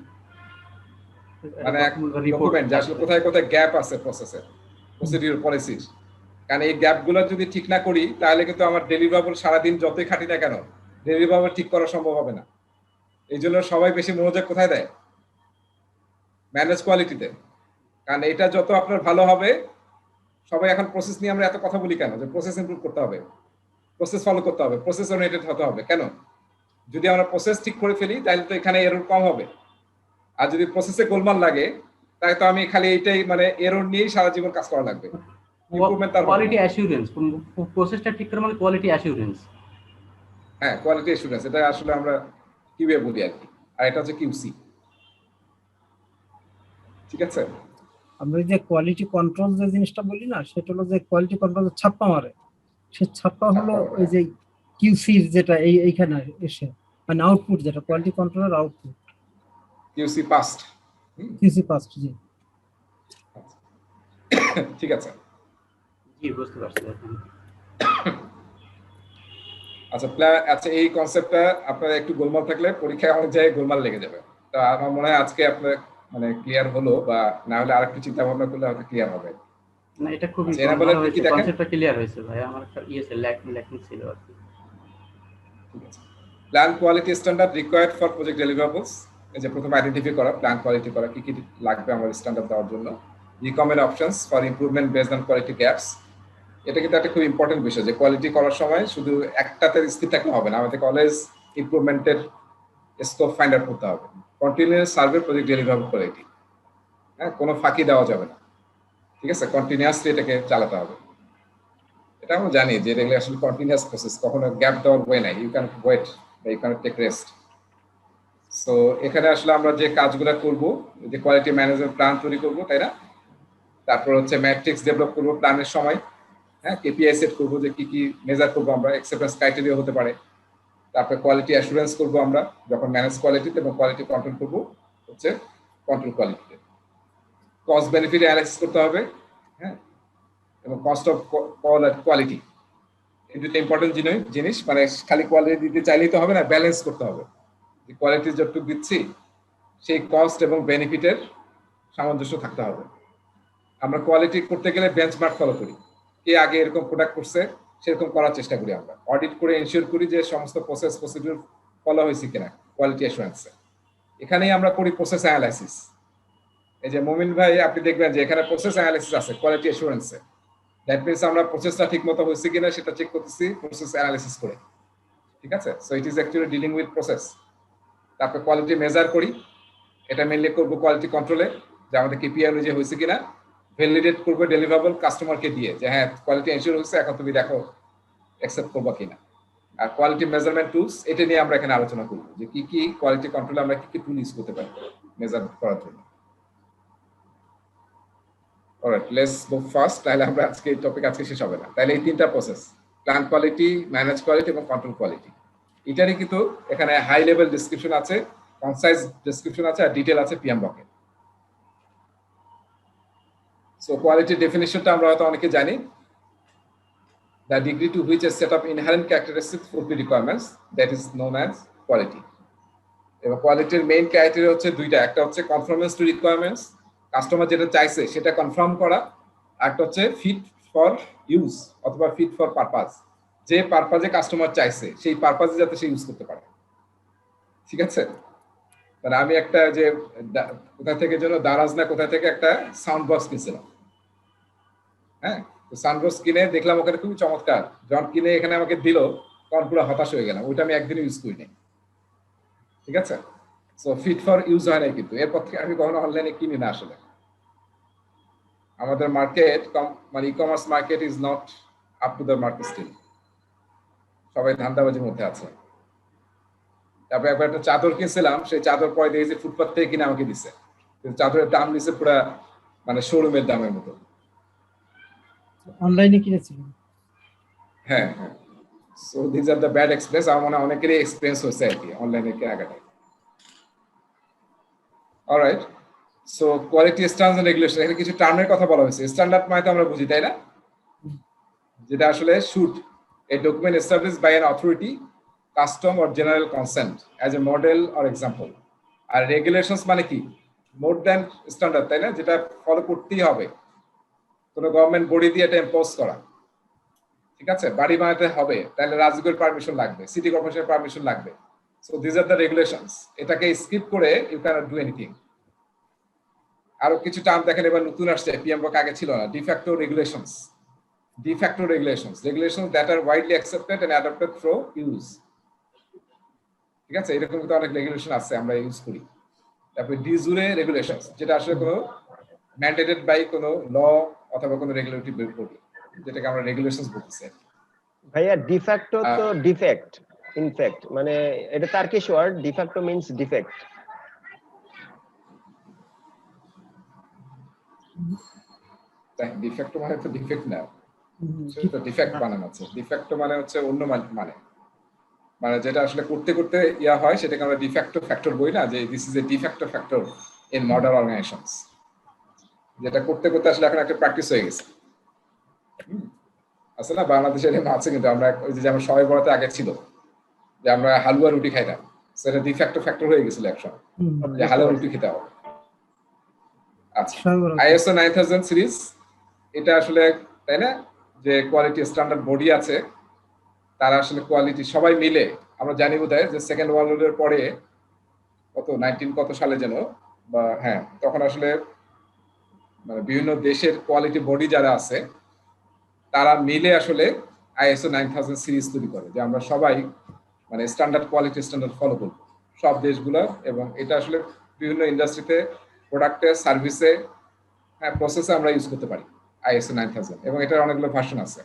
মানে ডকুমেন্ট যে আসলে কোথায় কোথায় গ্যাপ আছে প্রসেসে, প্রসিডিউর, পলিসির। কারণ এই গ্যাপগুলো যদি ঠিক না করি তাহলে কিন্তু আমার ডেলিভারেবল সারাদিন যতই খাটি না কেন ডেলিভারেবল ঠিক করা সম্ভব হবে না। এই জন্য সবাই বেশি মনোযোগ কোথায় দেয়? ম্যানেজ কোয়ালিটিতে। কারণ এটা যত আপনার ভালো হবে, সবাই এখন প্রসেস নিয়ে আমরা এত কথা বলি কেন? যে প্রসেস ইমপ্রুভ করতে হবে, প্রসেস ফলো করতে হবে, প্রসেস ওরিয়েন্টেড হতে হবে। কেন? যদি আমরা প্রসেস ঠিক করে ফেলি তাহলে তো এখানে এরর কম হবে। আর যদি প্রসেসে গোলমাল লাগে তাহলে তো আমি খালি এইটাই মানে এরর নিয়েই সারা জীবন কাজ করা লাগবে। কোয়ালিটি অ্যাসিউরেন্স, প্রসেসটা ঠিক করে মানে কোয়ালিটি অ্যাসিউরেন্স। হ্যাঁ, কোয়ালিটি অ্যাসিউরেন্স, এটা আসলে আমরা কিউএ বলি আর কি, আর এটা হচ্ছে কিউসি, ঠিক আছে? আমরা যে কোয়ালিটি কন্ট্রোল যে জিনিসটা বলি না, সেটা হলো যে কোয়ালিটি কন্ট্রোল ছাপ্পা মারে, সে ছাপ্পা হলো ওই যে কিউসির যেটা এইখানে এসে মানে আউটপুট, যেটা কোয়ালিটি কন্ট্রোলের আউটপুট, কিউসি পাস্ট। জি ঠিক আছে, জি বুঝতে পারছি। আচ্ছা, এই কনসেপ্টটা আপনারা একটু গোলমাল থাকলে পরীক্ষায় অনেক জায়গায় গোলমাল লেগে যাবে। তো আমার মনে হয় আজকে আপনার মানে ক্লিয়ার হলো, বা না হলে আরেকটু চিন্তা ভাবনা করলে হয়তো ক্লিয়ার হবে। না, এটা খুবই কনসেপ্টটা ক্লিয়ার হয়েছে ভাই, আমার একটা ল্যাকিং ছিল আর কি। ঠিক আছে। Plan quality standard required for project deliverables, এই যে প্রথমে আইডেন্টিফাই করা প্ল্যান কোয়ালিটি করা, কি কি লাগবে আমার স্ট্যান্ডার্ড দেওয়ার জন্য। Recommend options for improvement based on quality gaps, এটা কিন্তু একটা খুব ইম্পর্টেন্ট বিষয়, যে কোয়ালিটি করার সময় শুধু একটাতে স্থির থাকলে হবে না, আমাদেরকে অলওয়েজ ইমপ্রুভমেন্টের স্কোপ ফাইন্ড আউট করতে হবে। Continuous survey project deliverable quality, হ্যাঁ, কোনো ফাঁকি দেওয়া যাবে না, ঠিক আছে? কন্টিনিউয়াসলি এটাকে চালাতে হবে। এটা আমরা জানি যে এটা আসলে কন্টিনিউয়াস প্রসেস, কখনো গ্যাপ দেওয়ার ওয়ে নাই, ইউ ক্যান ওয়েট বা you can take rest. So এখানে আসলে আমরা যে কাজগুলো করব, যে কোয়ালিটি ম্যানেজমেন্ট প্ল্যান তৈরি করব, তাই না? তারপর হচ্ছে ম্যাট্রিক্স ডেভেলপ করব প্ল্যানের সময়, হ্যাঁ, কেপিআই সেট করবো যে কি কি মেজার করবো আমরা, অ্যাকসেপ্টেন্স ক্রাইটেরিয়া হতে পারে। তারপরে কোয়ালিটি অ্যাসুরেন্স করবো আমরা যখন ম্যানেজ কোয়ালিটিতে, এবং কোয়ালিটি কন্ট্রোল করবো হচ্ছে কন্ট্রোল কোয়ালিটিতে। কস্ট বেনিফিট অ্যানালাইসিস করতে হবে, হ্যাঁ, এবং কস্ট অফ কোয়ালিটি, এই দুটো ইম্পর্টেন্ট জিনিস। মানে খালি কোয়ালিটি দিতে চাইলেই তো হবে না, ব্যালেন্স করতে হবে যে কোয়ালিটি যতটুকু দিচ্ছি সেই কস্ট এবং বেনিফিটের সামঞ্জস্য থাকতে হবে। আমরা কোয়ালিটি করতে গেলে বেঞ্চমার্ক ফলো করি, কে আগে এরকম প্রোডাক্ট করছে সেরকম করার চেষ্টা করি আমরা, অডিট করে এনশিওর করি যে সমস্ত প্রসেস প্রসিডিউর ফলো হয়েছে কিনা কোয়ালিটি অ্যাসুরেন্সে। এখানেই আমরা করি প্রসেস অ্যানালাইসিস। এই যে মুমিন ভাই আপনি দেখবেন যে এখানে প্রসেস অ্যানালাইসিস আছে কোয়ালিটি অ্যাসুরেন্সে। দ্যাট মিনস আমরা প্রসেসটা ঠিকমতো হয়েছে কিনা সেটা চেক করতেছি প্রসেস অ্যানালাইসিস করে, ঠিক আছে? So it is actually dealing with process. তারপর কোয়ালিটি মেজার করি, এটা মেনলি করবো কোয়ালিটি কন্ট্রোলে, যে আমাদের কেপিআই অনুযায়ী হয়েছে কিনা। ভ্যালিডেট করবো ডেলিভারেবল কাস্টমারকে দিয়ে যে হ্যাঁ কোয়ালিটি এনশিওর হয়েছে, এখন তুমি দেখো অ্যাকসেপ্ট করবো কিনা। আর কোয়ালিটি মেজারমেন্ট টুলস, এটা নিয়ে আমরা এখানে আলোচনা করবো যে কি কি কোয়ালিটি কন্ট্রোলে আমরা কি কি টুল ইউজ করতে পারি মেজার করার জন্য। Alright, let's go first. তাহলে আমরা আজকে এই টপিক আজকে শেষ হবে না। তাহলে এই তিনটা process, plan quality, manage quality এবং কন্ট্রোল কোয়ালিটি, এটারই কিন্তু এখানে হাই লেভেল ডেসক্রিপশন আছে, কনসাইজ ডেসক্রিপশন আছে, আর ডিটেল আছে পিএমবকে। সো কোয়ালিটি ডেফিনিশনটা আমরা হয়তো অনেকে জানি, the degree to which a set of inherent characteristics fulfill requirements, that is known as quality. এবং কোয়ালিটির মেইন ক্রাইটেরিয়া হচ্ছে দুইটা, একটা হচ্ছে কনফর্মেন্স টু রিকোয়ারমেন্টস, কাস্টমার যেটা চাইছে সেটা কনফার্ম করা, আর একটা হচ্ছে ফিট ফর ইউজ অথবা ফিট ফর পারপাস, যে পারপাজে কাস্টমার চাইছে সেই পারপাজে যাতে সে ইউজ করতে পারে, ঠিক আছে? তাহলে আমি একটা যে কোথা থেকে যেন দারাজ না কোথা থেকে একটা সাউন্ড বক্স কিনছিলাম, হ্যাঁ, তো সাউন্ড বক্স কিনে দেখলাম ওখানে খুবই চমৎকার, যখন কিনে এখানে আমাকে দিল তখন পুরো হতাশ হয়ে গেলাম, ওইটা আমি একদিনও ইউজ করি নাই, ঠিক আছে? সো ফিট ফর ইউজ হয় নাই, কিন্তু এরপর থেকে আমি কখনো অনলাইনে কিনি না। আসলে আমাদের মার্কেট মানে e commerce market is not up to the market still, সবাই ধান্দাবাজির মধ্যে আছে। তারপরে একবার একটা চাদর কিনছিলাম, সেই চাদর পরে দেখেছি ফুটপাথ থেকে কিনে আমাকে দিছে, কিন্তু চাদরের দাম দিছে পুরা মানে শোরুমের দামের মতো। অনলাইনে কিনেছিলেন? হ্যাঁ হ্যাঁ, so this are the bad experience. আমার মনে হয় অনেকেরই এক্সপিরিয়েন্স হয়েছে আর কি অনলাইনে কেনাকাটায়। Alright, so quality standards and regulation, এখানে কিছু টার্মের কথা বলা হয়েছে। স্ট্যান্ডার্ড মানে তো আমরা বুঝি, তাই না? যেটা আসলে should a document established by an authority, custom or general consent as a model or example. আর রেগুলেশনস মানে কি? মোর দ্যান স্ট্যান্ডার্ড, তাই না? যেটা ফলো করতেই হবে, কোনো গভর্নমেন্ট বডি দিয়ে এটা ইম্পোজ করা, ঠিক আছে? বাড়ি বানাতে হবে তাহলে রাজুকের পারমিশন লাগবে, সিটি কর্পোরেশনের পারমিশন লাগবে। So this are the regulations. এটাকে স্কিপ করে ইউ ক্যানট ডু এনিথিং। আরো কিছু টার্ম দেখেন এবার নতুন আসছে, পিএমবক আগে ছিল না। De facto regulations, de facto regulations, regulations that are widely accepted and adopted through use, ঠিক আছে? এরকম কিন্তু অনেক রেগুলেশন আছে আমরা ইউজ করি। তারপরে ডিজুরে রেগুলেশনস, যেটা আসলে কোনো ম্যান্ডেটেড বাই কোনো ল অথবা কোনো রেগুলেটরি বডি, যেটাকে আমরা রেগুলেশনস বলতেছি। ভাইয়া ডিফ্যাক্টো তো ডিফেক্ট, ইনফ্যাক্ট মানে এটা Turkish word, de facto means defect. তাই ডিফেক্টো মানে তো ডিফেক্ট না, সেটা ডিফেক্ট বানানো আছে। ডিফেক্টো মানে হচ্ছে অন্য মানে যেটা আসলে করতে করতে ইয়া হয় সেটাকে আমরা ডিফ্যাক্টো ফ্যাক্টর বলি না, যে this is a de facto factor in modern organizations, যেটা করতে করতে আসলে এখন একটা প্র্যাকটিস হয়ে গেছে। আসলে না বাংলাদেশে এরকম আছে, কিন্তু আমরা ওই যে যেমন সবাই বড়তে আগে ছিল যে আমরা হালুয়া রুটি খাইতাম, সেটা ডিফ্যাক্টো ফ্যাক্টর হয়ে গেছিল একসময়, যে হালুয়া রুটি খেতে হবে। আচ্ছা, ISO 9000 সিরিজ, এটা আসলে তাই না, যে কোয়ালিটি স্ট্যান্ডার্ড বডি আছে, তারা আসলে কোয়ালিটি সবাই মিলে, আমরা জানি বোধহয় যে সেকেন্ড ওয়ার্ল্ড ওয়ারের পরে কত 19 কত সালে যেন, বা হ্যাঁ, তখন আসলে মানে বিভিন্ন দেশের কোয়ালিটি বডি যারা আছে তারা মিলে আসলে ISO 9000 সিরিজ তৈরি করে, যে আমরা সবাই মানে স্ট্যান্ডার্ড কোয়ালিটি স্ট্যান্ডার্ড ফলো করব সব দেশগুলো। এবং এটা আসলে বিভিন্ন ইন্ডাস্ট্রিতে, প্রোডাক্টে, সার্ভিসে, হ্যাঁ, প্রসেসে আমরা ইউজ করতে পারি ISO 9000। এবং এটার অনেকগুলো ভার্সন আছে।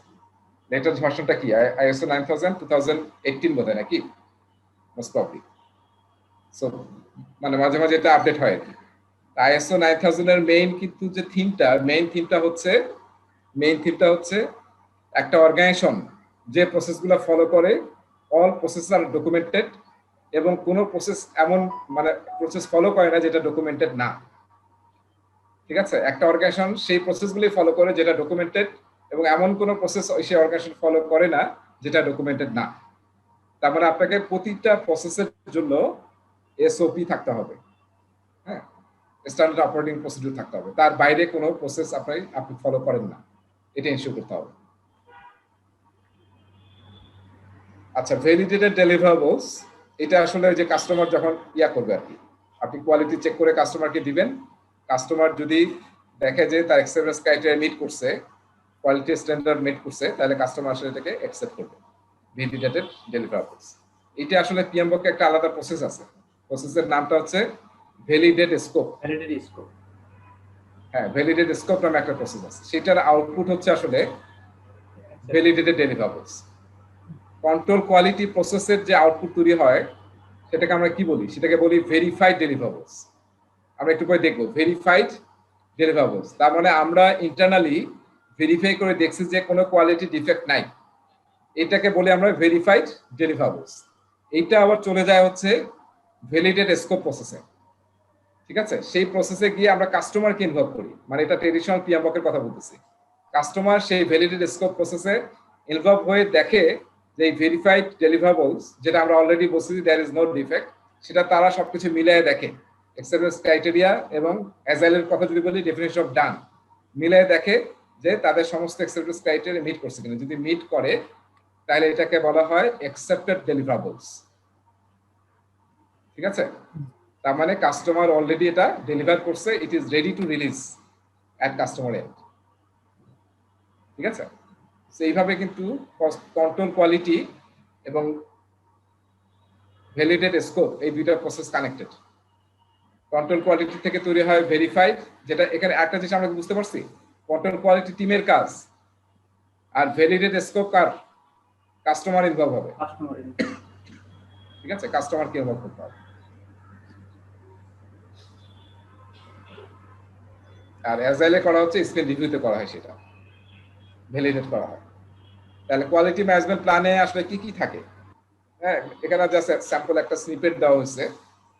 লেটেস্ট ভার্সনটা কি? ISO 9000 2018 বোধহয় নাকি, মোস্ট প্রবাবলি। সো মানে মাঝে মাঝে এটা আপডেট হয় আর কি। ISO 9000 এর মেইন কিন্তু যে মেইন থিমটা হচ্ছে একটা অর্গানাইজেশন যে প্রসেসগুলো ফলো করে অল প্রসেস আর ডকুমেন্টেড, এবং কোনো প্রসেস এমন মানে প্রসেস ফলো করে না যেটা ডকুমেন্টেড না। ঠিক আছে, একটা অর্গানাইজেশন সেই প্রসেসগুলি ফলো করে যেটা ডকুমেন্টেড, এবং এমন কোনো প্রসেস সেই অর্গানাইজেশন ফলো করে না যেটা ডকুমেন্টেড না। তার মানে আপনাকে প্রতিটা প্রসেসের জন্য এসওপি থাকতে হবে, হ্যাঁ, স্ট্যান্ডার্ড অপারেটিং প্রসিডিউর থাকতে হবে, তার বাইরে কোনো প্রসেস আপনি ফলো করেন না, এটা এনশিওর করতে হবে। আচ্ছা, ভ্যালিডেটেড ডেলিভারেবলস, এটা আসলে যে কাস্টমার যখন করবে আর কি, আপনি কোয়ালিটি চেক করে কাস্টমারকে দিবেন, কাস্টমার যদি দেখে যে তার অ্যাকসেপ্টেন্স ক্রাইটেরিয়া মিট করছে, কোয়ালিটি স্ট্যান্ডার্ড মিট করছে, তাহলে কাস্টমার আসলে এটাকে অ্যাকসেপ্ট করবে। ভ্যালিডেটেড ডেলিভারেবলস, এটা আসলে পিএমবকে একটা আলাদা প্রসেস আছে, প্রসেসের নামটা হচ্ছে ভ্যালিডেট স্কোপ। হ্যাঁ, ভ্যালিডেট স্কোপ নামে একটা প্রসেস আছে, সেটার আউটপুট হচ্ছে আসলে ভ্যালিডেটেড ডেলিভারেবলস। কন্ট্রোল কোয়ালিটি প্রসেসের যে আউটপুট তৈরি হয় সেটাকে আমরা কি বলি, সেটাকে বলি ভেরিফাইড ডেলিভারেবলস। আমরা একটু পরে দেখবো ভেরিফাইড ডেলিভারেবলস, তার মানে আমরা ইন্টারনালি ভেরিফাই করে দেখছি যে কোনো কোয়ালিটি ডিফেক্ট নাই, এটাকে বলি আমরা ভেরিফাইড ডেলিভারেবলস। এইটা আবার চলে যায় হচ্ছে ভ্যালিডেট স্কোপ প্রসেসে। ঠিক আছে, সেই প্রসেসে গিয়ে আমরা কাস্টমারকে ইনভলভ করি, মানে এটা ট্রেডিশনাল পিএমবকের কথা বলতেছি। কাস্টমার সেই ভ্যালিডেট স্কোপ প্রসেসে ইনভলভ হয়ে দেখে যে এই ভেরিফাইড ডেলিভারেবলস, যেটা আমরা অলরেডি বলছি দেয়ার ইজ নো ডিফেক্ট, সেটা তারা সবকিছু মিলিয়ে দেখে, অ্যাকসেপ্টেন্স ক্রাইটেরিয়া এবং অ্যাজাইলের কথা যদি বলি ডেফিনিশন অফ ডান, মিলিয়ে দেখে যে তাদের সমস্ত অ্যাকসেপ্টেন্স ক্রাইটেরিয়া মিট করছে কিনা। যদি মিট করে তাহলে এটাকে বলা হয় অ্যাকসেপ্টেড ডেলিভারেবলস। ঠিক আছে, তার মানে কাস্টমার অলরেডি এটা ডেলিভার করছে, it is ready to release at customer end. ঠিক আছে, সেইভাবে কিন্তু কন্ট্রোল কোয়ালিটি এবং ভ্যালিডেট স্কোপ এই দুইটা প্রসেস কানেক্টেড। কন্ট্রোল কোয়ালিটি থেকে তৈরি হয় ভেরিফাইড, যেটা এখানে একটা জিনিস আমরা বুঝতে পারছি, কন্ট্রোল কোয়ালিটি টিমের কাজ, আর ভ্যালিডেট স্কোপ কার, কাস্টমার ইনভলভ হবে। ঠিক আছে, কাস্টমারকে ইনভলভ করতে হবে। আর অ্যাজাইলে করা হচ্ছে স্কেল রিভিউতে করা হয়, সেটা ভ্যালিডেট করা হয়। তাহলে কোয়ালিটি ম্যানেজমেন্ট প্ল্যানে আসলে কি কি থাকে, হ্যাঁ, এখানে জাস্ট স্যাম্পল একটা স্নিপেট দেওয়া হয়েছে।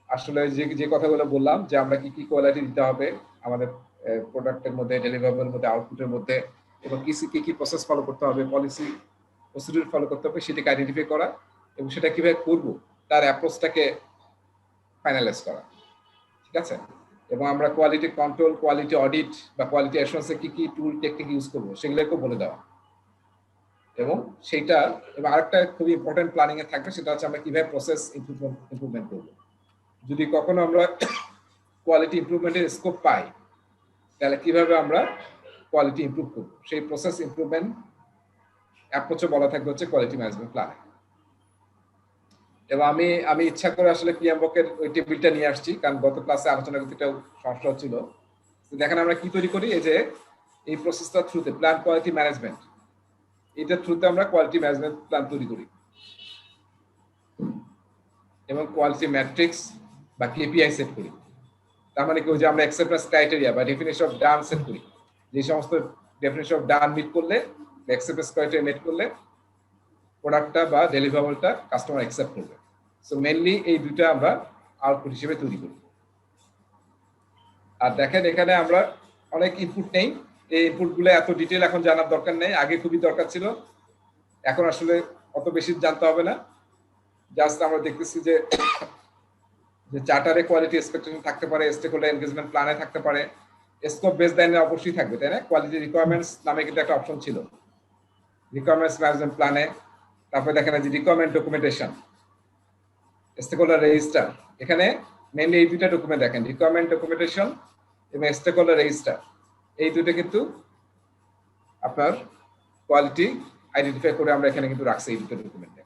আসলে যে কথাগুলো বললাম যে আমরা কি কি কোয়ালিটি দিতে হবে আমাদের প্রোডাক্টের মধ্যে, ডেলিভারেবলের মধ্যে, আউটপুটের মধ্যে, এবং কি কি প্রসেস ফলো করতে হবে, পলিসি প্রসিডিউর ফলো করতে হবে, সেটাকে আইডেন্টিফাই করা এবং সেটা কিভাবে করব তার অ্যাপ্রোচটাকে ফাইনালাইজ করা। ঠিক আছে, এবং আমরা কোয়ালিটি কন্ট্রোল, কোয়ালিটি অডিট বা কোয়ালিটি অ্যাসুরেন্সে কি কি টুল টেকনিক ইউজ করবো সেগুলোকেও বলে দেওয়া। এবং সেইটা, এবং আরেকটা খুবই ইম্পর্টেন্ট প্ল্যানিং এ থাকবে, সেটা হচ্ছে আমরা কিভাবে প্রসেস ইমপ্রুভমেন্ট করবো। যদি কখনো আমরা কোয়ালিটি ইমপ্রুভমেন্টের স্কোপ পাই, তাহলে কিভাবে আমরা কোয়ালিটি ইমপ্রুভ করবো, সেই প্রসেস ইমপ্রুভমেন্ট অ্যাপ্রোচে বলা থাকবে হচ্ছে কোয়ালিটি ম্যানেজমেন্ট প্ল্যান। এবং আমি ইচ্ছা করে আসলে পিএমবকের ওই টেবিলটা নিয়ে আসছি, কারণ গত ক্লাসে আলোচনা করতে একটা সমস্যা হচ্ছিল। দেখেন আমরা কি তৈরি করি, এই যে এই প্রসেসটা থ্রুতে প্ল্যান কোয়ালিটি ম্যানেজমেন্ট, এটার থ্রুতে আমরা কোয়ালিটি ম্যানেজমেন্ট প্ল্যান তৈরি করি এবং কোয়ালিটি ম্যাট্রিক্স বা কেপিআই সেট করি। তার মানে কি, ওই যে আমরা অ্যাকসেপ্টেন্স ক্রাইটেরিয়া বা ডেফিনিশন অফ ডান সেট করি, যে সমস্ত ডেফিনিশন অফ ডান মিট করলে, অ্যাকসেপ্টেন্স ক্রাইটেরিয়া মিট করলে প্রোডাক্টটা বা ডেলিভারেবলটা কাস্টমার অ্যাকসেপ্ট করবে। সো মেইনলি এই দুইটা আমরা আউটপুট হিসেবে তৈরি করি। আর দেখেন এখানে আমরা অনেক ইনপুট নেই, এই ইনপুটগুলো এত ডিটেইল এখন জানার দরকার নেই, আগে খুবই দরকার ছিল, এখন আসলে অত বেশি জানতে হবে না। জাস্ট আমরা দেখতেছি যে চার্টারে কোয়ালিটি এক্সপেকটেশন থাকতে পারে, স্টেকহোল্ডার এনগেজমেন্ট প্ল্যানে থাকতে পারে, স্কোপ বেস লাইনে অবশ্যই থাকবে, তাই না? কোয়ালিটি রিকোয়ারমেন্টস নামে কিন্তু একটা অপশন ছিল রিকোয়ারমেন্টস ম্যানেজমেন্ট প্ল্যানে। তারপরে দেখেন যে রিকোয়ারমেন্ট ডকুমেন্টেশন, স্টেকহোল্ডার রেজিস্টার, এখানে মেইনলি এই দুইটা ডকুমেন্ট দেখেন, রিকোয়ারমেন্ট ডকুমেন্টেশন এবং স্টেকহোল্ডার রেজিস্টার, এই দুটো কিন্তু আপনার কোয়ালিটি আইডেন্টিফাই করে আমরা এখানে কিন্তু রাখছি এই দুটো ডকুমেন্টে।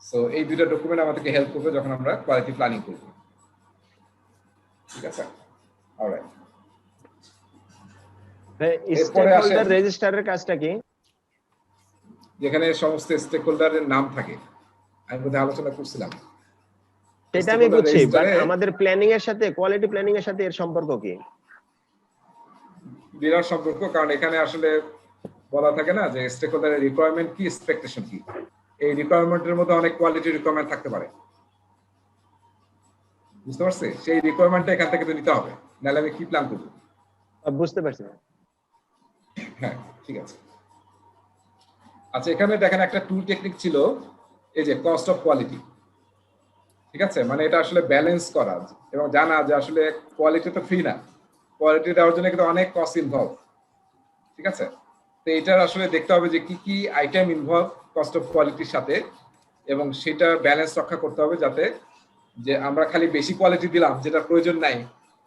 সো এই দুটো ডকুমেন্ট আমাদেরকে হেল্প করবে যখন আমরা কোয়ালিটি প্ল্যানিং করব। ঠিক আছে, অলরাইট। স্টেকহোল্ডার রেজিস্টারের কাজটা কি? যেখানে সমস্ত স্টেকহোল্ডারের নাম থাকে, আমি বোধহয় আলোচনা করছিলাম। সেটা আমি বুঝছি, বাট আমাদের প্ল্যানিং এর সাথে, কোয়ালিটি প্ল্যানিং এর সাথে এর সম্পর্ক কি? বিরাট সম্পর্ক, কারণ এখানে আসলে বলা থাকে না যে স্টেক হোল্ডারের রিকোয়ারমেন্ট কি, এক্সপেকটেশন কি। এই রিকোয়ারমেন্টের মধ্যে অনেক কোয়ালিটি রিকোয়ারমেন্ট থাকতে পারে, বুঝতে পারছি? সেই রিকোয়ারমেন্টটা এখান থেকে তো নিতে হবে, নাহলে আমি কি প্ল্যান করবো? বুঝতে পারছি। হ্যাঁ, ঠিক আছে। আচ্ছা, এখানে দেখেন একটা টুল টেকনিক ছিল, এই যে কস্ট অফ কোয়ালিটি। ঠিক আছে, মানে এটা আসলে ব্যালেন্স করা এবং জানা যে আসলে কোয়ালিটি তো ফ্রি না, কোয়ালিটি দেওয়ার জন্য কিন্তু অনেক কস্ট ইনভলভ। ঠিক আছে, তো এটার আসলে দেখতে হবে যে কি কি আইটেম ইনভলভ কস্ট অফ কোয়ালিটির সাথে, এবং সেটা ব্যালেন্স রক্ষা করতে হবে যাতে যে আমরা খালি বেশি কোয়ালিটি দিলাম যেটা প্রয়োজন নাই,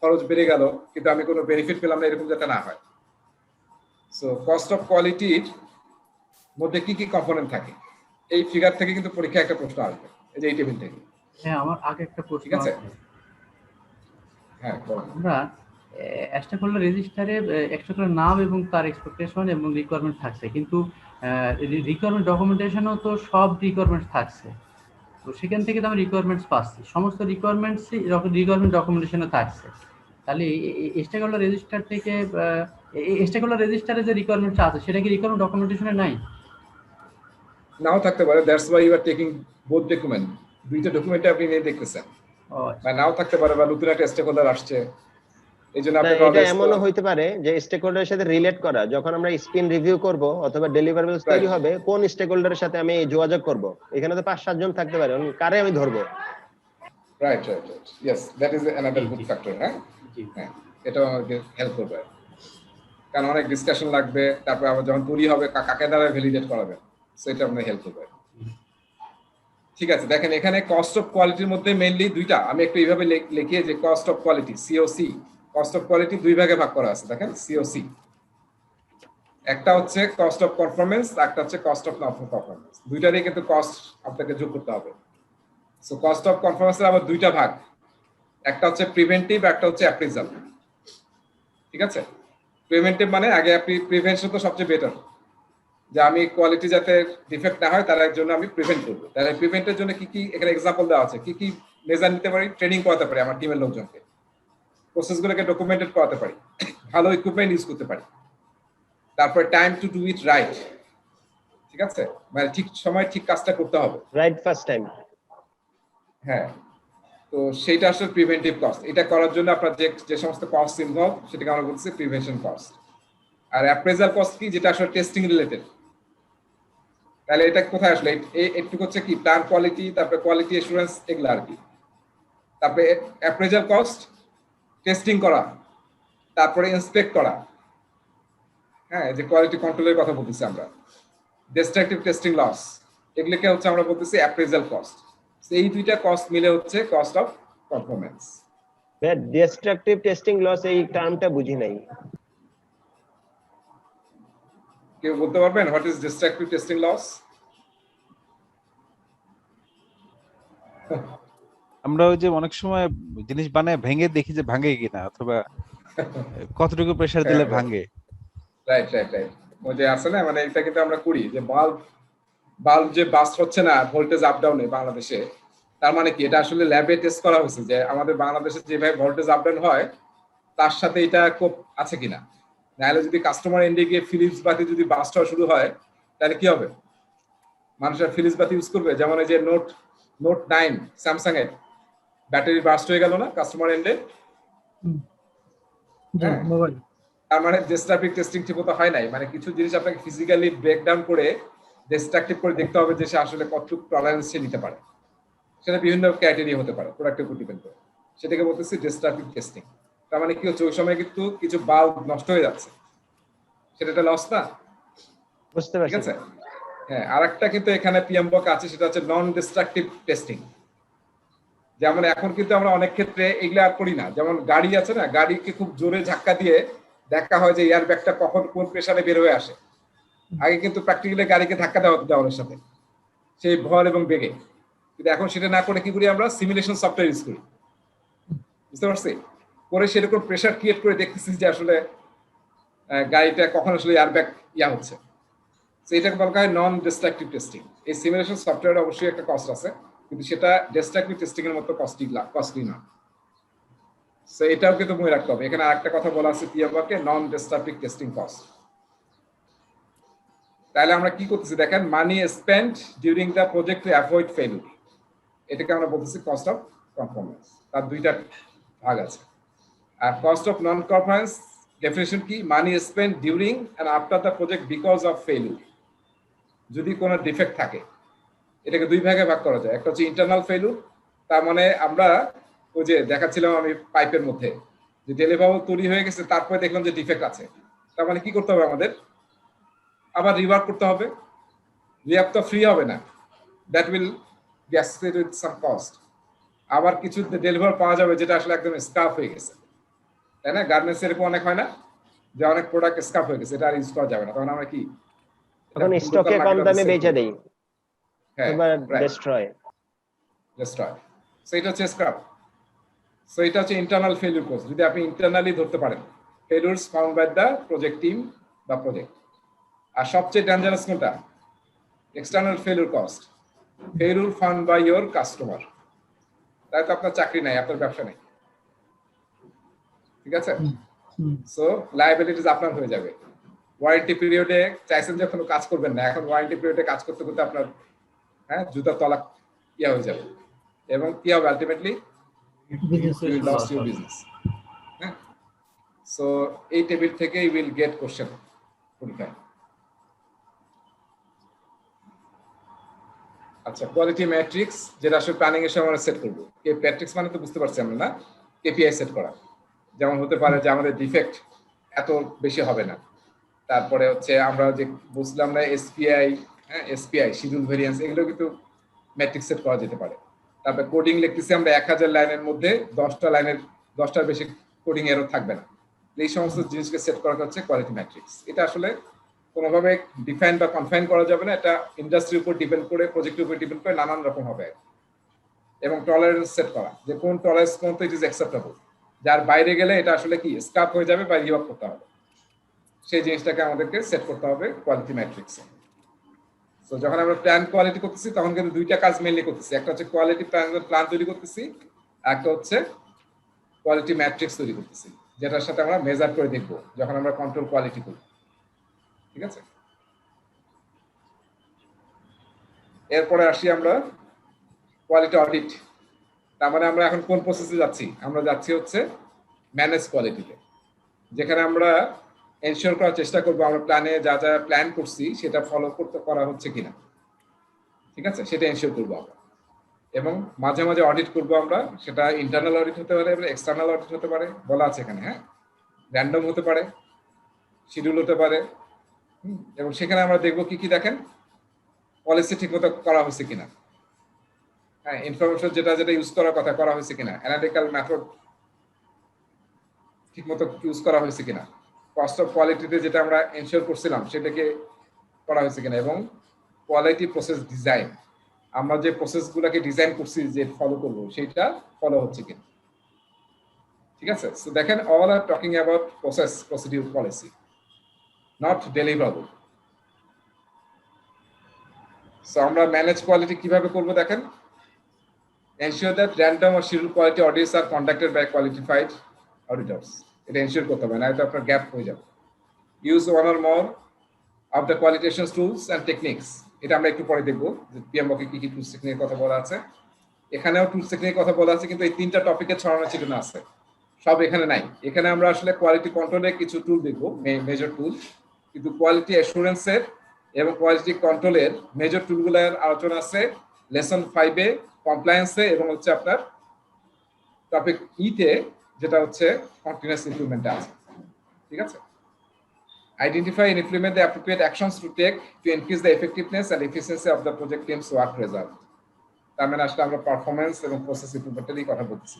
খরচ বেড়ে গেল কিন্তু আমি কোনো বেনিফিট পেলাম না, এরকম যাতে না হয়। সো কস্ট অফ কোয়ালিটির মধ্যে কি কি কম্পোনেন্ট থাকে, এই ফিগার থেকে কিন্তু পরীক্ষায় একটা প্রশ্ন আসবে, এই যে এই টেবিল থেকে। হ্যাঁ, আমার আগে একটা প্রশ্ন ঠিক আছে? আছে। হ্যাঁ, বলুন। আমরা স্টেক হোল্ডার রেজিস্টারে স্টেক নাম এবং তার এক্সপেকটেশন এবং রিকোয়ারমেন্ট থাকছে, কিন্তু রিকোয়ারমেন্ট ডকুমেন্টেশনও তো সব রিকোয়ারমেন্টস থাকছে। তো সেখান থেকে তো আমি রিকোয়ারমেন্টস পাচ্ছি, সমস্ত রিকোয়ারমেন্টসই রিকোয়ারমেন্ট ডকুমেন্টেশনে থাকছে। তাহলে স্টেক হোল্ডার রেজিস্টার থেকে স্টেক হোল্ডার রেজিস্টারে যে রিকোয়ারমেন্টস আছে সেটা কি রিকোয়ারমেন্ট ডকুমেন্টেশনে নাই? নাও থাকতে পারে, that's why you are taking both document, দুইটা ডকুমেন্টে আপনি নিয়ে দেখতেছেন। বা নাও থাকতে পারে, বা নতুন একটা স্টেক হোল্ডার আসছে, এইজন্য আপনি এটা এমনও হইতে পারে যে স্টেক হোল্ডারের সাথে রিলেট করা, যখন আমরা স্ক্রিন রিভিউ করব অথবা ডেলিভারেবলস তৈরি হবে, কোন স্টেক হোল্ডারের সাথে আমি যোগাযোগ করব, এখানে তো 5-7 জন থাকতে পারে, কারে আমি ধরবো? Right right right, yes, that is another good factor. হ্যাঁ, হ্যাঁ, এটা আমাকে হেল্প করবে, কারণ অনেক ডিসকাশন লাগবে, তারপর আবার যখন তৈরি হবে কাকে দ্বারা ভ্যালিডেট করাবে, সো এটা আপনাকে হেল্প করবে। ঠিক আছে, দেখেন এখানে কস্ট অফ কোয়ালিটির মধ্যে মেইনলি দুইটা, আমি একটু এইভাবে লিখি যে cost of quality COC, cost of quality দুই ভাগে ভাগ করা আছে। দেখেন সিওসি, একটা হচ্ছে কস্ট অফ পারফরম্যান্স, একটা হচ্ছে কস্ট অফ নন পারফরম্যান্স, দুইটারই কিন্তু কস্ট আপনাকে যোগ করতে হবে। সো কস্ট অফ পারফরম্যান্সের আবার দুইটা ভাগ, একটা হচ্ছে প্রিভেন্টিভ, একটা হচ্ছে অ্যাপ্রেজাল। ঠিক আছে, প্রিভেন্টিভ মানে আগে আপনি প্রিভেনশন তো সবচেয়ে বেটার, যে আমি কোয়ালিটি যাতে ডিফেক্ট না হয় তার জন্য আমি প্রিভেন্ট করবো। তাহলে প্রিভেন্টের জন্য কি কি এখানে এক্সাম্পল দেওয়া আছে, কি কি মেজার নিতে পারি? ট্রেনিং করাতে পারি আমার টিমের লোকজনকে, প্রসেসগুলোকে ডকুমেন্টেড করাতে পারি, ভালো ইকুইপমেন্ট ইউজ করতে পারি, তারপর time to do it right. ঠিক আছে, মানে ঠিক সময় ঠিক কাজটা করতে হবে, রাইট ফার্স্ট টাইম। হ্যাঁ, তো সেইটা আসলে প্রিভেন্টিভ কস্ট। এটা করার জন্য আপনার যে সমস্ত কস্ট ইনভলভ সেটাকে আমরা বলছি প্রিভেনশন কস্ট। আর অ্যাপ্রেজাল কস্ট কি, যেটা আসলে টেস্টিং রিলেটেড। তাহলে এটা কোথায় আসলে একটু হচ্ছে কি প্ল্যান কোয়ালিটি, তারপরে কোয়ালিটি অ্যাসুরেন্স, এগুলো আর কি। তারপরে অ্যাপ্রেজাল কস্ট টেস্টিং করা, তারপরে ইন্সপেক্ট করা, হ্যাঁ, যে কোয়ালিটি কন্ট্রোলের কথা বলতেছি আমরা, ডিস্ট্রাকটিভ টেস্টিং লস, এগুলোকে হচ্ছে আমরা বলতেছি অ্যাপ্রেজাল কস্ট। এই দুইটা কস্ট মিলে হচ্ছে cost of performance. Destructive testing loss, এই টার্মটা বুঝি নাই। কেউ বলতে পারবেন what is destructive testing loss? আমরা ওই যে অনেক সময় জিনিস বানায় ভেঙে দেখি যে ভাঙে কিনা, অথবা কতটুকু প্রেসার দিলে ভাঙে। রাইট রাইট রাইট, ওই যে আছে না, মানে এটা কিন্তু আমরা করি যে বাল্ব যে বাস্ট হচ্ছে না ভোল্টেজ আপ ডাউনে বাংলাদেশে, তার মানে কি এটা আসলে ল্যাবে টেস্ট করা হয়েছে যে আমাদের বাংলাদেশে যেভাবে ভোল্টেজ আপ ডাউন হয় তার সাথে এটা খুব আছে কিনা। নাহলে যদি কাস্টমার এন্ডে গিয়ে ফিলিপস বাতি যদি বাস্ট হওয়া শুরু হয় তাহলে কি হবে? মানুষের ফিলিপস বাতি ইউজ করবে। যেমন এই যে নোট 9 স্যামসাং এর ব্যাটারি বাস্ট হয়ে গেল না কাস্টমার এন্ডে, মোবাইল। তার মানে ডিস্ট্রাকটিভ টেস্টিং ঠিকমতো হয় নাই। মানে কিছু জিনিস আপনাকে ফিজিক্যালি ব্রেকডাউন করে ডিস্ট্রাকটিভ করে দেখতে হবে যে সে আসলে কতটুকু টলারেন্স সে নিতে পারে। সেটা বিভিন্ন ক্রাইটেরিয়া হতে পারে, প্রোডাক্টের উপর ডিপেন্ড করে। সেটাকে বলতেছি ডিস্ট্রাকটিভ টেস্টিং। তার মানে কি হচ্ছে, ওই সময় কিন্তু কিছু বাল্ব নষ্ট হয়ে যাচ্ছে, সেটা একটা লস না? বুঝতে পারছি। ঠিক আছে, হ্যাঁ। আরেকটা কিন্তু এখানে পিএমবক আছে, সেটা হচ্ছে নন ডিস্ট্রাকটিভ টেস্টিং। যেমন এখন কিন্তু আমরা অনেক ক্ষেত্রে এগুলো আর করি না। যেমন গাড়ি আছে না, গাড়িকে খুব জোরে ধাক্কা দিয়ে দেখা হয় যে এয়ার ব্যাগটা কখন কোন প্রেসারে বের হয়ে আসে। আগে কিন্তু প্র্যাকটিক্যালি গাড়িকে ধাক্কা দেওয়ার সাথে সেই ভর এবং বেগে, কিন্তু এখন সেটা না করে কি করি আমরা, সিমুলেশন সফটওয়্যার ইউজ করি। বুঝতে পারছি? পরে সেরকম প্রেসার ক্রিয়েট করে দেখতেছি যে আসলে গাড়িটা কখন আসলে এয়ার ব্যাগ হচ্ছে। এটাকে বলা হয় নন ডিস্ট্রাকটিভ টেস্টিং। এই সিমুলেশন সফটওয়্যার অবশ্যই একটা কস্ট আছে, কিন্তু সেটা ডিস্ট্রাকটিভ টেস্টিং এর মতো কস্টলি না। সো এটাও কিন্তু মনে রাখতে হবে। এখানে আরেকটা কথা বলা আছে পিএমবকে, নন ডিস্ট্রাকটিভ টেস্টিং কস্ট। তাহলে আমরা কি করতেছি দেখেন, money spend during the project to avoid failure, এটাকে আমরা বলতেছি কস্ট অফ কনফরমেন্স। তার দুইটা ভাগ আছে। আর cost of non conformance definition কি, money spend during and after the project because of failure, যদি কোনো ডিফেক্ট থাকে। এটাকে দুই ভাগে ভাগ করা যায়, একটা হচ্ছে ইন্টারনাল ফেলিউর, তার মানে আমরা ওই যে দেখাচ্ছিলাম আমি পাইপের মধ্যে যে ডেলিভারেবল তৈরি হয়ে গেছে, তারপরে দেখলাম যে ডিফেক্ট আছে, তার মানে কি করতে হবে আমাদের, আবার রিওয়ার্ক করতে হবে। রিওয়ার্ক তো ফ্রি হবে না, that will be associated with some cost. আবার কিছু ডেলিভার পাওয়া যাবে যেটা আসলে একদম স্কাপ হয়ে গেছে, তাই না? গার্মেন্টস এরকম অনেক হয় না যে অনেক প্রোডাক্ট স্কাপ হয়ে গেছে, এটা আর ইউজ করা যাবে না, তখন আমরা কি তখন স্টকে কম দামে বেচে দেই, হ্যাঁ, এবার ডেস্ট্রয়। সো এটা হচ্ছে স্ক্র্যাপ। সো এটা হচ্ছে ইন্টারনাল ফেলিউর কস্ট, যদি আপনি ইন্টারনালি ধরতে পারেন, failures found by the project team বা প্রজেক্ট। আর সবচেয়ে ডেঞ্জারাস কোনটা, external failure cost, failure found by your customer. তাই তো আপনার চাকরি নাই, আপনার ব্যবসা নেই, ঠিক আছে? সো লায়াবিলিটিস আপনার হয়ে যাবে। ওয়ারেন্টি পিরিয়ডে চাইছেন যে কোনো কাজ করবেন না, এখন ওয়ারেন্টি পিরিয়ডে কাজ করতে করতে আপনার জুতার তলা ইয়া হয়ে যাবে, এবং কি হবে ultimately, you lost your business. So এই টেবিল থেকে you will get question পরীক্ষায়। আচ্ছা, কোয়ালিটি ম্যাট্রিক্স যেটা আসলে প্ল্যানিং এর সময় আমরা সেট করব। এই ম্যাট্রিক্স মানে তো বুঝতে পারছি আমরা না, কেপিআই সেট করা। যেমন হতে পারে যে আমাদের ডিফেক্ট এত বেশি হবে না, তারপরে হচ্ছে আমরা যে বুঝলাম না এসপিআই, এসপিআই শিডিউল ভেরিয়েন্স, এগুলো কিন্তু ম্যাট্রিক্স সেট করা যেতে পারে। তারপরে কোডিং লিখতেছি আমরা 1000 লাইনের মধ্যে 10টার বেশি কোডিং এরর থাকবে না। এই সমস্ত জিনিসকে সেট করা হচ্ছে কোয়ালিটি ম্যাট্রিক্স। এটা আসলে কোনোভাবে ডিফাইন বা কনফাইন করা যাবে না, এটা ইন্ডাস্ট্রির উপর ডিপেন্ড করে, প্রজেক্টের উপর ডিপেন্ড করে নানান রকম হবে। এবং টলারেন্স সেট করা, যে কোন টলারেন্স পর্যন্ত ইট ইজ অ্যাকসেপ্টেবল, যার বাইরে গেলে এটা আসলে কি স্ক্র্যাপ হয়ে যাবে বা রিওয়ার্ক করতে হবে, সেই জিনিসটাকে আমাদেরকে সেট করতে হবে কোয়ালিটি ম্যাট্রিক্সে। তো যখন আমরা প্ল্যান কোয়ালিটি করতেছি তখন কিন্তু দুইটা কাজ মেইনলি করতেছি, একটা হচ্ছে কোয়ালিটি প্ল্যান তৈরি করতেছি, একটা হচ্ছে কোয়ালিটি ম্যাট্রিক্স তৈরি করতেছি, যেটার সাথে আমরা মেজার করে দেখব যখন আমরা কন্ট্রোল কোয়ালিটি করি, ঠিক আছে? এরপরে আসি আমরা কোয়ালিটি অডিট। তার মানে আমরা এখন কোন প্রসেসে যাচ্ছি, আমরা যাচ্ছি হচ্ছে ম্যানেজ কোয়ালিটিতে, যেখানে আমরা এনশিওর করার চেষ্টা করবো আমরা প্ল্যানে যা যা প্ল্যান করছি সেটা ফলো করা হচ্ছে কিনা, ঠিক আছে? সেটা এনশিওর করবো আমরা, এবং মাঝে মাঝে অডিট করবো আমরা, সেটা ইন্টারনাল অডিট হতে পারে, এক্সটার্নাল অডিট হতে পারে, বলা আছে এখানে, হ্যাঁ, র্যান্ডম হতে পারে, শিডিউল হতে পারে। এবং সেখানে আমরা দেখবো কি কি, দেখেন পলিসি ঠিক মতো করা হয়েছে কিনা, হ্যাঁ, ইনফরমেশন যেটা ইউজ করার কথা করা হয়েছে কিনা, অ্যানালিটিক্যাল মেথড ঠিক মতো ইউজ করা হয়েছে কিনা, কস্ট অফ কোয়ালিটিতে যেটা আমরা এনশিওর করছিলাম সেটাকে করা হয়েছে কিনা, এবং কোয়ালিটি প্রসেস ডিজাইন, আমরা যে প্রসেসগুলোকে ডিজাইন করছি যে ফলো করবো সেটা ফলো হচ্ছে কিনা, ঠিক আছে? সো দেখেন, all are talking about process, procedure, policy, not deliverable. So আমরা ম্যানেজ কোয়ালিটি কিভাবে করবো দেখেন, ensure that random or scheduled quality audits are conducted by qualified auditors. এটা এনশিওর করতে হবে, না এটা আপনার গ্যাপ হয়ে যাবে। Use one or more of the qualitation tools and techniques, এটা আমরা একটু পরে দেখবো যে পিএমওকে কি কি টুলস টেকনিকের কথা বলা আছে। এখানেও টুলস টেকনিকের কথা বলা আছে, কিন্তু এই তিনটা টপিকে ছড়ানো ছিটানো আছে, সব এখানে নাই। এখানে আমরা আসলে কোয়ালিটি কন্ট্রোলে কিছু টুল দেখবো, মেজর টুল, কিন্তু কোয়ালিটি অ্যাসুরেন্সের এবং কোয়ালিটি কন্ট্রোলের মেজর টুলগুলোর আলোচনা আছে লেসন 5-এ, কমপ্লায়েন্সে, এবং হচ্ছে আপনার টপিক ইতে যেটা হচ্ছে কন্টিনিউয়াস ইমপ্রুভমেন্টে আছে, ঠিক আছে? Identify and implement the appropriate actions to take to increase the effectiveness and efficiency of the project teams work result. তার মানে আসলে আমরা পারফরমেন্স এবং প্রসেস ইমপ্রুভমেন্টেরই কথা বলতেছি।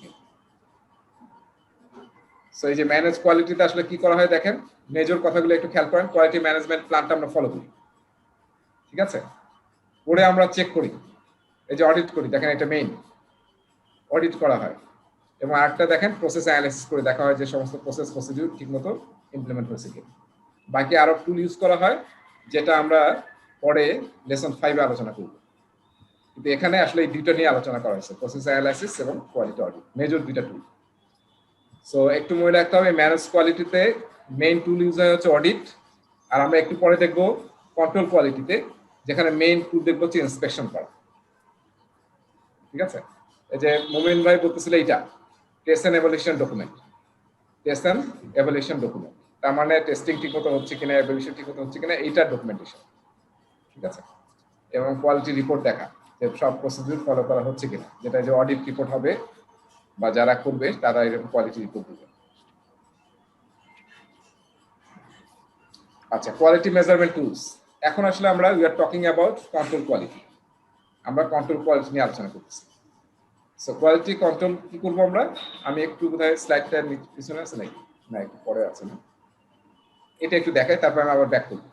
সো এই যে ম্যানেজ কোয়ালিটিতে আসলে কি করা হয় দেখেন, মেজর কথাগুলো একটু খেয়াল করেন। কোয়ালিটি ম্যানেজমেন্ট প্ল্যানটা আমরা ফলো করি, ঠিক আছে? পরে আমরা চেক করি, এই যে অডিট করি, দেখেন এটা মেইন অডিট করা হয়, এবং আরেকটা দেখেন প্রসেস অ্যানালাইসিস করে দেখা হয় যে সমস্ত প্রসেস প্রসিডিউর ঠিকমতো ইমপ্লিমেন্ট হয়েছে কিনা। বাকি আরো টুল ইউজ করা হয় যেটা আমরা পরে লেসন 5-এ আলোচনা করব, কিন্তু এখানে আসলে এই দুটো নিয়ে আলোচনা করা হয়েছে, প্রসেস অ্যানালাইসিস এবং কোয়ালিটি অডিট, মেজর দুইটা টুল। সো একটু মনে রাখতে হবে ম্যানেজ কোয়ালিটিতে মেইন টুল ইউজ হয় হচ্ছে অডিট, আর আমরা একটু পরে দেখবো কন্ট্রোল কোয়ালিটিতে, যেখানে মেইন টুল দেখবো হচ্ছে ইন্সপেকশন করা। ঠিক আছে, এই যে মোমিন ভাই বলতেছিল এইটা test and evaluation document, test and evaluation document, তার মানে টেস্টিং ঠিক মতো হচ্ছে কিনা, এভালুয়েশন ঠিক মতো হচ্ছে কিনা, এইটার ডকুমেন্টেশন। ঠিক আছে, এবং কোয়ালিটি রিপোর্ট দেখা যে সব প্রসিডিউর ফলো করা হচ্ছে কিনা, যেটা যে অডিট রিপোর্ট হবে বা যারা করবে তারা এরকম কোয়ালিটি রিপোর্ট দেবে। আচ্ছা, কোয়ালিটি মেজারমেন্ট টুলস। এখন আসলে আমরা we are talking about control quality, আমরা কন্ট্রোল কোয়ালিটি নিয়ে আলোচনা করতেছি। সো কোয়ালিটি কন্ট্রোল কি করবো আমরা, আমি একটু বোধহয় স্লাইডটা পিছনে আছে নাকি, না একটু পরে আছে না, এটা একটু দেখাই, তারপর আমি আবার ব্যাক করবো।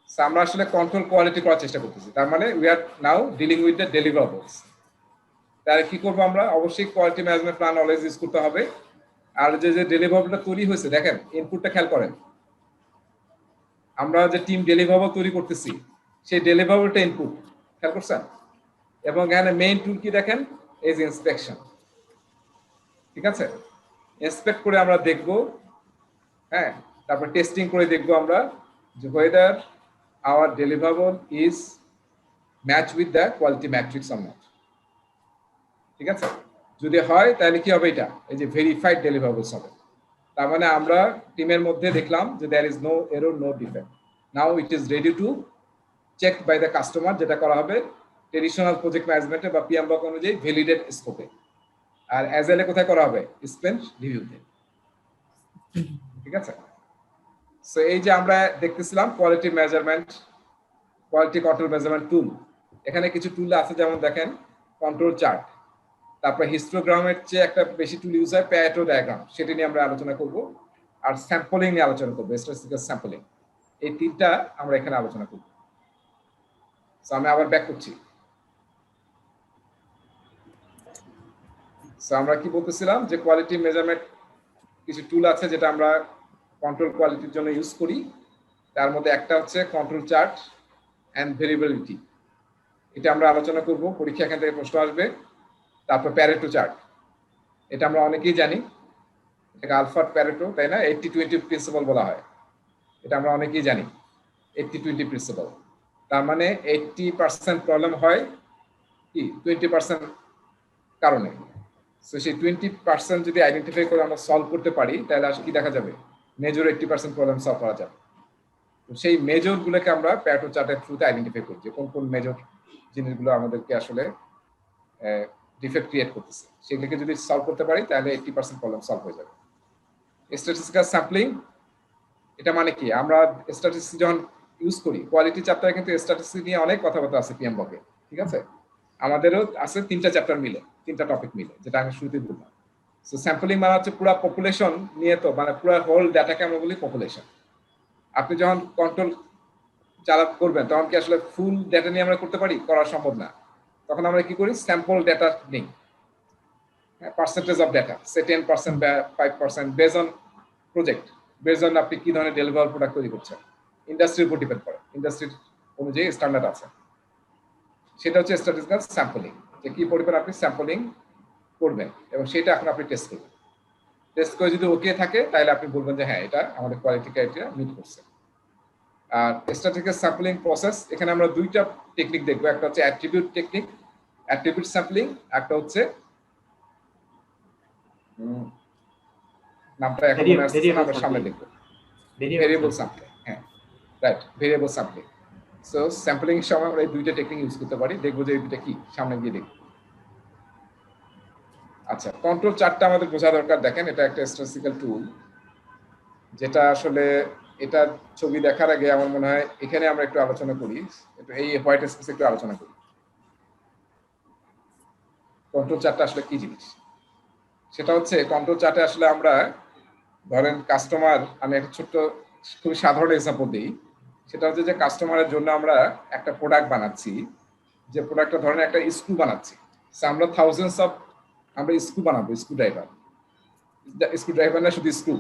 সো আমরা আসলে কন্ট্রোল কোয়ালিটি করার চেষ্টা করতেছি, তার মানে we are now dealing with the deliverables. তাহলে কি করবো আমরা, অবশ্যই quality management plan always use করতে হবে। আর যে যে ডেলিভারেবলটা তৈরি হয়েছে, দেখেন ইনপুটটা খেয়াল করেন, আমরা যে টিম ডেলিভারেবল তৈরি করতেছি সেই ডেলিভারেবলটা ইনপুট, খেয়াল করছেন? এবং এখানে মেইন টুল কি দেখেন, এই যে ইন্সপেকশন। ঠিক আছে, ইন্সপেক্ট করে আমরা দেখব, হ্যাঁ, তারপর টেস্টিং করে দেখব আমরা যে whether our deliverable is match with the quality matrix or not। ঠিক আছে, যদি হয় তাহলে কি হবে, এটা এই যে ভেরিফাইড ডেলিভারেবলস হবে। তার মানে আমরা টিমের মধ্যে দেখলাম যে there is no error, no defect, now it is ready to checked by the customer, যেটা করা হবে ট্রেডিশনাল প্রজেক্ট ম্যানেজমেন্টে বা পিএম ব্লক অনুযায়ী ভ্যালিডেট স্কোপে, আর অ্যাজেলে কোথায় করা হবে, স্প্রিন্ট রিভিউতে। ঠিক আছে, সো এই যে আমরা দেখতেছিলাম quality measurement, quality control measurement tool, এখানে কিছু টুল আছে, যেমন দেখেন কন্ট্রোল চার্ট, তারপর হিস্টোগ্রামের চেয়ে একটা বেশি টুল ইউজ হয় প্যারেটো ডায়াগ্রাম, সেটা নিয়ে আমরা আলোচনা করব, আর স্যাম্পলিং নিয়ে আলোচনা করবো, স্ট্যাটিস্টিক্যাল স্যাম্পলিং। এই তিনটা আমরা এখানে আলোচনা করব। সো আমি আবার ব্যাক করছি। সো আমরা কি বলতেছিলাম যে কোয়ালিটি মেজারমেন্ট কিছু টুল আছে যেটা আমরা কন্ট্রোল কোয়ালিটির জন্য ইউজ করি, তার মধ্যে একটা হচ্ছে কন্ট্রোল চার্ট এন্ড ভেরিয়েবিলিটি, এটা আমরা আলোচনা করব, পরীক্ষা এখান থেকে প্রশ্ন আসবে। তারপর প্যারেটো চার্ট, এটা আমরা অনেকেই জানি, এটাকে আলফা প্যারেটো, তাই না, 80-20 প্রিন্সিপাল বলা হয়, এটা আমরা অনেকেই জানি 80-20 প্রিন্সিপাল। তার মানে 80% প্রবলেম হয় কি 20% কারণে। সো সেই 20% যদি আইডেন্টিফাই করে আমরা সলভ করতে পারি, তাহলে আসলে কি দেখা যাবে, মেজর 80% প্রবলেম সলভ করা যাবে। তো সেই মেজর গুলোকে আমরা প্যারেটো চার্টের থ্রুতে আইডেন্টিফাই করি যে কোন কোন মেজর জিনিসগুলো আমাদেরকে আসলে ডিফেক্ট ক্রিয়েট করতেছে, সেগুলোকে যদি সলভ করতে পারি তাহলে 80% প্রবলেম সলভ হয়ে যাবে। স্ট্যাটিস্টিক্যাল স্যাম্পলিং, এটা মানে কি, আমরা স্ট্যাটিস্টিক্স যখন ইউজ করি, কোয়ালিটি চ্যাপ্টারে কিন্তু স্ট্যাটিস্টিক্স নিয়ে অনেক কথাবার্তা আছে পিএম ব্লকে। ঠিক আছে, আমাদেরও আছে 3টা চ্যাপ্টার মিলে, 3টা টপিক মিলে, যেটা আমি শুরুতেই বললাম। সো স্যাম্পলিং মানে হচ্ছে পুরো পপুলেশন নিয়ে, তো মানে পুরো হোল ডাটাকে আমরা বলি পপুলেশন। আপনি যখন কন্ট্রোল চালাপ করবেন তখন কি আসলে ফুল ডাটা নিয়ে আমরা করতে পারি, করা সম্ভব না। তখন আমরা কি করি, স্যাম্পল ডাটা নিই, পার্সেন্টেজ অফ ডাটা, সে 10% বা 5% base on project, base on আপনি কি ধরনের ডেলিভারেবল প্রোডাক্ট তৈরি করছেন, ইন্ডাস্ট্রির উপর ডিপেন্ড করে, ইন্ডাস্ট্রির অনুযায়ী স্ট্যান্ডার্ড আছে। সেটা হচ্ছে স্ট্যাটিস্টিক্যাল স্যাম্পলিং, যে কি পরিমাণ আপনি স্যাম্পলিং করবেন, এবং সেটা এখন আপনি টেস্ট করবেন। টেস্ট করে যদি ওকে থাকে তাহলে আপনি বলবেন যে হ্যাঁ, এটা আমাদের কোয়ালিটি ক্রাইটেরিয়া মিট করছে। আর স্ট্যাটিস্টিক্যাল স্যাম্পলিং প্রসেস, এখানে আমরা 2টা টেকনিক দেখবো, একটা হচ্ছে অ্যাট্রিবিউট টেকনিক, অ্যাট্রিবিউট স্যাম্পলিং, একটা হচ্ছে নামটা এখন মনে আসছে না, আমরা সামনে দেখবো, ভেরিয়েবল স্যাম্পলিং। হ্যাঁ, right, variable sampling. So sampling এর সময় আমরা এই 2টা টেকনিক ইউজ করতে পারি, দেখবো যে এই দুটো কি, সামনে গিয়ে দেখবো। আচ্ছা, কন্ট্রোল চার্টটা আমাদের বোঝা দরকার। দেখেন, এটা একটা স্ট্যাটিস্টিক্যাল টুল, যেটা আসলে এটা ছবি দেখার আগে আমার মনে হয় এখানে আমরা একটু আলোচনা করি, একটু এই হোয়াইট স্পেস একটু আলোচনা করি, কন্ট্রোল চার্টটা আসলে কি জিনিস। সেটা হচ্ছে কন্ট্রোল চার্টে আসলে আমরা ধরেন কাস্টমার, আমি একটা ছোট্ট খুবই সাধারণ এক্সাম্পল দিই, সেটা হচ্ছে যে কাস্টমারের জন্য আমরা একটা প্রোডাক্ট বানাচ্ছি, যে প্রোডাক্টটা ধরেন একটা স্ক্রু বানাচ্ছি, আমরা থাউজেন্ডস অফ আমরা স্ক্রু বানাবো, স্ক্রু ড্রাইভার না, শুধু স্ক্রু।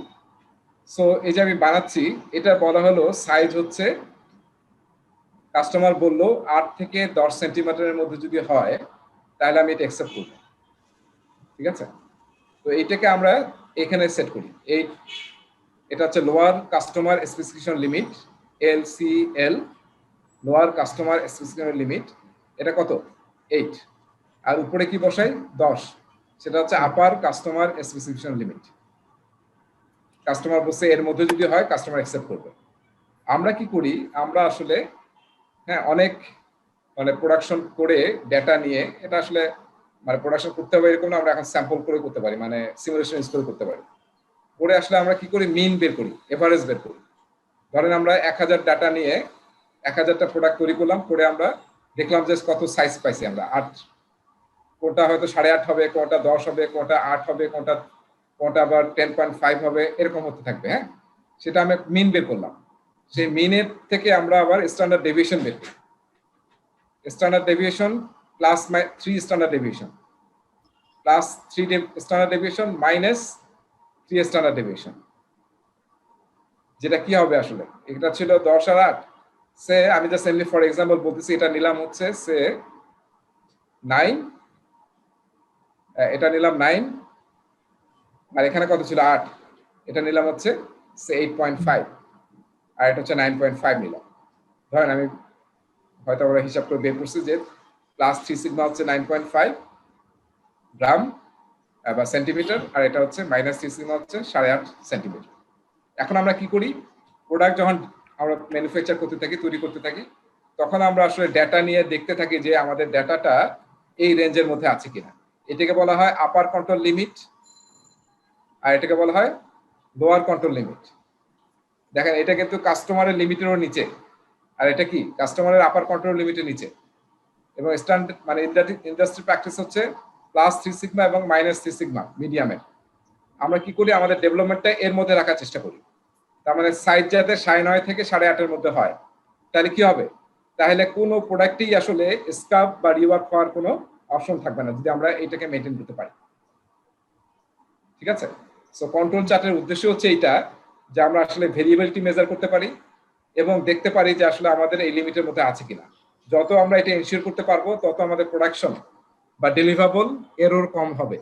সো এই যে আমি বানাচ্ছি, এটা বলা হলো সাইজ হচ্ছে, কাস্টমার বললো 8 থেকে 10 সেন্টিমিটারের মধ্যে যদি হয় তাহলে আমি এটা অ্যাকসেপ্ট করব। ঠিক আছে, তো এইটাকে আমরা এখানে সেট করি, এটা হচ্ছে lower customer specification limit, LCL, lower customer specification limit, এটা কত 8, আর উপরে কি বসাই 10, সেটা হচ্ছে আপার কাস্টমার স্পেসিফিকেশন লিমিট। কাস্টমার বলছে এর মধ্যে যদি হয় কাস্টমার অ্যাকসেপ্ট করবে। আমরা কি করি, আমরা আসলে হ্যাঁ অনেক মানে প্রোডাকশন করে ডেটা নিয়ে, এটা আসলে মানে প্রোডাকশন করতে হবে এরকম না, আমরা এখন স্যাম্পল করে করতে পারি, মানে সিমুলেশন ইউজ করে করতে পারি। করে আসলে আমরা কি করি, মিন বের করি, এভারেজ বের করি। ধরেন আমরা 1000 ডাটা নিয়ে 1000টা প্রোডাক্ট তৈরি করলাম, করে আমরা দেখলাম যে কত সাইজ পাইছি আমরা, 8, কোনটা হয়তো 8.5 হবে, কোনটা 10 হবে, কোনটা 8 হবে, কোনটা আবার 10.5 হবে, এরকম হতে থাকবে। হ্যাঁ, সেটা আমি মিন বের করলাম। সেই মিনের থেকে আমরা আবার স্ট্যান্ডার্ড ডেভিয়েশন বের করি। Standard deviation plus 3 standard deviation plus 3 standard deviation minus 3 standard deviation, যেটা কি হবে আসলে, এটা ছিল 10 আর 8, সে আমি জাস্ট এমনি ফর এক্সাম্পল বলতেছি, এটা নিলাম হচ্ছে সে 9, এটা নিলাম 9, আর এখানে কত ছিল 8, এটা নিলাম হচ্ছে সে 8.5, আর এটা হচ্ছে 9.5 নিলাম। ধরেন আমি হয়তো আমরা হিসাব করে বের করছি যে প্লাস 3 সিগমা হচ্ছে 9.5 গ্রাম বা সেন্টিমিটার, আর এটা হচ্ছে মাইনাস 3 সিগমা হচ্ছে 8.5 সেন্টিমিটার। এখন আমরা কি করি, প্রোডাক্ট যখন আমরা ম্যানুফ্যাকচার করতে থাকি, তৈরি করতে থাকি, তখন আমরা আসলে ডেটা নিয়ে দেখতে থাকি যে আমাদের ডেটাটা এই রেঞ্জের মধ্যে আছে কিনা। এটাকে বলা হয় আপার কন্ট্রোল লিমিট, আর এটাকে বলা হয় লোয়ার কন্ট্রোল লিমিট। দেখেন এটা কিন্তু কাস্টমারের লিমিটেরও নিচে, আর এটা কি কাস্টমারের আপার কন্ট্রোল লিমিটের নিচে। এবং স্ট্যান্ডার্ড মানে ইন্ডাস্ট্রি প্র্যাকটিস হচ্ছে প্লাস 3 সিগমা এবং মাইনাস 3 সিগমা মিডিয়ামের। আমরা কি করি, আমাদের ডেভেলপমেন্টটা এর মধ্যে রাখার চেষ্টা করি। তার মানে সাইজ যাতে 9.5 থেকে 8.5 মধ্যে হয়, তাহলে কি হবে, তাহলে কোনো প্রোডাক্টই আসলে স্কাপ বা রিওয়ার্ক হওয়ার কোনো অপশন থাকবে না যদি আমরা এটাকে মেনটেন করতে পারি। ঠিক আছে, সো কন্ট্রোল চার্টের উদ্দেশ্য হচ্ছে এইটা, যে আমরা আসলে ভেরিয়েবিলিটি মেজার করতে পারি এবং দেখতে পারি যে আসলে আমাদের এই লিমিটের মধ্যে আছে কিনা। যত আমরা এটা এনশিওর করতে পারবো, তত আমাদের প্রোডাকশন বা ডেলিভারেবল এরর কম হবে,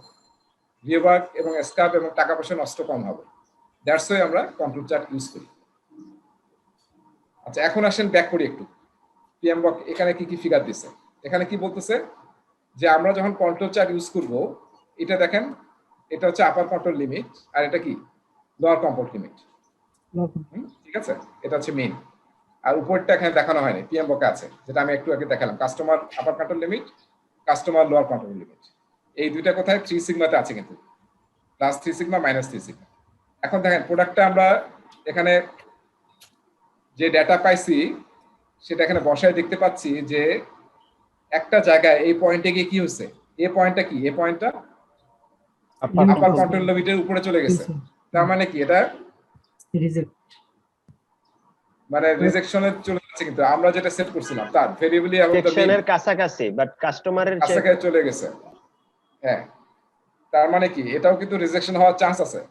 রিওয়ার্ক এবং স্কাপ এবং টাকা পয়সা নষ্ট কম হবে। দ্যাটস ওয়াই আমরা কন্ট্রোল চার্ট ইউজ করি। আচ্ছা, এখন আসেন ব্যাক করি একটু। পিএমবক এখানে কি কি ফিগার দিছে, এখানে কি বলতেছে যে আমরা যখন কন্ট্রোল চার্ট ইউজ করব, এটা দেখেন, এটা হচ্ছে আপার কন্ট্রোল লিমিট, আর এটা কি লোয়ার কন্ট্রোল লিমিট। ঠিক আছে, এটা হচ্ছে মেইন। আর উপরটা এখানে দেখানো হয়নি, পিএমবকে আছে, যেটা আমি একটু আগে দেখালাম, customer upper control limit, customer lower control limit. এই দুইটা কোথায় 3 সিগমাতে আছে, কিন্তু প্লাস 3 সিগমা মাইনাস 3 সিগমা। এখন দেখেন প্রোডাক্টটা আমরা এখানে যে ডেটা পাইছি সেটা এখানে বসায় দেখতে পাচ্ছি যে একটা জায়গায় এই পয়েন্টে গিয়ে কি হচ্ছে, এই পয়েন্টটা কি, এই পয়েন্টটা আপার কন্ট্রোল লিমিটের উপরে চলে গেছে। তার মানে কি, এটা রিজেক্ট, মানে রিজেকশনে চলে যাচ্ছে, কিন্তু আমরা যেটা সেট করছিলাম তার ভেরিয়েবলি সেকশনের কাছাকাছি, বাট কাস্টমারের কাছাকাছি চলে গেছে। হ্যাঁ, তার মানে কি, এটাও কিন্তু রিজেকশন হওয়ার চান্স আছে।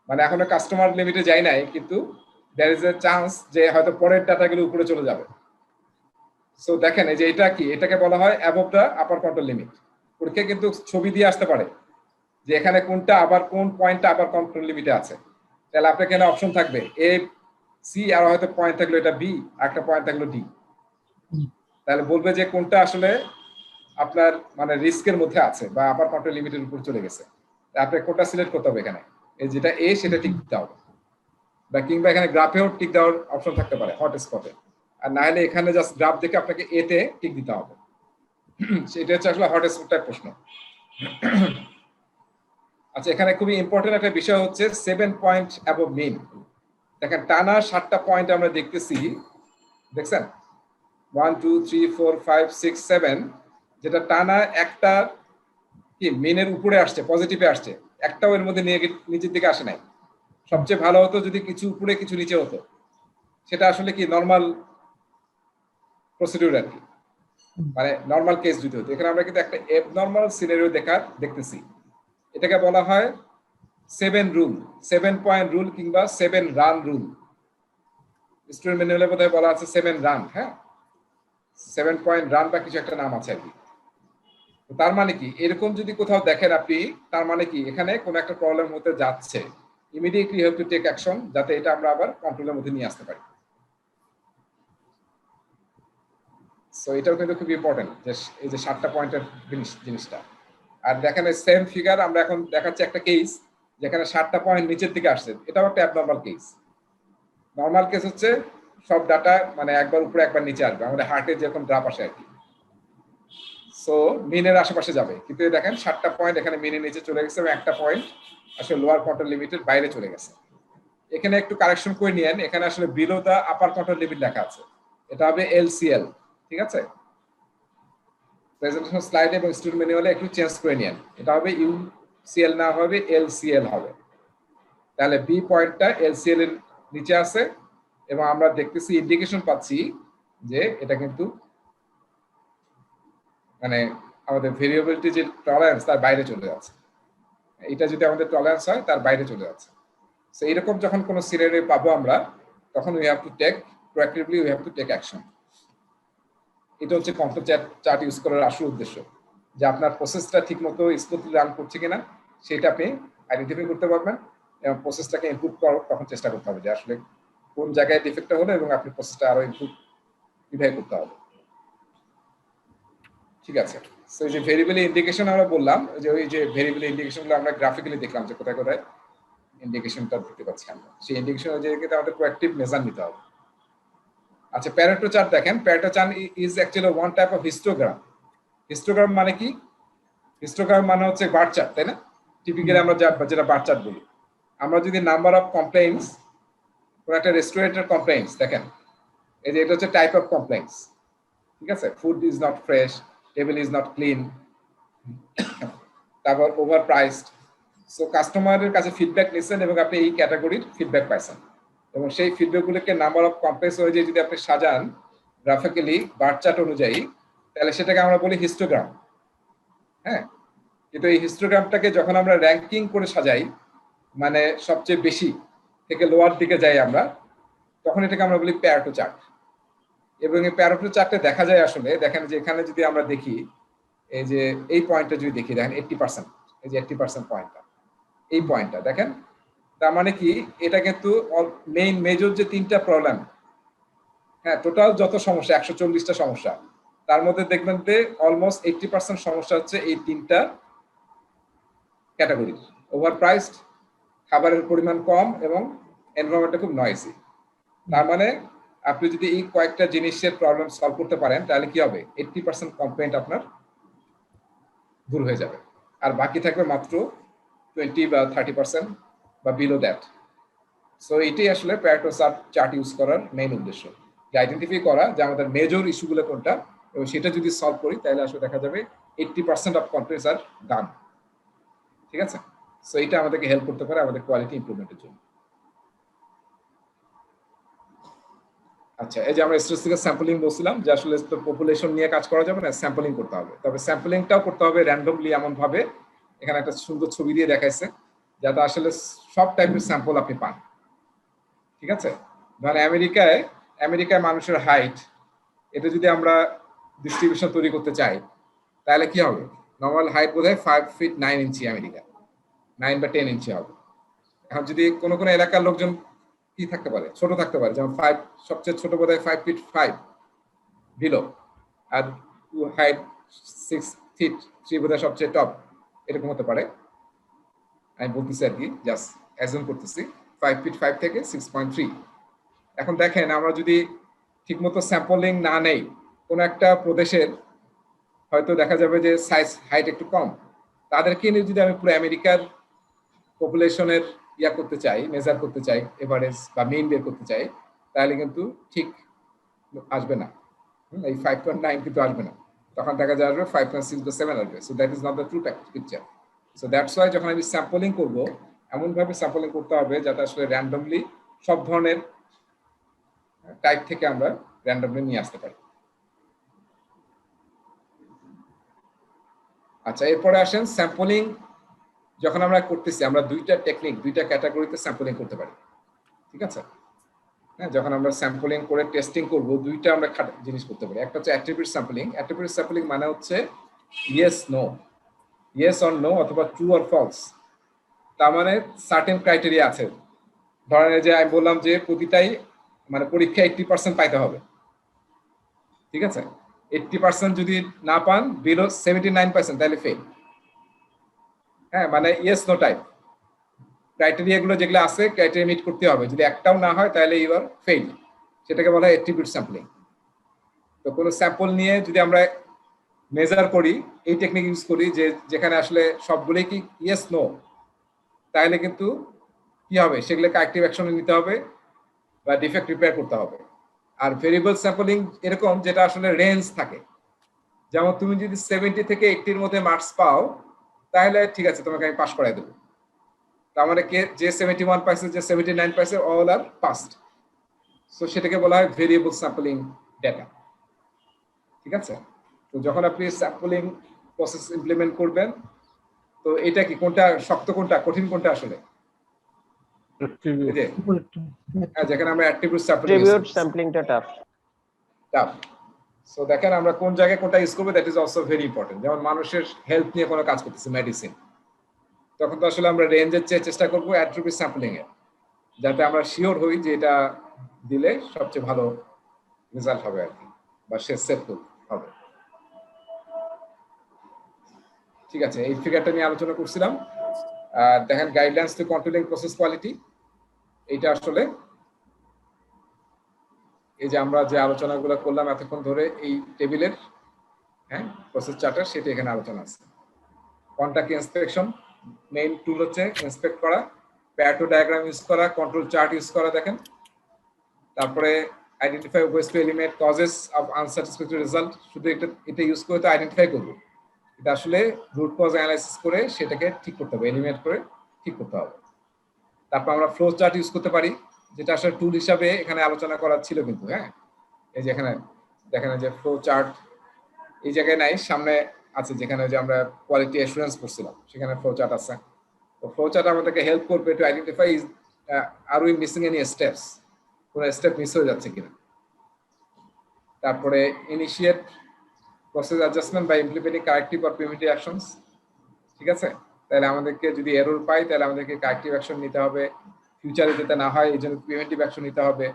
মানে এখনো কাস্টমার লিমিটে যাই নাই, কিন্তু দেয়ার ইজ এ চান্স যে হয়তো পরের ডাটাগুলো উপরে চলে যাবে। সো দেখেন এই যে এটা কি, এটাকে বলা হয় above the upper control limit. পরীক্ষায় কিন্তু ছবি দিয়ে আসতে পারে যে এখানে কোনটা আবার কোন পয়েন্টটা আবার কন্ট্রোল লিমিটে আছে। তাহলে আপনার এখানে অপশন থাকবে এ, সি, আর হয়তো পয়েন্ট থাকলো এটা বি, আর একটা পয়েন্ট থাকলো ডি। তাহলে বলবে যে কোনটা আসলে আপনার মানে রিস্কের মধ্যে আছে বা আপার কন্ট্রোল লিমিটের উপর চলে গেছে। আপনাকে কোনটা সিলেক্ট করতে হবে, এখানে এই যেটা এ সেটা টিক দিতে হবে, বা কিংবা এখানে গ্রাফেও টিক দেওয়ার অপশন থাকতে পারে হট স্পটে। আর না হলে এখানে জাস্ট গ্রাফ দেখে আপনাকে এতে টিক দিতে হবে। সেটা হচ্ছে আসলে হট স্পট টাইপ প্রশ্ন। আচ্ছা, এখানে খুবই ইম্পর্টেন্ট একটা বিষয় হচ্ছে 7 পয়েন্ট অ্যাবভ মিন। দেখেন টানা 7টা পয়েন্ট আমরা দেখতেছি, দেখছেন 1 2 3 4 5 6 7, যেটা টানা একটা কি মিনের উপরে আসছে, পজিটিভে আসছে, একটাও এর মধ্যে নিচের দিকে আসে নাই। সবচেয়ে ভালো হতো যদি কিছু উপরে কিছু নিচে হতো, সেটা আসলে কি নর্মাল প্রসিডিউর আর কি, মানে নর্মাল কেস যদি হতো। এখানে আমরা কিন্তু একটা এবনর্মাল সিনারিও দেখতেছি। এটাকে বলা হয় 7 রুল, 7 পয়েন্ট রুল কিংবা 7 রান রুল। স্টুডেন্ট ম্যানুয়ালে বোধহয় বলা আছে 7 রান। হ্যাঁ, 7 পয়েন্ট রান বা কিছু একটা নাম আছে আর কি। তার মানে কি, এরকম যদি কোথাও দেখেন আপনি, তার মানে কি এখানে কোনো একটা প্রবলেম হতে যাচ্ছে, immediately you have to take action, যাতে এটা আমরা আবার কন্ট্রোলের মধ্যে নিয়ে আসতে পারি। সো এটাও কিন্তু খুব ইম্পর্টেন্ট যে এই যে 7টা পয়েন্টের জিনিসটা। আর দেখেন সেম ফিগার আমরা এখন দেখাচ্ছি একটা কেস যেখানে 7টা পয়েন্ট নিচের দিকে আসছে, এটাও একটা অ্যাবনর্মাল কেস। নর্মাল কেস হচ্ছে সব ডাটা মানে একবার উপরে একবার নিচে আসবে, আমাদের হার্টে যেরকম ড্রাপ আসে আর কি। সো মিনের আশেপাশে যাবে, কিন্তু দেখেন 7টা পয়েন্ট এখানে মিনের নিচে চলে গেছে এবং একটা পয়েন্ট আসলে লোয়ার কোয়ার্টার লিমিটের বাইরে চলে গেছে। এখানে একটু কারেকশন করে নিয়েন, এখানে আসলে below the upper quarter limit লেখা আছে, এটা হবে এলসিএল। ঠিক আছে, প্রেজেন্টেশন স্লাইড এবং স্টুডেন্ট ম্যানুয়ালে একটু চেঞ্জ করে নিয়েন, এটা হবে ইউসিএল না হবে এলসিএল হবে। তাহলে বি পয়েন্টটা এলসিএল এর নিচে আছে এবং আমরা দেখতেছি ইন্ডিকেশন পাচ্ছি যে এটা কিন্তু মানে আমাদের ভেরিয়েবলটি যে টলারেন্স তার বাইরে চলে যাচ্ছে। এটা যদি আমাদের টলারেন্স হয় তার বাইরে চলে যাচ্ছে। সো এরকম যখন কোনো সিনারিও পাবো আমরা, তখন we have to take proactively, we have to take action. এটা হচ্ছে কন্ট্রোল চার্ট ইউজ করার আসল উদ্দেশ্য, যে আপনার প্রসেসটা ঠিকমতো স্মুথলি রান করছে কিনা সেটা আপনি আইডেন্টিফাই করতে পারবেন এবং প্রসেসটাকে ইমপ্রুভ করার তখন চেষ্টা করতে হবে যে আসলে কোন জায়গায় ডিফেক্টটা হলো এবং আপনি প্রসেসটা আরো ইমপ্রুভ কিভাবে করতে হবে। ঠিক আছে, সো এই যে ভেরিয়েবল ইন্ডিকেশন আমরা বললাম, যে ওই যে ভেরিয়েবল ইন্ডিকেশনগুলো আমরা গ্রাফিক্যালি দেখলাম যে কোথায় কোথায় ইন্ডিকেশনটা দেখতে পাচ্ছি আমরা, সেই ইন্ডিকেশন অনুযায়ী কিন্তু আমাদের প্রোঅ্যাক্টিভ মেজার নিতে হবে। আচ্ছা, প্যারেটো চার্ট দেখেন, Pareto chart is actually one type of histogram. Histogram মানে কি? হিস্টোগ্রাম মানে হচ্ছে বার চার্ট, তাই না? টিপিক্যালি আমরা যেটা বার চার্ট বলি। আমরা যদি নাম্বার অফ কমপ্লেইন্টস, কোন একটা রেস্টুরেন্টের কমপ্লেইন্টস দেখেন, এই যে এটা হচ্ছে টাইপ অফ কমপ্লেইন্টস। ঠিক আছে, food is not fresh, table is not clean, তারপর ওভার প্রাইসড। সো কাস্টমারের কাছে ফিডব্যাক নিচ্ছেন এবং আপনি এই ক্যাটাগরির ফিডব্যাক পাইছেন, এবং সেই ফিডব্যাকগুলোকে নাম্বার অফ কমপ্লেক্স অনুযায়ী যদি আপনি সাজান গ্রাফিক্যালি বার চার্ট অনুযায়ী, তাহলে সেটাকে আমরা বলি হিস্টোগ্রাম। হ্যাঁ, কিন্তু এই হিস্টোগ্রামটাকে যখন আমরা র্যাঙ্কিং করে সাজাই, মানে সবচেয়ে বেশি থেকে লোয়ার দিকে যাই আমরা, তখন এটাকে আমরা বলি প্যারেটো চার্ট। এবং এই প্যারেটো চার্টে দেখা যায় আসলে, দেখেন যে এখানে যদি আমরা দেখি, এই যে এই পয়েন্টটা যদি দেখি, দেখেন 80%, এই যে 80% পয়েন্টটা, এই পয়েন্টটা দেখেন, তার মানে কি এটা কিন্তু মেজর যে 3টা প্রবলেম, হ্যাঁ, টোটাল যত সমস্যা 140টা সমস্যা, তার মধ্যে দেখবেন যে অলমোস্ট 80% সমস্যা হচ্ছে এই 3টা ক্যাটাগরির। ওভার প্রাইসড, খাবারের পরিমাণ কম, এবং এনভায়রনমেন্টটা খুব নয়েজি। তার মানে আপনি যদি এই কয়েকটা জিনিসের প্রবলেম সলভ করতে পারেন, তাহলে কি হবে, 80% কমপ্লেইন্ট আপনার দূর হয়ে যাবে, আর বাকি থাকবে মাত্র 20 বা 30% বা বিলো দ্যাট। সো এটাই আসলে প্যারেটো চার্ট ইউজ করার মেইন উদ্দেশ্য, যে আইডেন্টিফাই করা যে আমাদের মেজর ইস্যুগুলো কোনটা, এবং সেটা যদি সলভ করি তাহলে আসলে দেখা যাবে 80% অফ কমপ্লেইন্টস আর ডান। ঠিক আছে, সো এটা আমাদেরকে হেল্প করতে পারে আমাদের কোয়ালিটি ইমপ্রুভমেন্টের জন্য। আচ্ছা, এই যে আমরা স্ট্যাটিস্টিক্যাল স্যাম্পলিং বলছিলাম, যে আসলে পপুলেশন নিয়ে কাজ করা যাবে না, স্যাম্পলিং করতে হবে। তবে স্যাম্পলিংটাও করতে হবে র্যান্ডমলি, এমন ভাবে এখানে একটা সুন্দর ছবি দিয়ে দেখাইছে যাতে আসলে সব টাইপের স্যাম্পল আপনি পান। ঠিক আছে, ধরেন আমেরিকায় মানুষের হাইট, এটা যদি আমরা ডিস্ট্রিবিউশন তৈরি করতে চাই, তাহলে কি হবে, নর্মাল হাইট বোধহয় 5 ফিট 9 ইঞ্চি, আমেরিকা 9 বা 10 ইঞ্চি হবে। এখন যদি কোনো কোনো এলাকার লোকজন কি থাকতে পারে, ছোট থাকতে পারে, যেমন 5 সবচেয়ে ছোট বোধহয় 5 ফিট 5 বিলো, আর হাইট 6 ফিট 3 বোধহয় সবচেয়ে টপ, এরকম হতে পারে। আমি বলতেছি আর কি, জাস্ট অ্যাজিউম করতেছি 5 ফিট 5 থেকে 6.3। এখন দেখেন, আমরা যদি ঠিকমতো স্যাম্পলিং না নেই, কোনো একটা প্রদেশের হয়তো দেখা যাবে যে সাইজ হাইট একটু কম, তাদেরকে নিয়ে যদি আমি পুরো আমেরিকার পপুলেশনের করতে চাই, মেজার করতে চাই, এভারেজ বা মিন বের করতে চাই, তাহলে কিন্তু ঠিক আসবে না, এই 5.9 কিন্তু আসবে না, তখন দেখা যাবে 5.6 বা 7 আসবে। So that is not the true picture. So that's why যখন আমি স্যাম্পলিং করবো, এমন ভাবে স্যাম্পলিং করতে হবে যাতে আসলে র্যান্ডমলি সব ধরনের টাইপ থেকে আমরা র্যান্ডমলি নিয়ে আসতে পারি। আচ্ছা, এরপরে আসেন স্যাম্পলিং যখন আমরা করতেছি, আমরা দুইটা টেকনিক, দুইটা ক্যাটাগরিতে স্যাম্পলিং করতে পারি। ঠিক আছে, হ্যাঁ, যখন আমরা স্যাম্পলিং করে টেস্টিং করব, দুইটা আমরা জিনিস করতে পারি। একটা হচ্ছে অ্যাট্রিবিউট স্যাম্পলিং। অ্যাট্রিবিউট স্যাম্পলিং মানে হচ্ছে yes no, yes or no, অথবা ট্রু অর ফলস। তার মানে সার্টেন ক্রাইটেরিয়া আছে। ধরেন যে আমি বললাম যে প্রতিটাই মানে পরীক্ষা 80% পাইতে হবে। ঠিক আছে, 80% যদি না পান, বিলো 79% তাহলে ফেল। হ্যাঁ, মানে ইয়েস নো টাইপ ক্রাইটেরিয়া গুলো যেগুলো আছে ক্রাইটেরিয়া মিট করতে হবে, যদি একটাও না হয় তাহলে ইউ আর ফেল। সেটাকে বলা হয় অ্যাট্রিবিউট স্যাম্পলিং। তো কোনো স্যাম্পল নিয়ে যদি আমরা মেজার করি, এই টেকনিক ইউজ করি যে যেখানে আসলে সবগুলোই কি ইয়েস নো, তাহলে কিন্তু কি হবে, সেগুলোকে অ্যাক্টিভ অ্যাকশনে নিতে হবে বা ডিফেক্ট রিপেয়ার করতে হবে। আর ভেরিয়েবল স্যাম্পলিং এরকম যেটা আসলে রেঞ্জ থাকে, যেমন তুমি যদি 70 থেকে 80-র মধ্যে মার্কস পাও, তাহলে ঠিক আছে, তোমাকে আমি পাস করাই দেবো। তার মানে কে যে 71 পাইছে, যে 79 পাইছে, অল আর পাসড। সো সেটাকে বলা হয় ভেরিয়েবল স্যাম্পলিং ডেটা। ঠিক আছে? তো যখন আপনি স্যাম্পলিং প্রসেস ইমপ্লিমেন্ট করবেন, তো এটা কি, কোনটা শক্ত কোনটা কঠিন কোনটা আসলে? এই যে হ্যাঁ, যেখানে আমরা অ্যাট্রিবিউট স্যাম্পলিংটা টাফ। সো দেখেন আমরা কোন জায়গায় কোনটা ইউজ করবো, that is also very important. যেমন মানুষের হেলথ নিয়ে কোনো কাজ করতেছে, মেডিসিন, তখন তো আসলে আমরা রেঞ্জের চেয়ে চেষ্টা করবো অ্যাট্রিবিউট স্যাম্পলিং এর, যাতে আমরা শিওর হই যে এটা দিলে সবচেয়ে ভালো রেজাল্ট হবে আর কি, বা সে সেফুল হবে। ঠিক আছে, এই ফিগারটা নিয়ে আলোচনা করছিলাম। আর দেখেন guidelines two controlling process quality, এইটা আসলে এই যে আমরা যে আলোচনাগুলো করলাম এতক্ষণ ধরে এই টেবিলের, হ্যাঁ, প্রসেস চার্টার, সেটা এখানে আলোচনা আছে। কন্টাক্ট ইন্সপেকশন মেইন টুল হচ্ছে ইন্সপেক্ট করা, প্যাটো ডায়াগ্রাম ইউজ করা, কন্ট্রোল চার্ট ইউজ করা দেখেন। তারপরে identify ways to eliminate causes of unsatisfactory result, শুধু এটা ইউজ করে তো আইডেন্টিফাই করবো, এটা আসলে রুট কজ অ্যানালাইসিস করে সেটাকে ঠিক করতে হবে, এলিমিনেট করে ঠিক করতে হবে। তারপর আমরা ফ্লো চার্ট ইউজ করতে পারি, যেটা আসলে টুল হিসাবে এখানে আলোচনা করা ছিল কিন্তু, হ্যাঁ, এই যে এখানে দেখেন যে ফ্লো চার্ট এই জায়গায় নাই, সামনে আছে, যেখানে যে আমরা কোয়ালিটি অ্যাসুরেন্স করছিলাম সেখানে ফ্লো চার্ট আছে। তো ফ্লো চার্ট আমাদেরকে হেল্প করবে to identify are we missing any steps, কোনো স্টেপ মিস হয়ে যাচ্ছে কিনা। তারপরে initiate process adjustment by implementing corrective or preventive actions. ঠিক আছে, তাহলে আমাদেরকে যদি এরর পাই তাহলে আমাদেরকে কারেক্টিভ অ্যাকশন নিতে হবে, ফিউচারে যাতে না হয় এই জন্য প্রিভেন্টিভ অ্যাকশন নিতে হবে।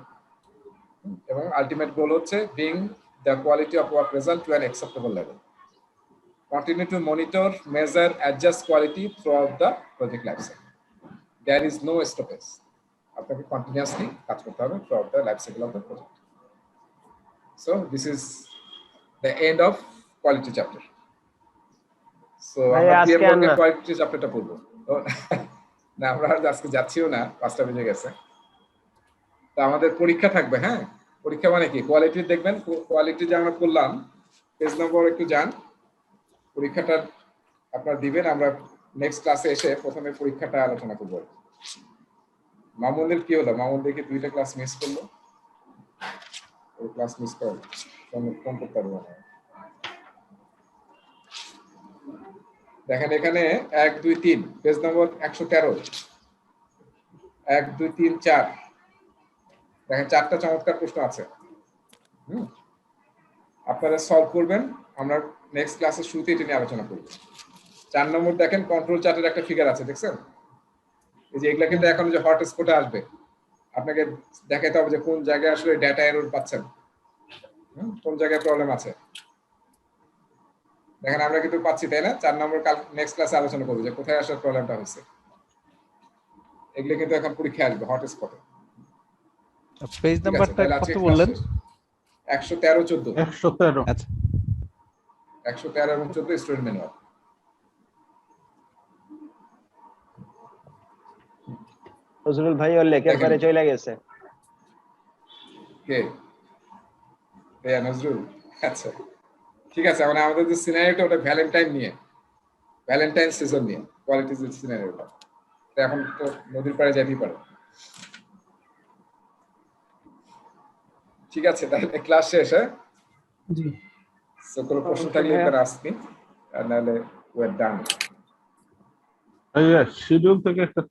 এবং আলটিমেট গোল হচ্ছে being the quality of work result to an acceptable level. Continue to monitor, measure, adjust quality throughout the project life cycle. There is no stoppage, আপনাকে কন্টিনিউয়াসলি কাজ করতে হবে throughout the life cycle of the project. So this is the end of quality chapter. সো আমরা PM ওয়ার্কের quality চ্যাপ্টারটা পড়বো। না, আমরা আজকে যাচ্ছিও না, 5টা বেজে গেছে। তো আমাদের পরীক্ষা থাকবে, হ্যাঁ, পরীক্ষা মানে কি, কোয়ালিটি দেখবেন, কোয়ালিটি যে আমরা করলাম, পেজ নম্বর একটু যান, পরীক্ষাটা আপনারা দিবেন। আমরা নেক্সট ক্লাসে এসে প্রথমে পরীক্ষাটা আলোচনা করবো। মামুনদের কি হলো, মামুনদের কি 2টা ক্লাস মিস করলো, ওই ক্লাস মিস করলো, ফোন করতে পারবো না। দেখেন এখানে 1 2 3 পেজ নম্বর 113, 1 2 3 4, দেখেন 4টা চমৎকার প্রশ্ন আছে। আপনারা সলভ করবেন, আমরা নেক্সট ক্লাসের শুরুতে এটা নিয়ে আলোচনা করব। 4 নম্বর দেখেন কন্ট্রোল চার্টের একটা ফিগার আছে, দেখছেন? এই যে এগুলা কিন্তু এখন যে হটস্পটে আসবে, আপনাকে দেখাতে হবে যে কোন জায়গায় আসলে ডেটা এরর পাচ্ছেন, কোন জায়গায় প্রবলেম আছে। দেখেন আমরা কিন্তু পাচ্ছি, তাই না? 4 নম্বর কাল নেক্সট ক্লাসে আলোচনা করব যে কোথায় আসলে প্রবলেমটা হচ্ছে। এগুলো কিন্তু এখন পরীক্ষায় আসবে হটস্পটে। পেজ নাম্বারটা কত বললেন? 113 14 113। আচ্ছা, 113 এবং 14 স্টুডেন্ট ম্যানুয়াল। নজরুল ভাই ওর লেকের পারে চলে গেছে। কে? নজরুল, আচ্ছা ঠিক আছে। মানে আমাদের যে সিনারিওটা ওটা ভ্যালেন্টাইন নিয়ে, ভ্যালেন্টাইন সিজন নিয়ে কোয়ালিটি যে সিনারিওটা, এখন তো নদীর পাড়ে যেতেই পারে। ঠিক আছে, তাহলে ক্লাস শেষ। হ্যাঁ, জি, সকল প্রশ্ন থাকলে একবার আসবি, আর নাহলে ওয়ে ডান। শিডিউল থেকে একটা